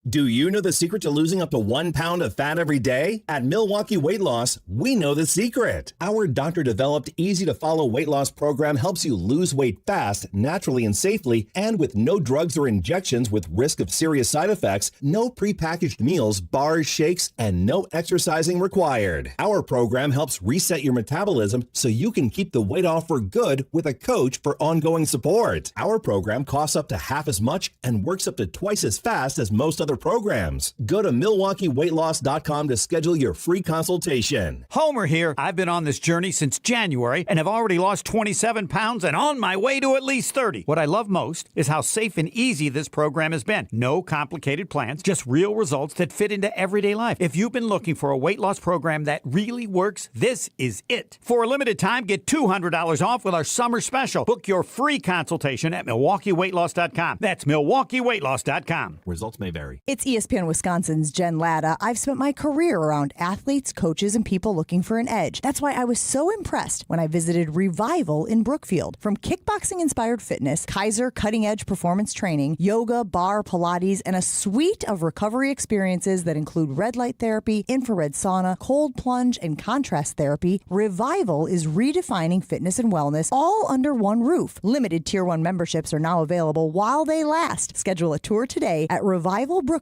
Do you know the secret to losing up to 1 pound of fat every day? At Milwaukee Weight Loss, we know the secret. Our doctor-developed, easy-to-follow weight loss program helps you lose weight fast, naturally and safely, and with no drugs or injections with risk of serious side effects, no prepackaged meals, bars, shakes, and no exercising required. Our program helps reset your metabolism so you can keep the weight off for good with a coach for ongoing support. Our program costs up to half as much and works up to twice as fast as most other programs. Go to MilwaukeeWeightLoss.com to schedule your free consultation. Homer here. I've been on this journey since January and have already lost 27 pounds and on my way to at least 30. What I love most is how safe and easy this program has been. No complicated plans, just real results that fit into everyday life. If you've been looking for a weight loss program that really works, this is it. For a limited time, get $200 off with our summer special. Book your free consultation at MilwaukeeWeightLoss.com. That's MilwaukeeWeightLoss.com. Results may vary. It's ESPN Wisconsin's Jen Latta. I've spent my career around athletes, coaches, and people looking for an edge. That's why I was so impressed when I visited Revival in Brookfield. From kickboxing-inspired fitness, Kaiser cutting-edge performance training, yoga, bar, Pilates, and a suite of recovery experiences that include red light therapy, infrared sauna, cold plunge, and contrast therapy, Revival is redefining fitness and wellness all under one roof. Limited Tier 1 memberships are now available while they last. Schedule a tour today at revivalbrookfield.com.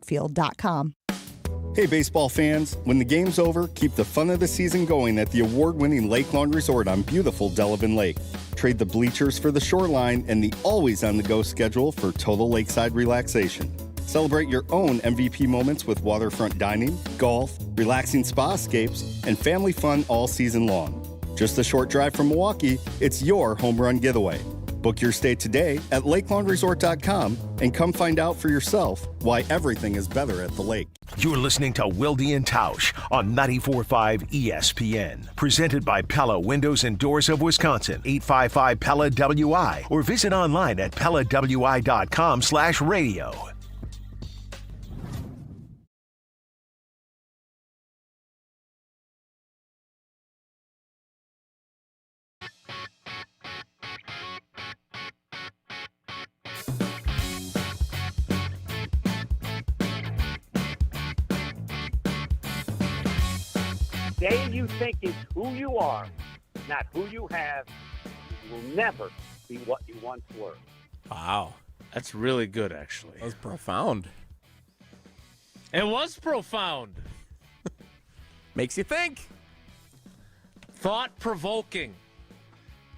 Hey, baseball fans. When the game's over, keep the fun of the season going at the award-winning Lake Lawn Resort on beautiful Delavan Lake. Trade the bleachers for the shoreline and the always-on-the-go schedule for total lakeside relaxation. Celebrate your own MVP moments with waterfront dining, golf, relaxing spa escapes, and family fun all season long. Just a short drive from Milwaukee, it's your home run getaway. Book your stay today at lakelongresort.com and come find out for yourself why everything is better at the lake. You're listening to Wilde and Tausch on 94.5 ESPN. Presented by Pella Windows and Doors of Wisconsin, 855 Pella WI, or visit online at PellaWI.com/radio. Day you think is who you are, not who you have, you will never be what you once were. Wow. That's really good, actually. That was profound. It was profound. Makes you think. Thought-provoking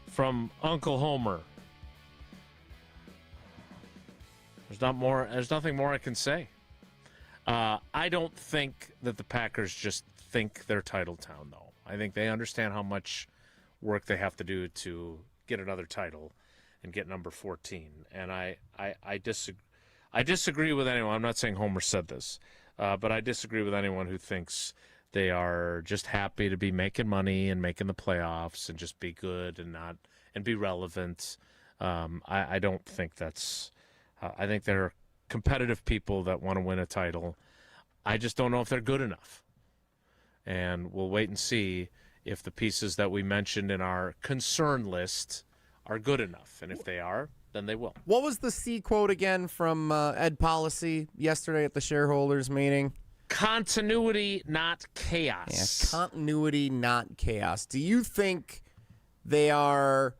from Uncle Homer. There's nothing more I can say. I don't think that the Packers just think they're title town, though. I think they understand how much work they have to do to get another title and get number 14. And I disagree with anyone. I'm not saying Homer said this, but I disagree with anyone who thinks they are just happy to be making money and making the playoffs and just be good and be relevant. I don't think that's. I think they're competitive people that want to win a title. I just don't know if they're good enough. And we'll wait and see if the pieces that we mentioned in our concern list are good enough. And if they are, then they will. What was the C quote again from Ed Policy yesterday at the shareholders meeting? Continuity, not chaos. Yeah, continuity, not chaos. Do you think the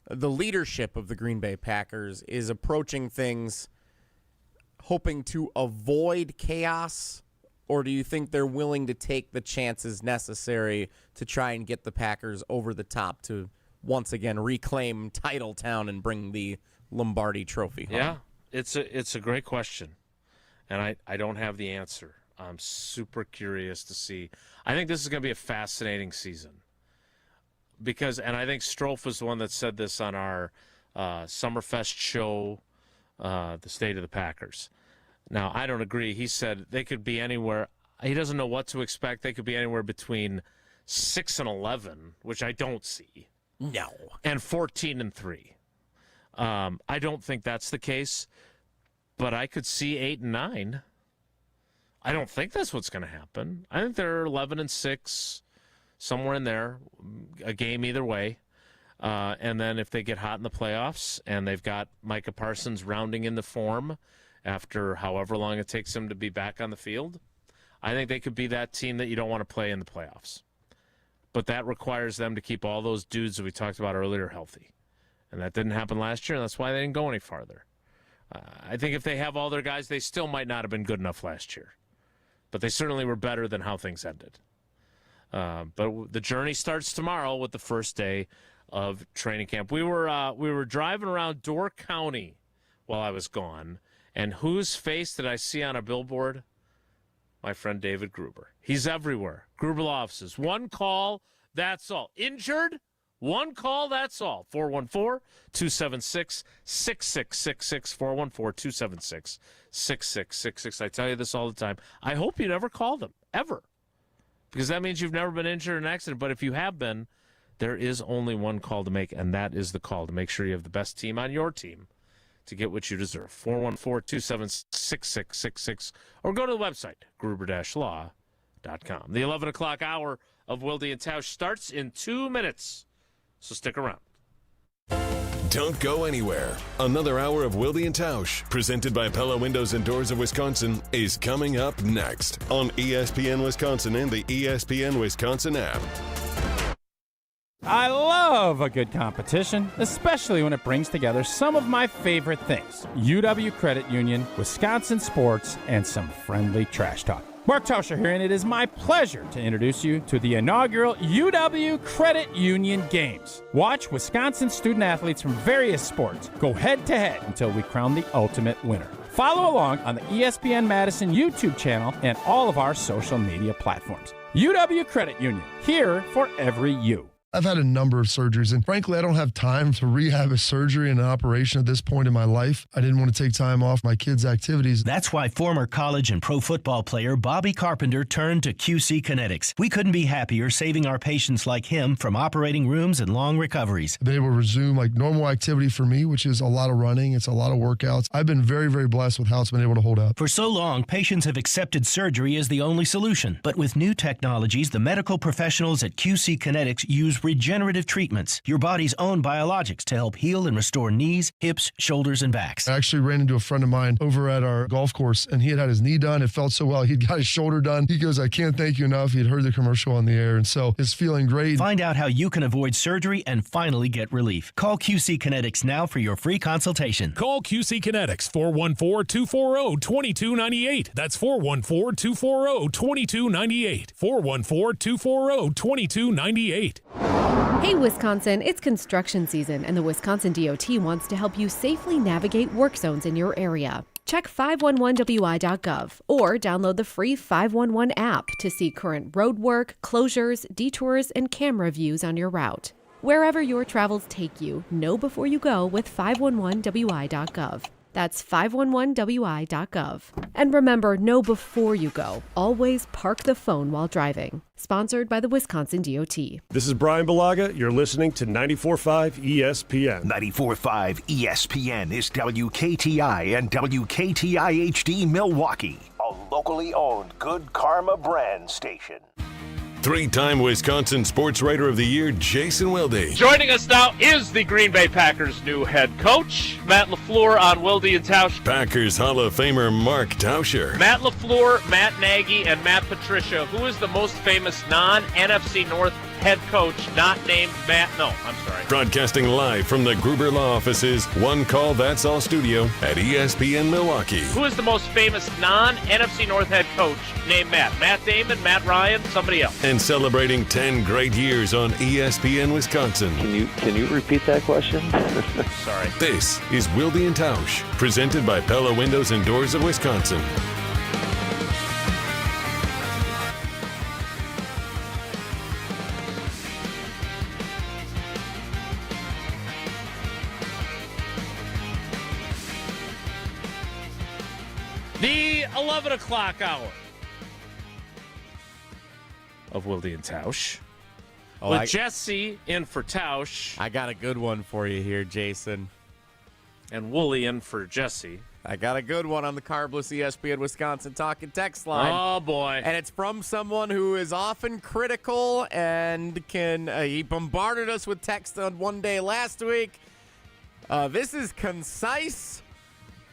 leadership of the Green Bay Packers is approaching things hoping to avoid chaos? Or do you think they're willing to take the chances necessary to try and get the Packers over the top to once again reclaim Titletown and bring the Lombardi Trophy home? Yeah, it's a great question, and I don't have the answer. I'm super curious to see. I think this is going to be a fascinating season and I think Strofe was the one that said this on our Summerfest show, the State of the Packers. Now, I don't agree. He said they could be anywhere. He doesn't know what to expect. They could be anywhere between 6-11, which I don't see. No. And 14-3. I don't think that's the case, but I could see 8-9. I don't think that's what's going to happen. I think they're 11-6, somewhere in there, a game either way. And then if they get hot in the playoffs and they've got Micah Parsons rounding in the form after however long it takes them to be back on the field, I think they could be that team that you don't want to play in the playoffs. But that requires them to keep all those dudes that we talked about earlier healthy. And that didn't happen last year, and that's why they didn't go any farther. I think if they have all their guys, they still might not have been good enough last year. But they certainly were better than how things ended. But the journey starts tomorrow with the first day of training camp. We were driving around Door County while I was gone, and whose face did I see on a billboard? My friend David Gruber. He's everywhere. Gruber Law Offices. One call, that's all. Injured? One call, that's all. 414-276-6666. 414-276-6666. I tell you this all the time. I hope you never call them, ever. Because that means you've never been injured in an accident. But if you have been, there is only one call to make, and that is the call to make sure you have the best team on your team to get what you deserve. 414-276-6666. Or go to the website, gruber-law.com. The 11 o'clock hour of Wilde and Tausch starts in 2 minutes. So stick around. Don't go anywhere. Another hour of Wilde and Tausch, presented by Pella Windows and Doors of Wisconsin, is coming up next on ESPN Wisconsin and the ESPN Wisconsin app. I love a good competition, especially when it brings together some of my favorite things. UW Credit Union, Wisconsin sports, and some friendly trash talk. Mark Tauscher here, and it is my pleasure to introduce you to the inaugural UW Credit Union Games. Watch Wisconsin student athletes from various sports go head-to-head until we crown the ultimate winner. Follow along on the ESPN Madison YouTube channel and all of our social media platforms. UW Credit Union, here for every you. I've had a number of surgeries, and frankly, I don't have time to rehab a surgery and an operation at this point in my life. I didn't want to take time off my kids' activities. That's why former college and pro football player Bobby Carpenter turned to QC Kinetics. We couldn't be happier saving our patients like him from operating rooms and long recoveries. I've been able to resume like normal activity for me, which is a lot of running. It's a lot of workouts. I've been very, very blessed with how it's been able to hold up. For so long, patients have accepted surgery as the only solution. But with new technologies, the medical professionals at QC Kinetics use regenerative treatments, your body's own biologics, to help heal and restore knees, hips, shoulders, and backs. I actually ran into a friend of mine over at our golf course, and he had his knee done. It felt so well. He'd got his shoulder done. He goes, I can't thank you enough. He'd heard the commercial on the air, and so it's feeling great. Find out how you can avoid surgery and finally get relief. Call QC Kinetics now for your free consultation. Call QC Kinetics, 414-240-2298. That's 414-240-2298. 414-240-2298. Hey, Wisconsin, it's construction season, and the Wisconsin DOT wants to help you safely navigate work zones in your area. Check 511wi.gov or download the free 511 app to see current road work, closures, detours, and camera views on your route. Wherever your travels take you, know before you go with 511wi.gov. That's 511wi.gov. And remember, know before you go. Always park the phone while driving. Sponsored by the Wisconsin DOT. This is Brian Balaga. You're listening to 94.5 ESPN. 94.5 ESPN is WKTI and WKTI HD Milwaukee, a locally owned Good Karma brand station. Three-time Wisconsin Sports Writer of the Year, Jason Wilde. Joining us now is the Green Bay Packers' new head coach, Matt LaFleur, on Wilde and Tausch. Packers Hall of Famer Mark Tauscher. Matt LaFleur, Matt Nagy, and Matt Patricia. Who is the most famous non-NFC North head coach not named Matt? No, I'm sorry. Broadcasting live from the Gruber Law Offices, One Call That's All studio at ESPN Milwaukee. Who is the most famous non-NFC North head coach named Matt? Matt Damon, Matt Ryan, somebody else. And celebrating 10 great years on ESPN Wisconsin. Can you repeat that question? Sorry. This is Wilde and Tausch, presented by Pella Windows and Doors of Wisconsin. The 11 o'clock hour of Wilde and Tausch. With Jesse in for Tausch. I got a good one for you here, Jason. And Wooly in for Jesse. I got a good one on the Carbless ESPN Wisconsin Talking Text line. Oh, boy. And it's from someone who is often critical and he bombarded us with text on one day last week. This is concise,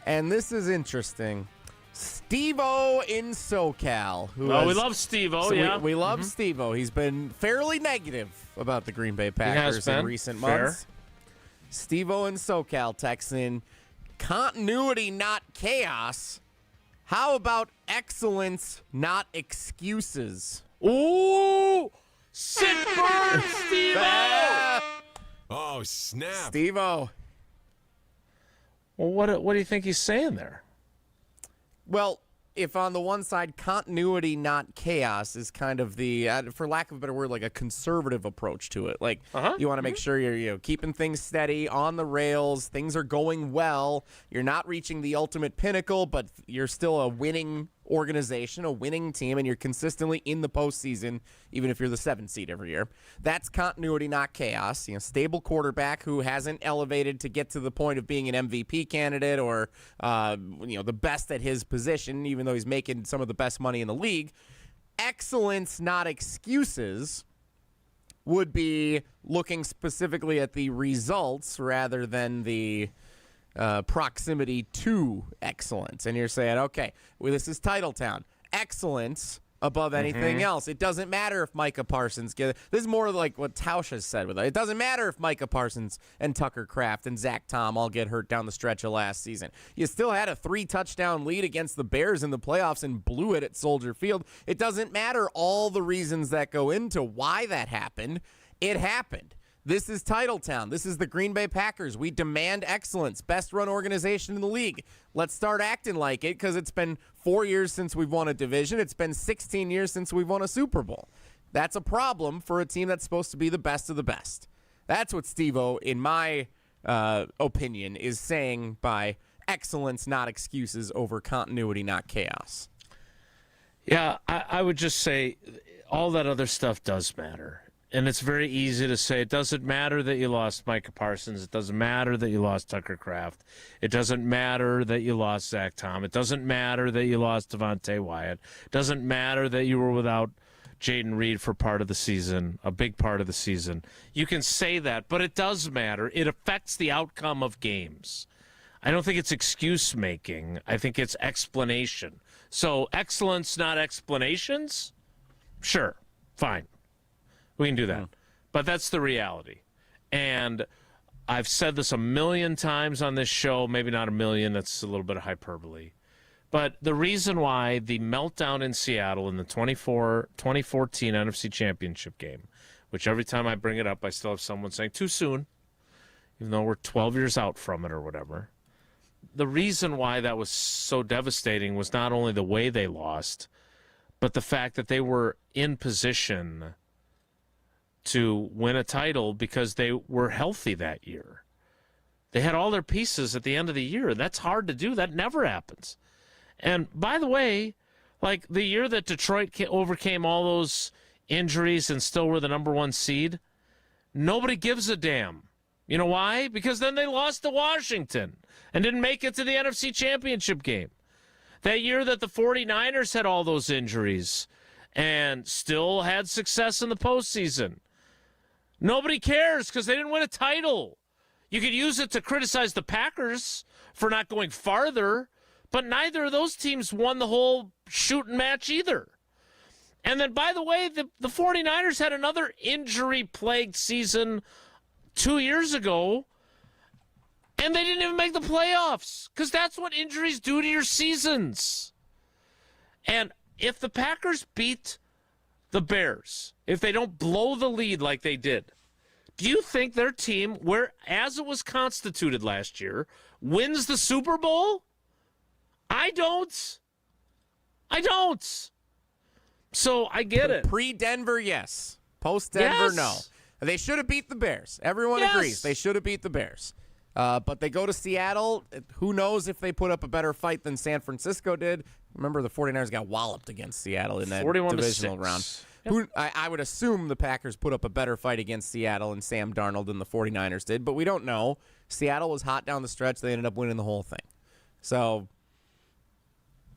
and this is interesting. Steve-O in SoCal. We love Steve-O, yeah. We love Steve-O. He's been fairly negative about the Green Bay Packers in recent months. Steve-O in SoCal texts in, continuity, not chaos. How about excellence, not excuses? Ooh! Sick burn, Steve-O! Oh, snap. Steve-O. Well, what do you think he's saying there? Well, if on the one side, continuity, not chaos, is kind of the, for lack of a better word, like a conservative approach to it. Like, you want to make sure you're keeping things steady, on the rails, things are going well, you're not reaching the ultimate pinnacle, but you're still a winning organization, a winning team, and you're consistently in the postseason, even if you're the 7th seed every year. That's continuity, not chaos. Stable quarterback who hasn't elevated to get to the point of being an MVP candidate or, the best at his position, even though he's making some of the best money in the league. Excellence, not excuses, would be looking specifically at the results rather than the proximity to excellence. And you're saying, okay, well, this is Titletown. Excellence above anything else. It doesn't matter if Micah Parsons this is more like what Tausch has said with it. It doesn't matter if Micah Parsons and Tucker Kraft and Zach Tom all get hurt down the stretch of last season. You still had a 3-touchdown lead against the Bears in the playoffs and blew it at Soldier Field. It doesn't matter all the reasons that go into why that happened. It happened. This is Titletown. This is the Green Bay Packers. We demand excellence. Best run organization in the league. Let's start acting like it, because it's been 4 years since we've won a division. It's been 16 years since we've won a Super Bowl. That's a problem for a team that's supposed to be the best of the best. That's what Steve-O, in my opinion, is saying by excellence, not excuses, over continuity, not chaos. Yeah, I would just say all that other stuff does matter. And it's very easy to say it doesn't matter that you lost Micah Parsons. It doesn't matter that you lost Tucker Kraft. It doesn't matter that you lost Zach Tom. It doesn't matter that you lost Devontae Wyatt. It doesn't matter that you were without Jaden Reed for part of the season, a big part of the season. You can say that, but it does matter. It affects the outcome of games. I don't think it's excuse making. I think it's explanation. So excellence, not explanations? Sure, fine. We can do that. But that's the reality. And I've said this a million times on this show, maybe not a million, that's a little bit of hyperbole. But the reason why the meltdown in Seattle in the 2014 NFC Championship game, which every time I bring it up, I still have someone saying, too soon, even though we're 12 years out from it or whatever. The reason why that was so devastating was not only the way they lost, but the fact that they were in position to win a title because they were healthy that year. They had all their pieces at the end of the year. That's hard to do. That never happens. And by the way, like the year that Detroit overcame all those injuries and still were the number one seed, nobody gives a damn. You know why? Because then they lost to Washington and didn't make it to the NFC Championship game. That year that the 49ers had all those injuries and still had success in the postseason, nobody cares because they didn't win a title. You could use it to criticize the Packers for not going farther, but neither of those teams won the whole shooting match either. And then, by the way, the 49ers had another injury-plagued season 2 years ago, and they didn't even make the playoffs because that's what injuries do to your seasons. And if the Packers beat the Bears, if they don't blow the lead like they did, do you think their team, where as it was constituted last year, wins the Super Bowl? I don't. So I get it. Pre-Denver, yes. Post-Denver, no. They should have beat the Bears. Everyone agrees. They should have beat the Bears. But they go to Seattle. Who knows if they put up a better fight than San Francisco did. Remember, the 49ers got walloped against Seattle in that divisional round. Yep. I would assume the Packers put up a better fight against Seattle and Sam Darnold than the 49ers did, but we don't know. Seattle was hot down the stretch. They ended up winning the whole thing. So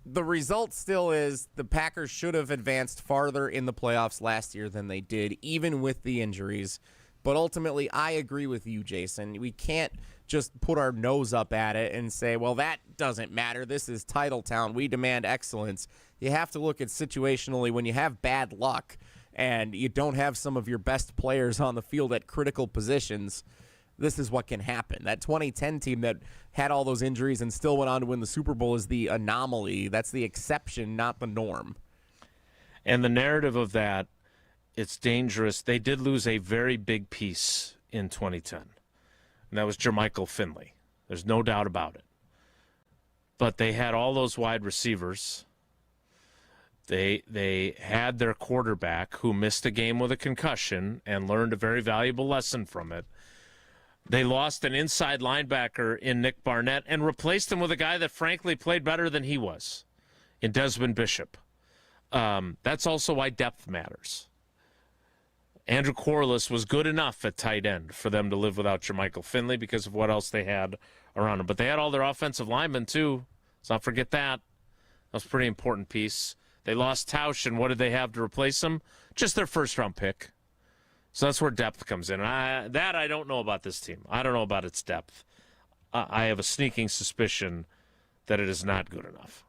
the result still is the Packers should have advanced farther in the playoffs last year than they did, even with the injuries. But ultimately, I agree with you, Jason. We can't just put our nose up at it and say, well, that doesn't matter. This is Titletown. We demand excellence. You have to look at situationally when you have bad luck and you don't have some of your best players on the field at critical positions. This is what can happen. That 2010 team that had all those injuries and still went on to win the Super Bowl is the anomaly. That's the exception, not the norm. And the narrative of that, it's dangerous. They did lose a very big piece in 2010, and that was Jermichael Finley. There's no doubt about it. But they had all those wide receivers. They had their quarterback who missed a game with a concussion and learned a very valuable lesson from it. They lost an inside linebacker in Nick Barnett and replaced him with a guy that frankly played better than he was in Desmond Bishop. That's also why depth matters. Andrew Corliss was good enough at tight end for them to live without Jermichael Finley because of what else they had around him. But they had all their offensive linemen, too. Let's not forget that. That was a pretty important piece. They lost Tausch, and what did they have to replace him? Just their first-round pick. So that's where depth comes in. I don't know about this team. I don't know about its depth. I have a sneaking suspicion that it is not good enough.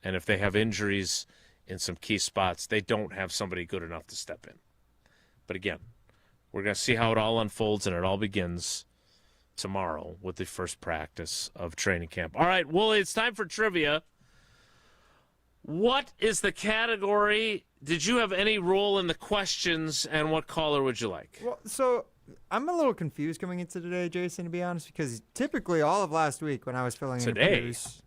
And if they have injuries in some key spots, they don't have somebody good enough to step in. But again, we're going to see how it all unfolds, and it all begins tomorrow with the first practice of training camp. All right, well, it's time for trivia. What is the category? Did you have any role in the questions, and what caller would you like? Well, so I'm a little confused coming into today, Jason, to be honest, because typically all of last week when I was filling in produce,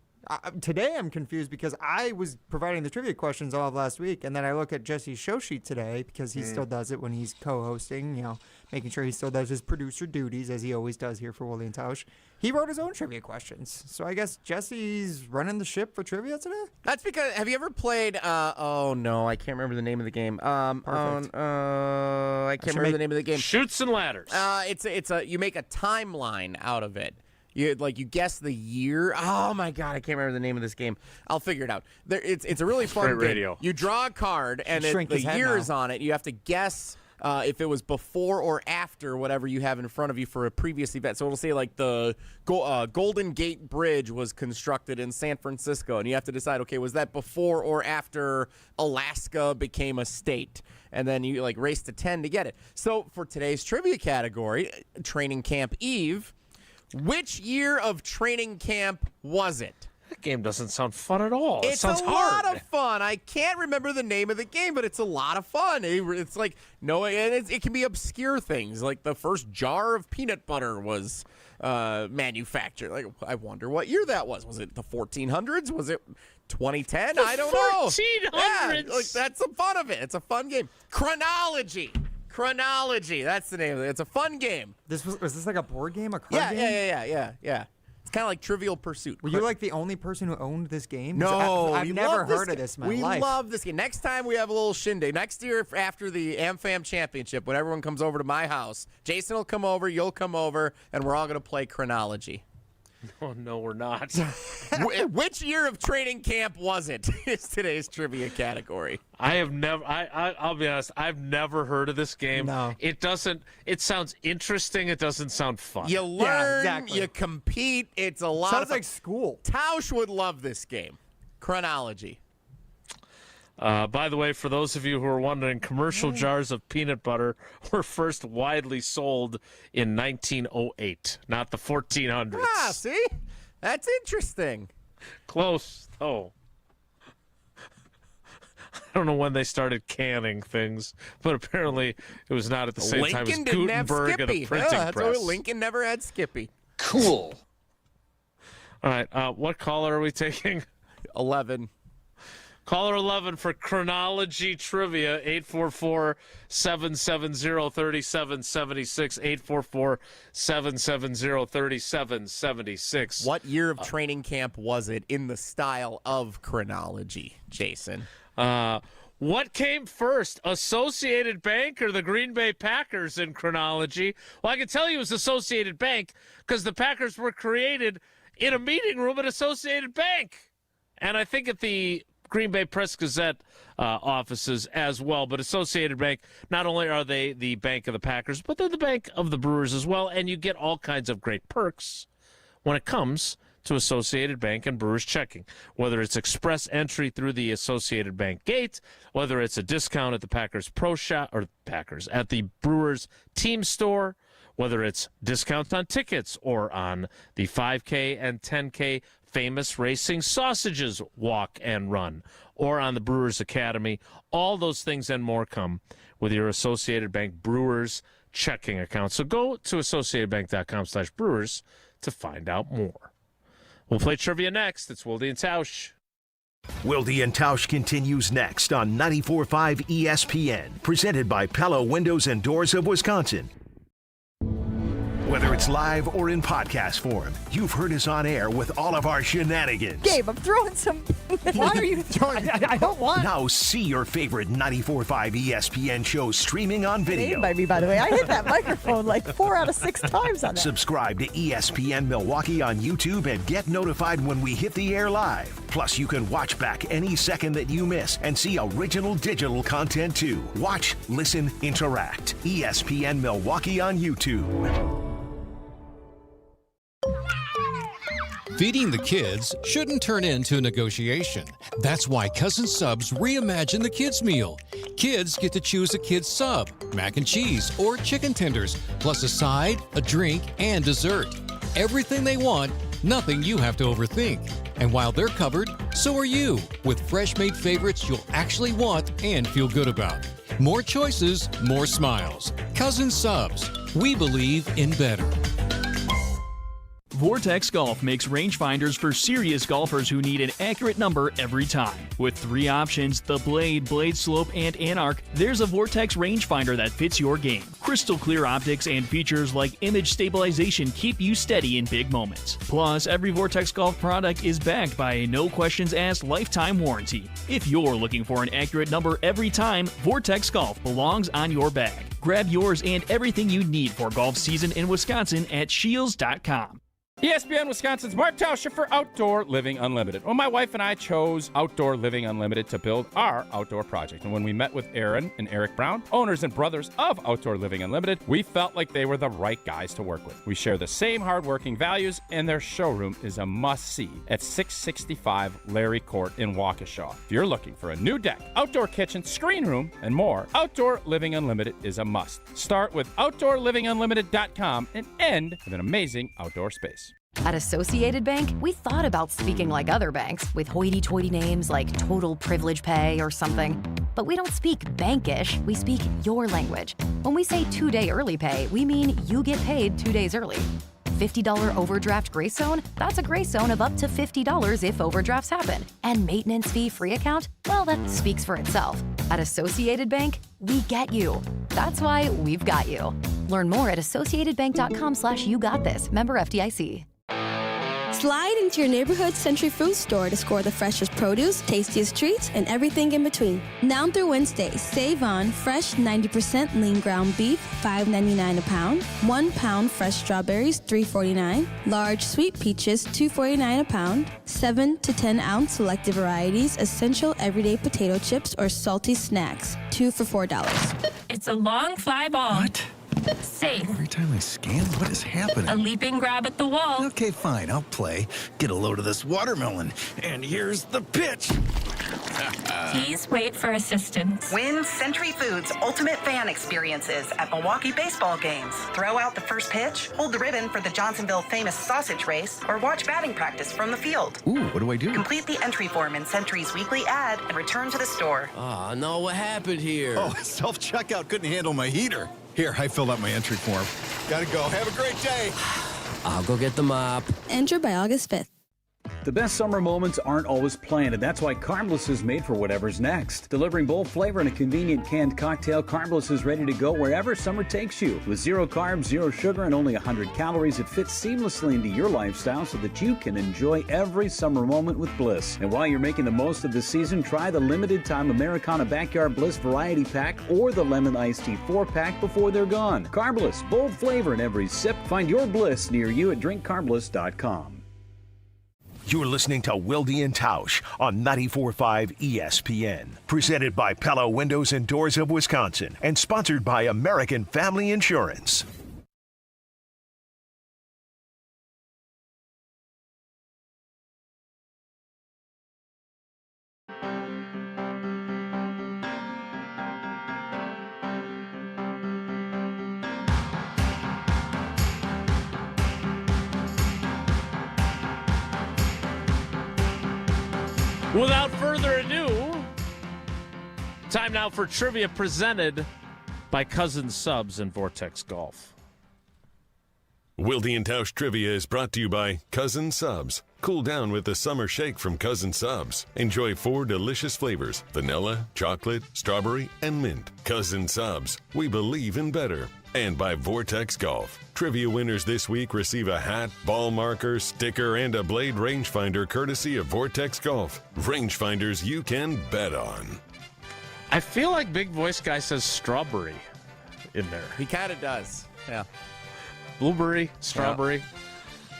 today I'm confused because I was providing the trivia questions all of last week, and then I look at Jesse's show sheet today because he still does it when he's co-hosting, making sure he still does his producer duties as he always does here for Wilde and Tausch. He wrote his own trivia questions. So I guess Jesse's running the ship for trivia today? That's because, have you ever played, oh no, I can't remember the name of the game. Perfect. I can't remember the name of the game. Shoots and Ladders. You make a timeline out of it. You guess the year. Oh my God, I can't remember the name of this game. I'll figure it out. It's a really fun game. Radio. You draw a card and the year is on it. You have to guess if it was before or after whatever you have in front of you for a previous event. So it'll say like the Golden Gate Bridge was constructed in San Francisco, and you have to decide, okay, was that before or after Alaska became a state? And then you race to 10 to get it. So for today's trivia category, Training Camp Eve, which year of training camp was it? That game doesn't sound fun at all. It's a lot of fun. I can't remember the name of the game, but it's a lot of fun. It's like, it can be obscure things. Like the first jar of peanut butter was manufactured. Like, I wonder what year that was. Was it the 1400s? Was it 2010? I don't know. 1400s. Yeah, that's the fun of it. It's a fun game. Chronology. That's the name of it. It's a fun game. Was this like a board game, a card game? Yeah. It's kind of like Trivial Pursuit. Were you like the only person who owned this game? No, I've never heard of this in my life. We love this game. Next time we have a little shindig. Next year after the AmFam Championship, when everyone comes over to my house, Jason will come over, you'll come over, and we're all going to play Chronology. Oh, no, we're not. Which year of training camp was it? Is today's trivia category. I have never. I'll be honest. I've never heard of this game. No. It doesn't. It sounds interesting. It doesn't sound fun. You learn. You compete. It's a lot. Sounds like school. Tausch would love this game. Chronology. By the way, for those of you who are wondering, commercial jars of peanut butter were first widely sold in 1908, not the 1400s. Ah, see? That's interesting. Close, though. I don't know when they started canning things, but apparently it was not at the same time as Gutenberg and a printing press. Lincoln never had Skippy. Cool. All right, what caller are we taking? 11. Caller 11 for Chronology Trivia, 844-770-3776, 844-770-3776. What year of training camp was it in the style of Chronology, Jason? What came first, Associated Bank or the Green Bay Packers in Chronology? Well, I can tell you it was Associated Bank because the Packers were created in a meeting room at Associated Bank. And I think at the Green Bay Press-Gazette offices as well. But Associated Bank, not only are they the bank of the Packers, but they're the bank of the Brewers as well. And you get all kinds of great perks when it comes to Associated Bank and Brewers checking, whether it's express entry through the Associated Bank gate, whether it's a discount at the Packers Pro Shop, or Packers at the Brewers team store, whether it's discounts on tickets or on the 5K and 10K Famous Racing Sausages walk and run, or on the Brewers Academy. All those things and more come with your Associated Bank Brewers checking account. So go to associatedbank.com/brewers to find out more. We'll play trivia next. It's Wilde and Tausch. Wilde and Tausch continues next on 94.5 ESPN, presented by Pella Windows and Doors of Wisconsin. Whether it's live or in podcast form, you've heard us on air with all of our shenanigans. Gabe, I'm throwing some. Why are you throwing? I don't want. Now see your favorite 94.5 ESPN shows streaming on video. By me, by the way. I hit that microphone like 4 out of 6 times on that. Subscribe to ESPN Milwaukee on YouTube and get notified when we hit the air live. Plus, you can watch back any second that you miss and see original digital content too. Watch, listen, interact. ESPN Milwaukee on YouTube. Feeding the kids shouldn't turn into a negotiation. That's why Cousin Subs reimagined the kids' meal. Kids get to choose a kid's sub, mac and cheese, or chicken tenders, plus a side, a drink, and dessert. Everything they want, nothing you have to overthink. And while they're covered, so are you, with fresh-made favorites you'll actually want and feel good about. More choices, more smiles. Cousin Subs. We believe in better. Vortex Golf makes rangefinders for serious golfers who need an accurate number every time. With 3 options, the Blade, Blade Slope, and Anarch, there's a Vortex rangefinder that fits your game. Crystal clear optics and features like image stabilization keep you steady in big moments. Plus, every Vortex Golf product is backed by a no-questions-asked lifetime warranty. If you're looking for an accurate number every time, Vortex Golf belongs on your bag. Grab yours and everything you need for golf season in Wisconsin at Shields.com. ESPN Wisconsin's Wilde Tausch for Outdoor Living Unlimited. Well, my wife and I chose Outdoor Living Unlimited to build our outdoor project. And when we met with Aaron and Eric Brown, owners and brothers of Outdoor Living Unlimited, we felt like they were the right guys to work with. We share the same hardworking values, and their showroom is a must-see at 665 Larry Court in Waukesha. If you're looking for a new deck, outdoor kitchen, screen room, and more, Outdoor Living Unlimited is a must. Start with OutdoorLivingUnlimited.com and end with an amazing outdoor space. At Associated Bank, we thought about speaking like other banks with hoity-toity names like Total Privilege Pay or something. But we don't speak bankish, we speak your language. When we say 2-day early pay, we mean you get paid 2 days early. $50 overdraft grace zone? That's a grace zone of up to $50 if overdrafts happen. And maintenance fee-free account? Well, that speaks for itself. At Associated Bank, we get you. That's why we've got you. Learn more at associatedbank.com/YouGotThis. Member FDIC. Slide into your neighborhood Century Food Store to score the freshest produce, tastiest treats, and everything in between. Now through Wednesday, save on fresh 90% lean ground beef, $5.99 a pound, 1 pound fresh strawberries, $3.49, large sweet peaches, $2.49 a pound, 7 to 10 ounce selected varieties, essential everyday potato chips or salty snacks, 2 for $4. It's a long fly ball. What? Safe. Every time I scan, what is happening? A leaping grab at the wall. Okay, fine, I'll play. Get a load of this watermelon. And here's the pitch. Please wait for assistance. Win Century Foods Ultimate Fan Experiences at Milwaukee baseball games. Throw out the first pitch, hold the ribbon for the Johnsonville famous sausage race, or watch batting practice from the field. Ooh, what do I do? Complete the entry form in Century's weekly ad and return to the store. Oh, no, what happened here? Oh, self-checkout couldn't handle my heater. Here, I filled out my entry form. Gotta go. Have a great day. I'll go get the mop. Enter by August 5th. The best summer moments aren't always planned, and that's why Carbless is made for whatever's next. Delivering bold flavor in a convenient canned cocktail, Carbless is ready to go wherever summer takes you. With 0 carbs, 0 sugar, and only 100 calories, it fits seamlessly into your lifestyle so that you can enjoy every summer moment with Bliss. And while you're making the most of the season, try the limited-time Americana Backyard Bliss Variety Pack or the Lemon Iced Tea 4-pack before they're gone. Carbless, bold flavor in every sip. Find your Bliss near you at drinkcarbless.com. You're listening to Wilde and Tausch on 94.5 ESPN. Presented by Pella Windows and Doors of Wisconsin and sponsored by American Family Insurance. Without further ado, time now for trivia presented by Cousin Subs and Vortex Golf. Wilde and Tausch Trivia is brought to you by Cousin Subs. Cool down with the summer shake from Cousin Subs. Enjoy 4 delicious flavors: vanilla, chocolate, strawberry, and mint. Cousin Subs, we believe in better. And by Vortex Golf. Trivia winners this week receive a hat, ball marker, sticker, and a blade rangefinder courtesy of Vortex Golf. Rangefinders you can bet on. I feel like Big Voice Guy says strawberry in there. He kind of does. Yeah. Blueberry, strawberry.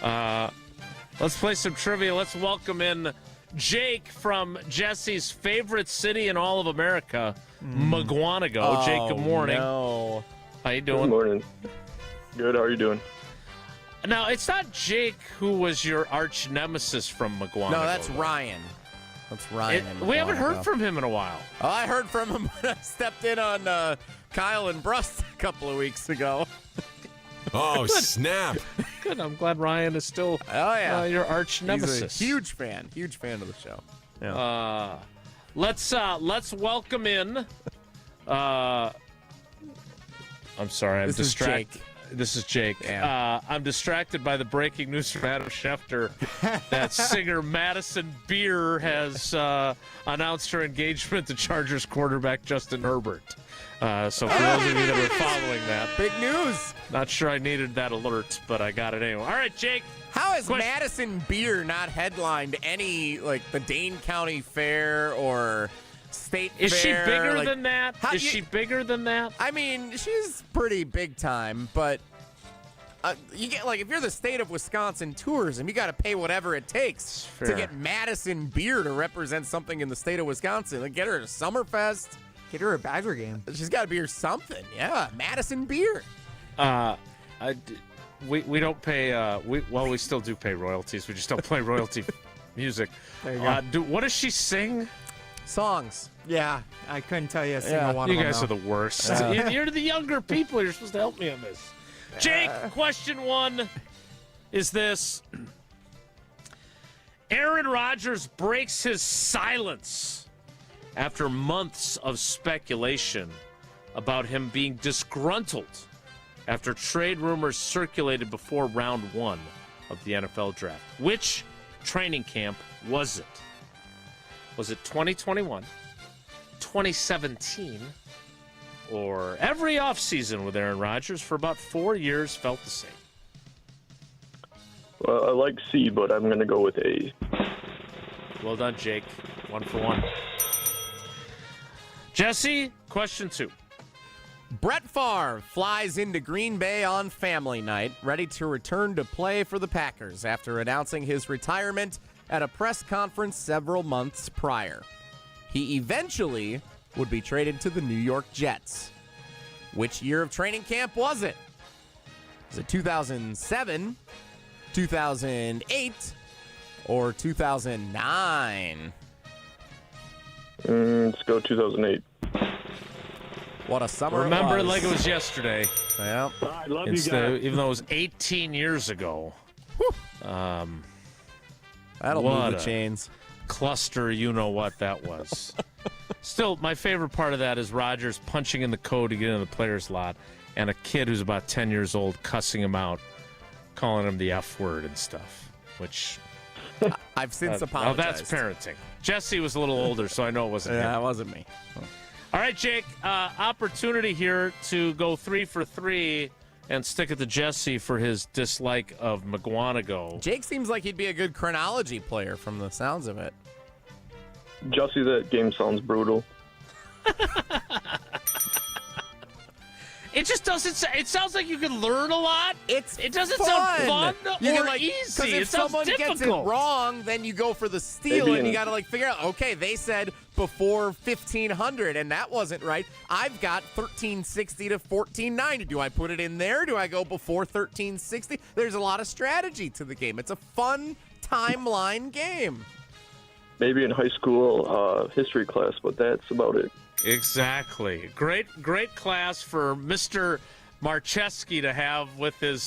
Yeah. Let's play some trivia. Let's welcome in Jake from Jesse's favorite city in all of America, Mugwanago. Oh, Jake, good morning. No. How you doing? Good morning. Good. How are you doing? Now, it's not Jake who was your arch nemesis from Mugwanago. No, that's Ryan. That's Ryan. We haven't heard from him in a while. Oh, I heard from him when I stepped in on Kyle and Brust a couple of weeks ago. Oh, snap. Good. I'm glad Ryan is still your arch nemesis. He's a huge fan of the show. Yeah. Let's welcome in. I'm sorry, I'm distracted. This is Jake. Yeah. I'm distracted by the breaking news from Adam Schefter that singer Madison Beer has announced her engagement to Chargers quarterback Justin Herbert. So for those of you that are following that, big news. Not sure I needed that alert, but I got it anyway. All right, Jake. How has Madison Beer not headlined any, like, the Dane County Fair or State Fair? Is she bigger than that? Is she bigger than that? I mean, she's pretty big time, but you get, like, if you're the state of Wisconsin tourism, you got to pay whatever it takes to get Madison Beer to represent something in the state of Wisconsin. Like, get her to Summerfest. Get her a Badger game. She's got to be her something. Yeah, Madison Beer. We don't pay. We still do pay royalties. We just don't play royalty music. There you go. What does she sing? Songs. Yeah, I couldn't tell you a single one. You of them. guys are the worst. You're the younger people. You're supposed to help me on this. Jake, question 1 is this: Aaron Rodgers breaks his silence after months of speculation about him being disgruntled after trade rumors circulated before round 1 of the NFL draft. Which training camp was it? Was it 2021, 2017, or every offseason with Aaron Rodgers for about 4 years felt the same? Well, I like C, but I'm going to go with A. Well done, Jake. 1 for 1. Jesse, question 2. Brett Favre flies into Green Bay on family night, ready to return to play for the Packers after announcing his retirement at a press conference several months prior. He eventually would be traded to the New York Jets. Which year of training camp was it? Was it 2007, 2008, or 2009? Let's go 2008. What a summer Remember it it was. like it was yesterday. Yeah. I love you guys. Even though it was 18 years ago. That'll what move the a chains. Cluster, you know what that was. Still, my favorite part of that is Rodgers punching in the code to get in the player's lot, and a kid who's about 10 years old cussing him out, calling him the F word and stuff, which... I've since apologized. Oh, that's parenting. Jesse was a little older, so I know it wasn't him. Yeah, it wasn't me. All right, Jake, opportunity here to go 3 for 3 and stick it to Jesse for his dislike of McGuanago. Jake seems like he'd be a good chronology player from the sounds of it. Jesse, that game sounds brutal. It just doesn't. It sounds like you can learn a lot. It doesn't fun. sound fun You or can, easy. Because if it sounds someone difficult. gets it wrong, then you go for the steal, and you got to figure out. Okay, they said before 1500, and that wasn't right. I've got 1360 to 1490. Do I put it in there? Do I go before 1360? There's a lot of strategy to the game. It's a fun timeline game. Maybe in high school history class, but that's about it. Exactly. Great class for Mr. Marcheski to have with his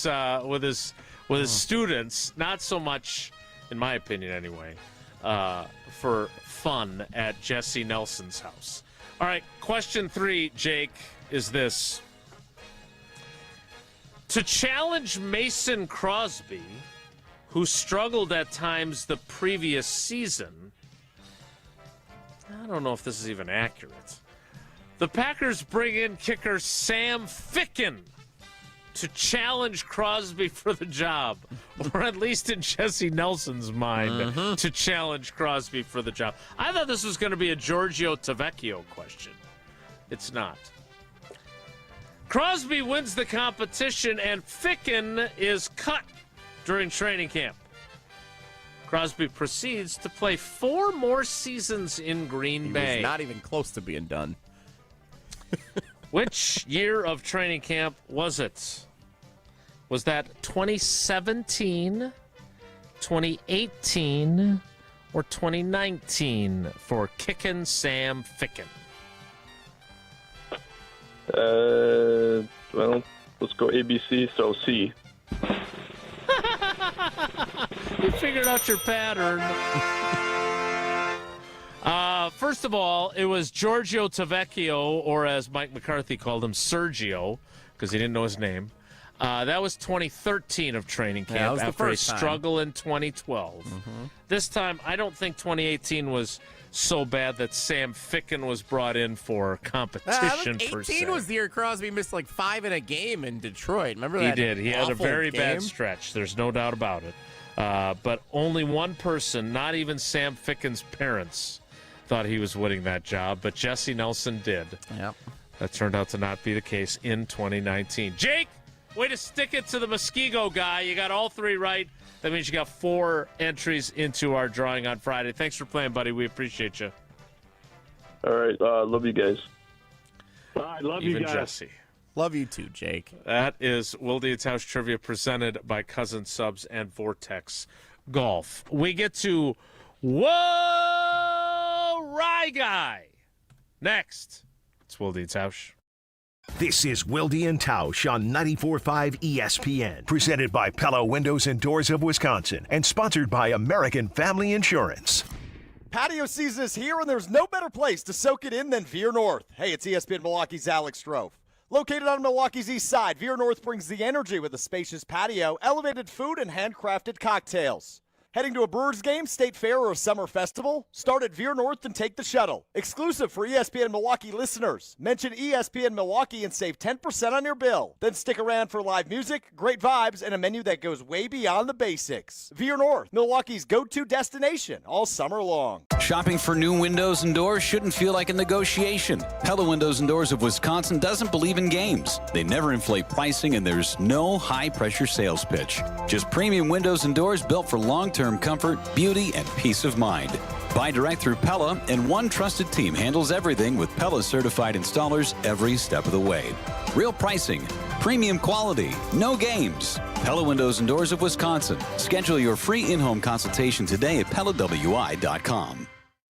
students. Not so much, in my opinion, anyway, for fun at Jesse Nelson's house. All right, question 3, Jake, is this: to challenge Mason Crosby, who struggled at times the previous season. I don't know if this is even accurate. The Packers bring in kicker Sam Ficken to challenge Crosby for the job, or at least in Jesse Nelson's mind, to challenge Crosby for the job. I thought this was going to be a Giorgio Tavecchio question. It's not. Crosby wins the competition, and Ficken is cut during training camp. Crosby proceeds to play 4 more seasons in Green Bay. He's not even close to being done. Which year of training camp was it? Was that 2017, 2018, or 2019 for Kickin' Sam Ficken? Well, let's go ABC, so C. You figured out your pattern. First of all, it was Giorgio Tavecchio, or as Mike McCarthy called him, Sergio, because he didn't know his name. That was 2013 of training camp after a struggle in 2012. This time, I don't think 2018 was so bad that Sam Ficken was brought in for competition, per se. 18 was the year Crosby missed like 5 in a game in Detroit. Remember that? He did. He had a very game? bad stretch. There's no doubt about it. But only one person, not even Sam Ficken's parents, thought he was winning that job, but Jesse Nelson did. Yep. That turned out to not be the case in 2019. Jake, way to stick it to the Muskego guy. You got all 3 right. That means you got 4 entries into our drawing on Friday. Thanks for playing, buddy. We appreciate you. All right. Love you guys. I love Even you guys. Jesse. Love you too, Jake. That is Wilde and Tausch Trivia presented by Cousin Subs and Vortex Golf. We get to Whoa, Rye Guy. Next, it's Wilde and Tausch. This is Wilde and Tausch on 94.5 ESPN, presented by Pella Windows and Doors of Wisconsin, and sponsored by American Family Insurance. Patio season is here, and there's no better place to soak it in than Veer North. Hey, it's ESPN Milwaukee's Alex Strofe. Located on Milwaukee's east side, Veer North brings the energy with a spacious patio, elevated food, and handcrafted cocktails. Heading to a Brewers game, state fair, or a summer festival? Start at Veer North and take the shuttle. Exclusive for ESPN Milwaukee listeners. Mention ESPN Milwaukee and save 10% on your bill. Then stick around for live music, great vibes, and a menu that goes way beyond the basics. Veer North, Milwaukee's go-to destination all summer long. Shopping for new windows and doors shouldn't feel like a negotiation. Pella Windows and Doors of Wisconsin doesn't believe in games. They never inflate pricing, and there's no high-pressure sales pitch. Just premium windows and doors built for long-term comfort, beauty, and peace of mind. Buy direct through Pella, and one trusted team handles everything with Pella certified installers every step of the way. Real pricing, premium quality, no games. Pella Windows and Doors of Wisconsin. Schedule your free in-home consultation today at PellaWI.com.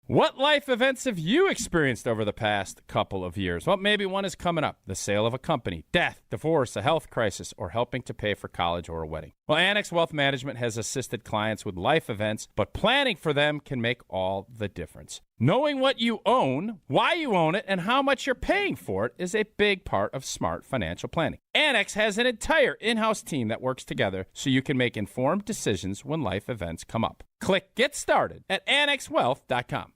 What life events have you experienced over the past couple of years? Well, maybe one is coming up. The sale of a company, death, divorce, a health crisis, or helping to pay for college or a wedding. Well, Annex Wealth Management has assisted clients with life events, but planning for them can make all the difference. Knowing what you own, why you own it, and how much you're paying for it is a big part of smart financial planning. Annex has an entire in-house team that works together so you can make informed decisions when life events come up. Click Get Started at AnnexWealth.com.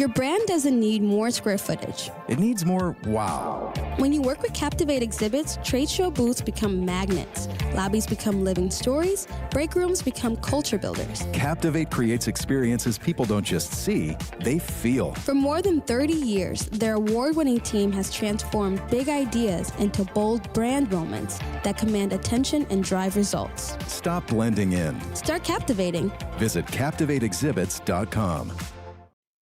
Your brand doesn't need more square footage. It needs more wow. When you work with Captivate exhibits, trade show booths become magnets, lobbies become living stories, break rooms become culture builders. Captivate creates experiences people don't just see, they feel. For more than 30 years, their award-winning team has transformed big ideas into bold brand moments that command attention and drive results. Stop blending in. Start captivating. Visit CaptivateExhibits.com.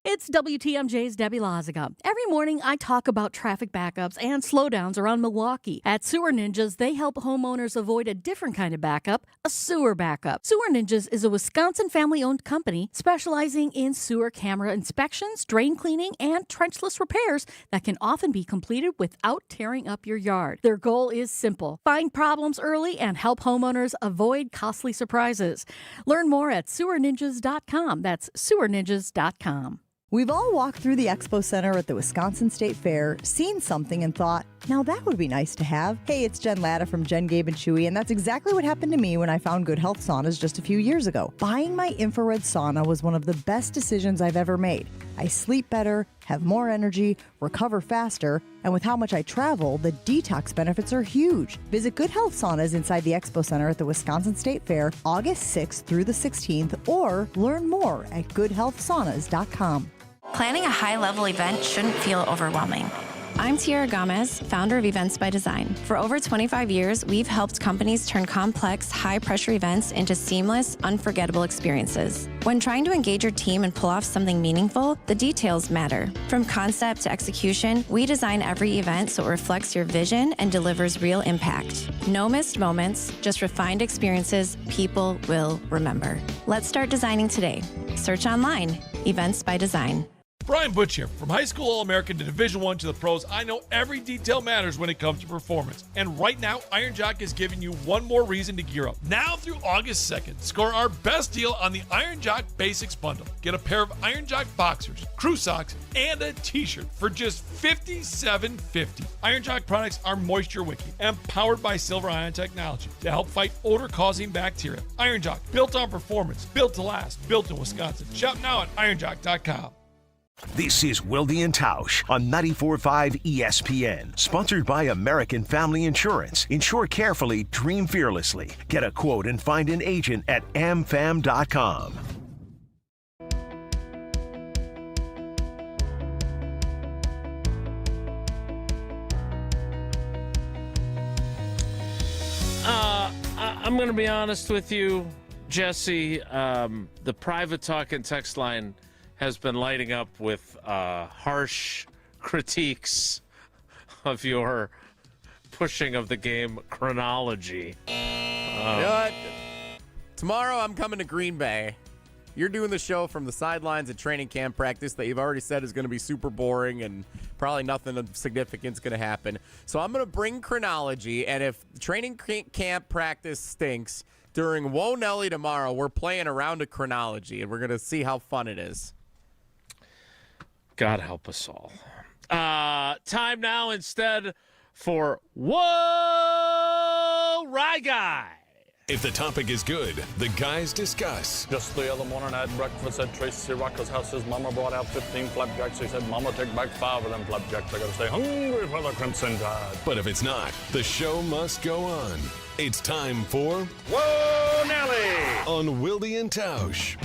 It's WTMJ's Debbie Loziga. Every morning, I talk about traffic backups and slowdowns around Milwaukee. At Sewer Ninjas, they help homeowners avoid a different kind of backup, a sewer backup. Sewer Ninjas is a Wisconsin family-owned company specializing in sewer camera inspections, drain cleaning, and trenchless repairs that can often be completed without tearing up your yard. Their goal is simple: find problems early and help homeowners avoid costly surprises. Learn more at sewerninjas.com. That's sewerninjas.com. We've all walked through the Expo Center at the Wisconsin State Fair, seen something and thought, now that would be nice to have. Hey, it's Jen Latta from Jen, Gabe, and Chewy, and that's exactly what happened to me when I found Good Health Saunas just a few years ago. Buying my infrared sauna was one of the best decisions I've ever made. I sleep better, have more energy, recover faster, and with how much I travel, the detox benefits are huge. Visit Good Health Saunas inside the Expo Center at the Wisconsin State Fair, August 6th through the 16th, or learn more at goodhealthsaunas.com. Planning a high-level event shouldn't feel overwhelming. I'm Tiara Gomez, founder of Events by Design. For over 25 years, we've helped companies turn complex, high-pressure events into seamless, unforgettable experiences. When trying to engage your team and pull off something meaningful, the details matter. From concept to execution, we design every event so it reflects your vision and delivers real impact. No missed moments, just refined experiences people will remember. Let's start designing today. Search online, Events by Design. Brian Butch here. From high school All-American to Division I to the pros, I know every detail matters when it comes to performance. And right now, Iron Jock is giving you one more reason to gear up. Now through August 2nd, score our best deal on the Iron Jock Basics Bundle. Get a pair of Iron Jock boxers, crew socks, and a t-shirt for just $57.50. Iron Jock products are moisture wicking and powered by silver ion technology to help fight odor-causing bacteria. Iron Jock, built on performance, built to last, built in Wisconsin. Shop now at ironjock.com. This is Wilde and Tausch on 94.5 ESPN. Sponsored by American Family Insurance. Insure carefully, dream fearlessly. Get a quote and find an agent at amfam.com. I'm going to be honest with you, Jesse. The private talk and text line has been lighting up with harsh critiques of your pushing of the game chronology. You know what? Tomorrow I'm coming to Green Bay. You're doing the show from the sidelines at training camp practice that you've already said is going to be super boring and probably nothing of significance going to happen. So I'm going to bring chronology, and if training camp practice stinks, during Whoa Nelly tomorrow, we're playing around a chronology, and we're going to see how fun it is. God help us all. Time now instead for Whoa Rye Guy. If the topic is good, the guys discuss. Just the other morning I had breakfast at Tracy Rocker's house. His mama brought out 15 flapjacks. He said, Mama, take back 5 of them flapjacks. I gotta stay hungry for the Crimson Tide. But if it's not, the show must go on. It's time for Whoa, Nelly! On Wilde and Tausch.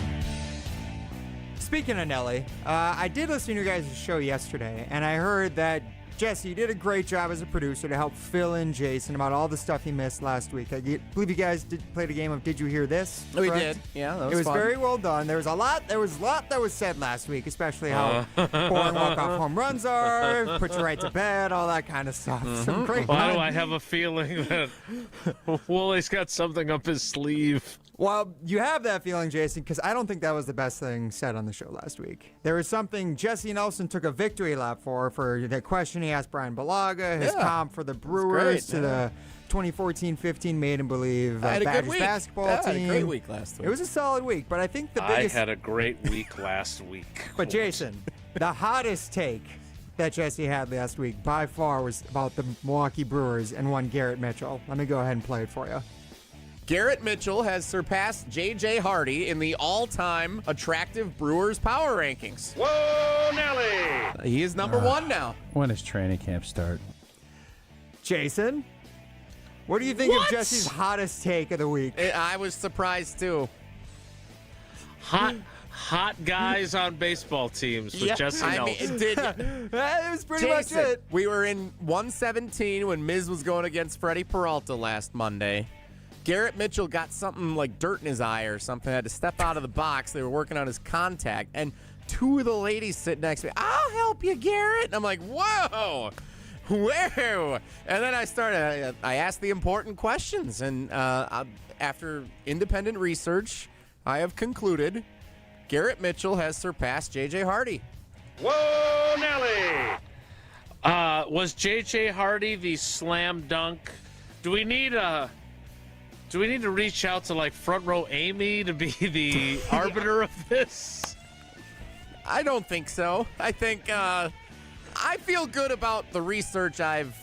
Speaking of Nelly, I did listen to your guys' show yesterday, and I heard that, Jesse, you did a great job as a producer to help fill in Jason about all the stuff he missed last week. I believe you guys played a game of Did You Hear This? We did. Yeah, that was fun. It was very well done. There was a lot that was said last week, especially how boring walk-off home runs are, put you right to bed, all that kind of stuff. Some great. Why do I have a feeling that Woolie's got something up his sleeve? Well, you have that feeling, Jason, because I don't think that was the best thing said on the show last week. There was something Jesse Nelson took a victory lap for the question he asked Brian Balaga, his comp for the Brewers to the 2014-15 Made Him Believe Badgers basketball team. I had a great week last week. It was a solid week, but I think the biggest... I had a great week last week. But Jason, the hottest take that Jesse had last week by far was about the Milwaukee Brewers and one Garrett Mitchell. Let me go ahead and play it for you. Garrett Mitchell has surpassed J.J. Hardy in the all-time attractive Brewers power rankings. Whoa, Nelly! He is number one now. When does training camp start? Jason, what do you think of Jesse's hottest take of the week? I was surprised, too. Hot guys on baseball teams with Jesse Nelson. It was pretty much it. We were in 117 when Miz was going against Freddie Peralta last Monday. Garrett Mitchell got something like dirt in his eye or something, had to step out of the box. They were working on his contact, and 2 of the ladies sitting next to me, I'll help you, Garrett. And I'm like, whoa. And then I asked the important questions, and after independent research, I have concluded Garrett Mitchell has surpassed J.J. Hardy. Whoa, Nelly! Was J.J. Hardy the slam dunk? Do we need to reach out to like front row Amy to be the arbiter of this? I don't think so. I think I feel good about the research I've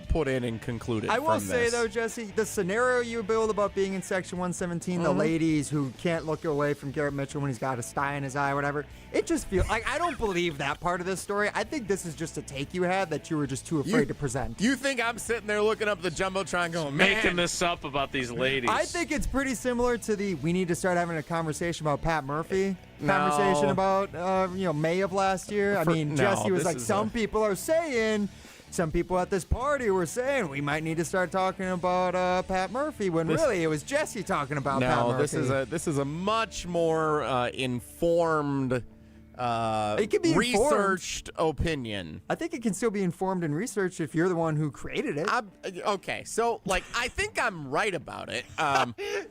put in and concluded. I will from say, this. though, Jesse, the scenario you build about being in Section 117, the ladies who can't look away from Garrett Mitchell when he's got a sty in his eye or whatever, it just feels like I don't believe that part of this story. I think this is just a take you had that you were just too afraid to present. You think I'm sitting there looking up the Jumbotron going, man. Making this up about these ladies. I think it's pretty similar to we need to start having a conversation about Pat Murphy conversation about, May of last year. Jesse was like, some people are saying, some people at this party were saying we might need to start talking about Pat Murphy when really it was Jesse talking about Pat Murphy. This is a much more informed It can be researched opinion. I think it can still be informed and researched if you're the one who created it. Okay, so I think I'm right about it.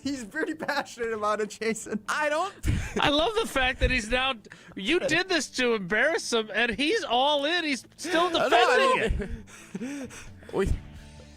He's pretty passionate about it, Jason. I love the fact that he's now. You did this to embarrass him, and he's all in. He's still defending it.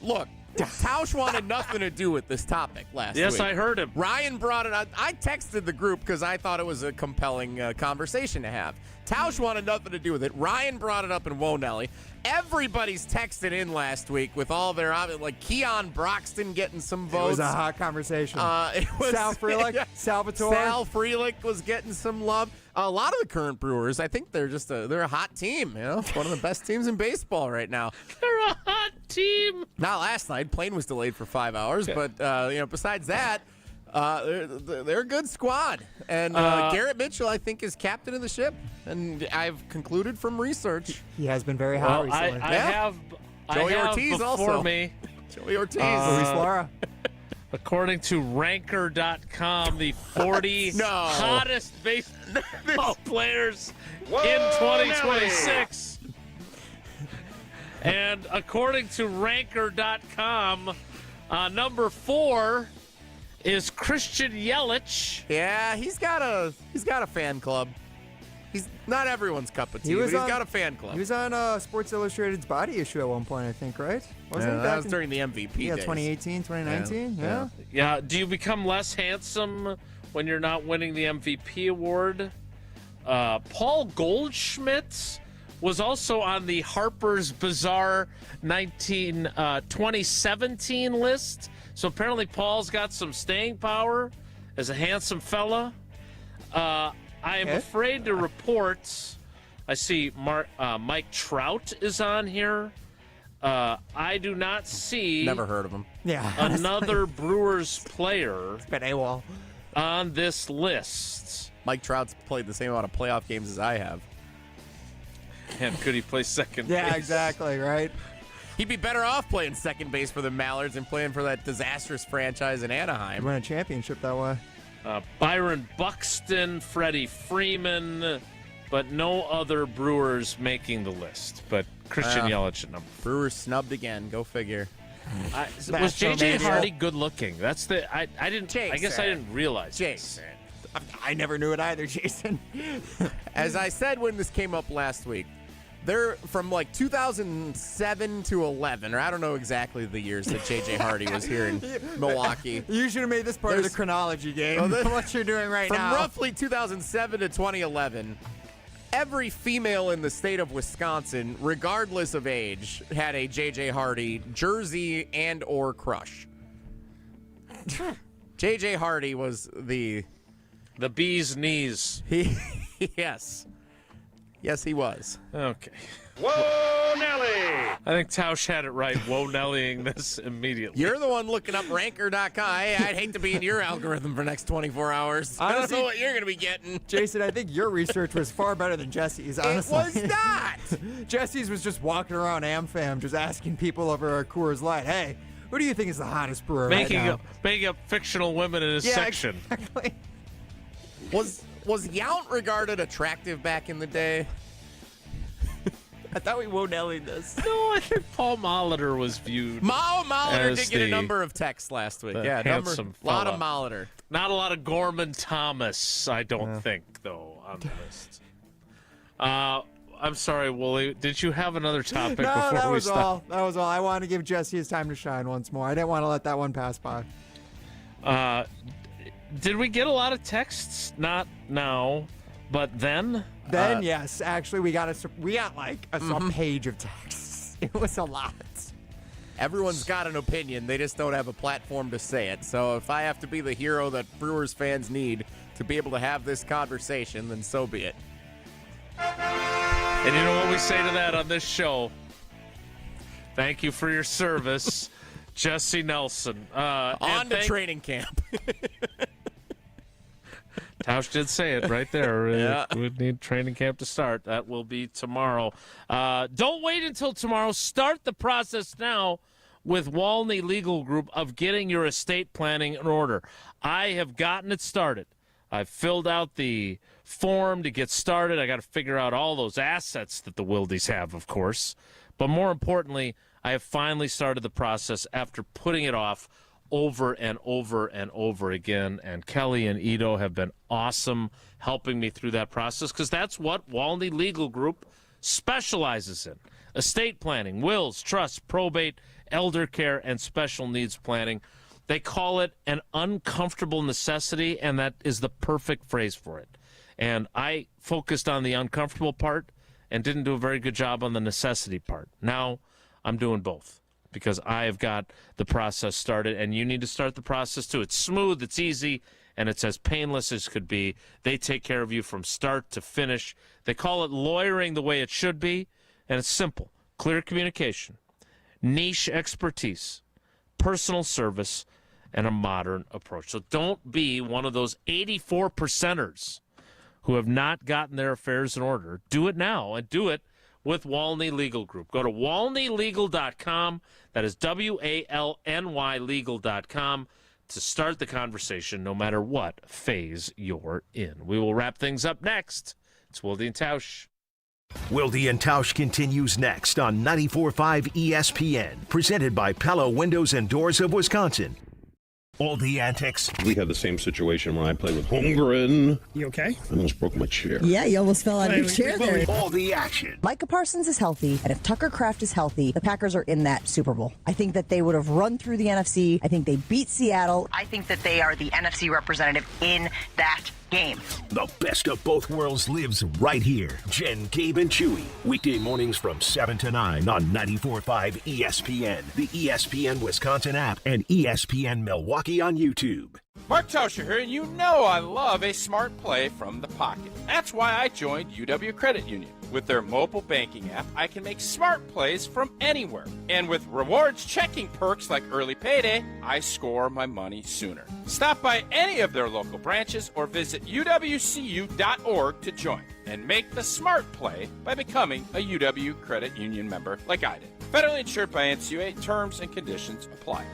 Look. Tausch wanted nothing to do with this topic last week. Yes, I heard him. Ryan brought it up. I texted the group because I thought it was a compelling conversation to have. Tausch wanted nothing to do with it. Ryan brought it up in Wonelli. Everybody's texted in last week with all their, like Keon Broxton getting some votes. It was a hot conversation. It was Sal Frelick, yeah. Salvatore. Sal Frelick was getting some love. A lot of the current Brewers, I think they're just they're a hot team. You know, it's one of the best teams in baseball right now. They're a hot team. Not last night. Plane was delayed for 5 hours, but besides that, they're a good squad. And Garrett Mitchell, I think, is captain of the ship. And I've concluded from research. He has been very hot recently. I have Ortiz before also. Me. Joey Ortiz. Luis Lara. According to Ranker.com, the 40 hottest baseball players in 2026. And according to Ranker.com, number 4 is Christian Yelich. Yeah, he's got a fan club. He's not everyone's cup of tea, but he's got a fan club. He was on Sports Illustrated's Body Issue at one point, I think, right? Wasn't he? That was during the MVP days. 2018, 2019, yeah. Yeah, do you become less handsome when you're not winning the MVP award? Paul Goldschmidt was also on the Harper's Bazaar 2017 list. So apparently Paul's got some staying power as a handsome fella. I am afraid to report. I see Mike Trout is on here. I do not see. Never heard of him. Yeah. Another Brewers player. It's been AWOL on this list. Mike Trout's played the same amount of playoff games as I have. And could he play second base? Yeah, exactly, right? He'd be better off playing second base for the Mallards and playing for that disastrous franchise in Anaheim. Win a championship that way. Byron Buxton, Freddie Freeman, but no other Brewers making the list. But Christian Yelich at number 4. Brewers snubbed again. Go figure. Was J.J. Hardy good looking? That's the I didn't. Jason. I guess I didn't realize. Jason. I never knew it either, Jason. As I said when this came up last week, they're from like 2007 to 11, or I don't know exactly the years that J.J. Hardy was here in Milwaukee. You should have made this part of the chronology game. What you're doing right now. From roughly 2007 to 2011, every female in the state of Wisconsin, regardless of age, had a J.J. Hardy jersey and or crush. J.J. Hardy was the bee's knees. Yes. Yes, he was. Okay. Whoa, Nelly! I think Tausch had it right, Wonellying this immediately. You're the one looking up Ranker.com. I'd hate to be in your algorithm for the next 24 hours. Honestly, I don't know what you're going to be getting. Jason, I think your research was far better than Jesse's, honestly. It was not! Jesse's was just walking around AmFam, just asking people over at Coors Light, hey, who do you think is the hottest brewer making right now? Making up fictional women in his section. Exactly. Was Yount regarded attractive back in the day? I thought we Wonelli'd this. No, I think Paul Molitor was viewed. Molitor did get a number of texts last week. Yeah, a lot of Molitor. Not a lot of Gorman Thomas, I don't think, though, on the list. I'm sorry, Wooly. Did you have another topic before we stop? That was all. I wanted to give Jesse his time to shine once more. I didn't want to let that one pass by. Did we get a lot of texts? Not now, but then? Then, yes. Actually, we got like a page of texts. It was a lot. Everyone's got an opinion. They just don't have a platform to say it. So if I have to be the hero that Brewers fans need to be able to have this conversation, then so be it. And you know what we say to that on this show? Thank you for your service, Jesse Nelson. On to training camp. Tausch did say it right there. Yeah. We need training camp to start. That will be tomorrow. Don't wait until tomorrow. Start the process now with Walney Legal Group of getting your estate planning in order. I have gotten it started. I've filled out the form to get started. I got to figure out all those assets that the Wildes have, of course. But more importantly, I have finally started the process after putting it off over and over and over again. And Kelly and Ito have been awesome helping me through that process, because that's what Wilde Legal Group specializes in. Estate planning, wills, trusts, probate, elder care, and special needs planning. They call it an uncomfortable necessity, and that is the perfect phrase for it. And I focused on the uncomfortable part and didn't do a very good job on the necessity part. Now I'm doing both, because I have got the process started, and you need to start the process too. It's smooth, it's easy, and it's as painless as could be. They take care of you from start to finish. They call it lawyering the way it should be, and it's simple. Clear communication, niche expertise, personal service, and a modern approach. So don't be one of those 84%ers who have not gotten their affairs in order. Do it now, and do it with Walney Legal Group. Go to walneylegal.com. That is WALNY legal.com to start the conversation, no matter what phase you're in. We will wrap things up next. It's Wilde and Tausch. Wilde and Tausch continues next on 94.5 ESPN, presented by Pella Windows and Doors of Wisconsin. All the antics. We had the same situation when I played with Holmgren. You okay? I almost broke my chair. Yeah, you almost fell out of your chair there. All the action. Micah Parsons is healthy, and if Tucker Kraft is healthy, the Packers are in that Super Bowl. I think that they would have run through the NFC. I think they beat Seattle. I think that they are the NFC representative in that game. The best of both worlds lives right here. Jen, Gabe, and Chewy. Weekday mornings from 7 to 9 on 94.5 ESPN, the ESPN Wisconsin app, and ESPN Milwaukee on YouTube. Mark Tauscher here, and you know I love a smart play from the pocket. That's why I joined UW Credit Union. With their mobile banking app, I can make smart plays from anywhere. And with rewards checking perks like early payday, I score my money sooner. Stop by any of their local branches or visit uwcu.org to join and make the smart play by becoming a UW Credit Union member like I did. Federally insured by NCUA. Terms and conditions apply.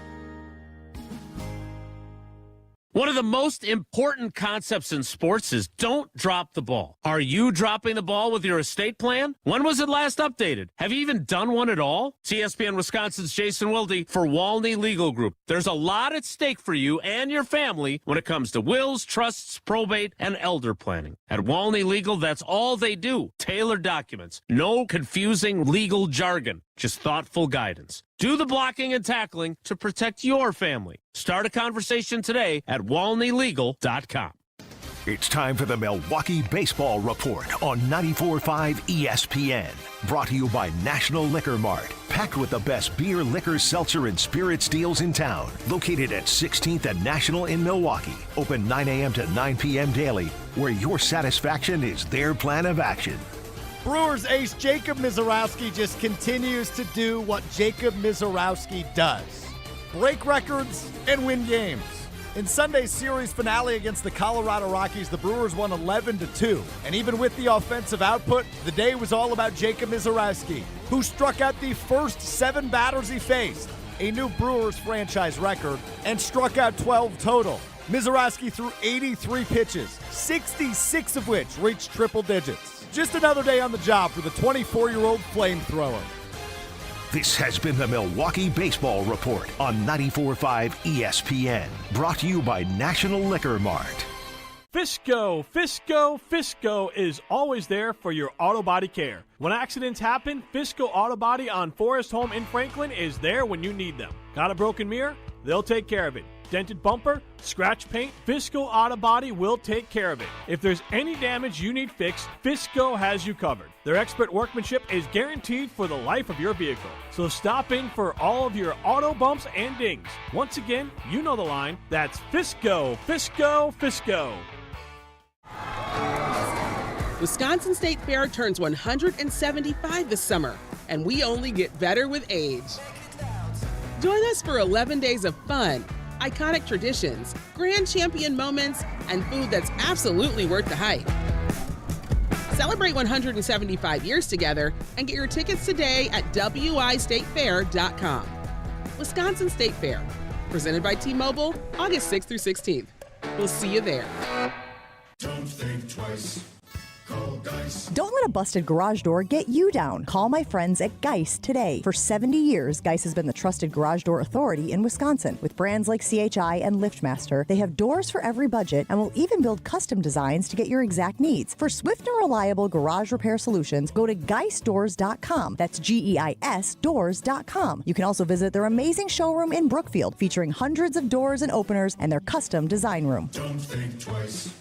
One of the most important concepts in sports is don't drop the ball. Are you dropping the ball with your estate plan? When was it last updated? Have you even done one at all? It's ESPN Wisconsin's Jason Wilde for Walney Legal Group. There's a lot at stake for you and your family when it comes to wills, trusts, probate, and elder planning. At Walney Legal, that's all they do. Tailored documents. No confusing legal jargon. Just thoughtful guidance. Do the blocking and tackling to protect your family. Start a conversation today at walneylegal.com. It's time for the Milwaukee Baseball Report on 94.5 ESPN. Brought to you by National Liquor Mart. Packed with the best beer, liquor, seltzer, and spirits deals in town. Located at 16th and National in Milwaukee. Open 9 a.m. to 9 p.m. daily, where your satisfaction is their plan of action. Brewers ace Jacob Misiorowski just continues to do what Jacob Misiorowski does. Break records and win games. In Sunday's series finale against the Colorado Rockies, the Brewers won 11-2. And even with the offensive output, the day was all about Jacob Misiorowski, who struck out the first 7 batters he faced, a new Brewers franchise record, and struck out 12 total. Misiorowski threw 83 pitches, 66 of which reached triple digits. Just another day on the job for the 24-year-old flamethrower. This has been the Milwaukee Baseball Report on 94.5 ESPN. Brought to you by National Liquor Mart. Fisco is always there for your auto body care. When accidents happen, Fisco Auto Body on Forest Home in Franklin is there when you need them. Got a broken mirror? They'll take care of it. Dented bumper, scratch paint, Fisco Auto Body will take care of it. If there's any damage you need fixed, Fisco has you covered. Their expert workmanship is guaranteed for the life of your vehicle. So stop in for all of your auto bumps and dings. Once again, you know the line. That's Fisco. Wisconsin State Fair turns 175 this summer, and we only get better with age. Join us for 11 days of fun, iconic traditions, grand champion moments, and food that's absolutely worth the hype. Celebrate 175 years together and get your tickets today at wistatefair.com. Wisconsin State Fair, presented by T-Mobile, August 6th through 16th. We'll see you there. Don't think twice. twice. Call Geist. Don't let a busted garage door get you down. Call my friends at Geist today. For 70 years, Geist has been the trusted garage door authority in Wisconsin. With brands like CHI and LiftMaster, they have doors for every budget and will even build custom designs to get your exact needs. For swift and reliable garage repair solutions, go to geistdoors.com. That's GEIS doors.com. You can also visit their amazing showroom in Brookfield, featuring hundreds of doors and openers and their custom design room. Don't think twice.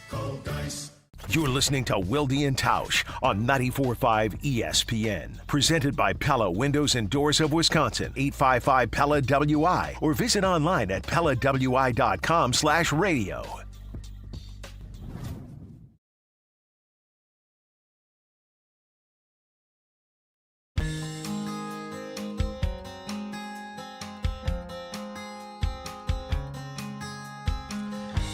Call Geist. You're listening to Wilde and Tausch on 94.5 ESPN. Presented by Pella Windows and Doors of Wisconsin, 855 Pella WI, or visit online at PellaWI.com/radio.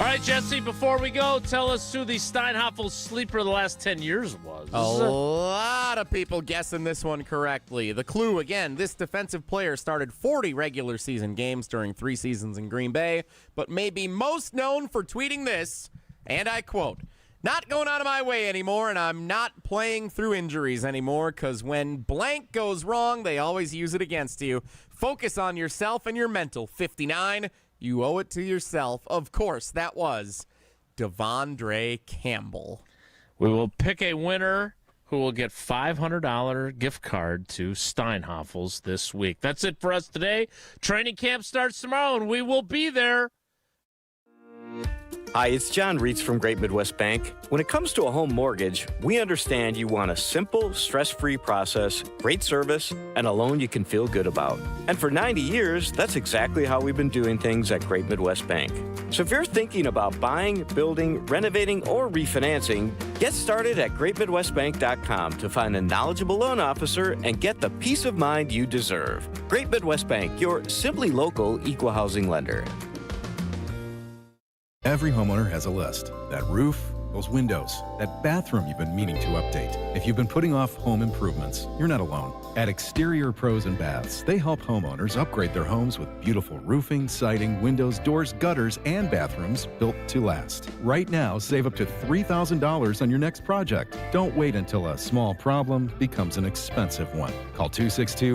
All right, Jesse, before we go, tell us who the Steinhoffel sleeper of the last 10 years was. A lot of people guessing this one correctly. The clue, again, this defensive player started 40 regular season games during 3 seasons in Green Bay, but may be most known for tweeting this, and I quote, "Not going out of my way anymore, and I'm not playing through injuries anymore, because when blank goes wrong, they always use it against you. Focus on yourself and your mental. 59. You owe it to yourself." Of course, that was Devondre Campbell. We will pick a winner who will get $500 gift card to Steinhoffel's this week. That's it for us today. Training camp starts tomorrow, and we will be there. Hi, it's John Reitz from Great Midwest Bank. When it comes to a home mortgage, we understand you want a simple, stress-free process, great service, and a loan you can feel good about. And for 90 years, that's exactly how we've been doing things at Great Midwest Bank. So if you're thinking about buying, building, renovating, or refinancing, get started at GreatMidwestBank.com to find a knowledgeable loan officer and get the peace of mind you deserve. Great Midwest Bank, your simply local equal housing lender. Every homeowner has a list. That roof, those windows, that bathroom you've been meaning to update. If you've been putting off home improvements, you're not alone. At Exterior Pros and Baths, they help homeowners upgrade their homes with beautiful roofing, siding, windows, doors, gutters, and bathrooms built to last. Right now, save up to $3,000 on your next project. Don't wait until a small problem becomes an expensive one. Call 262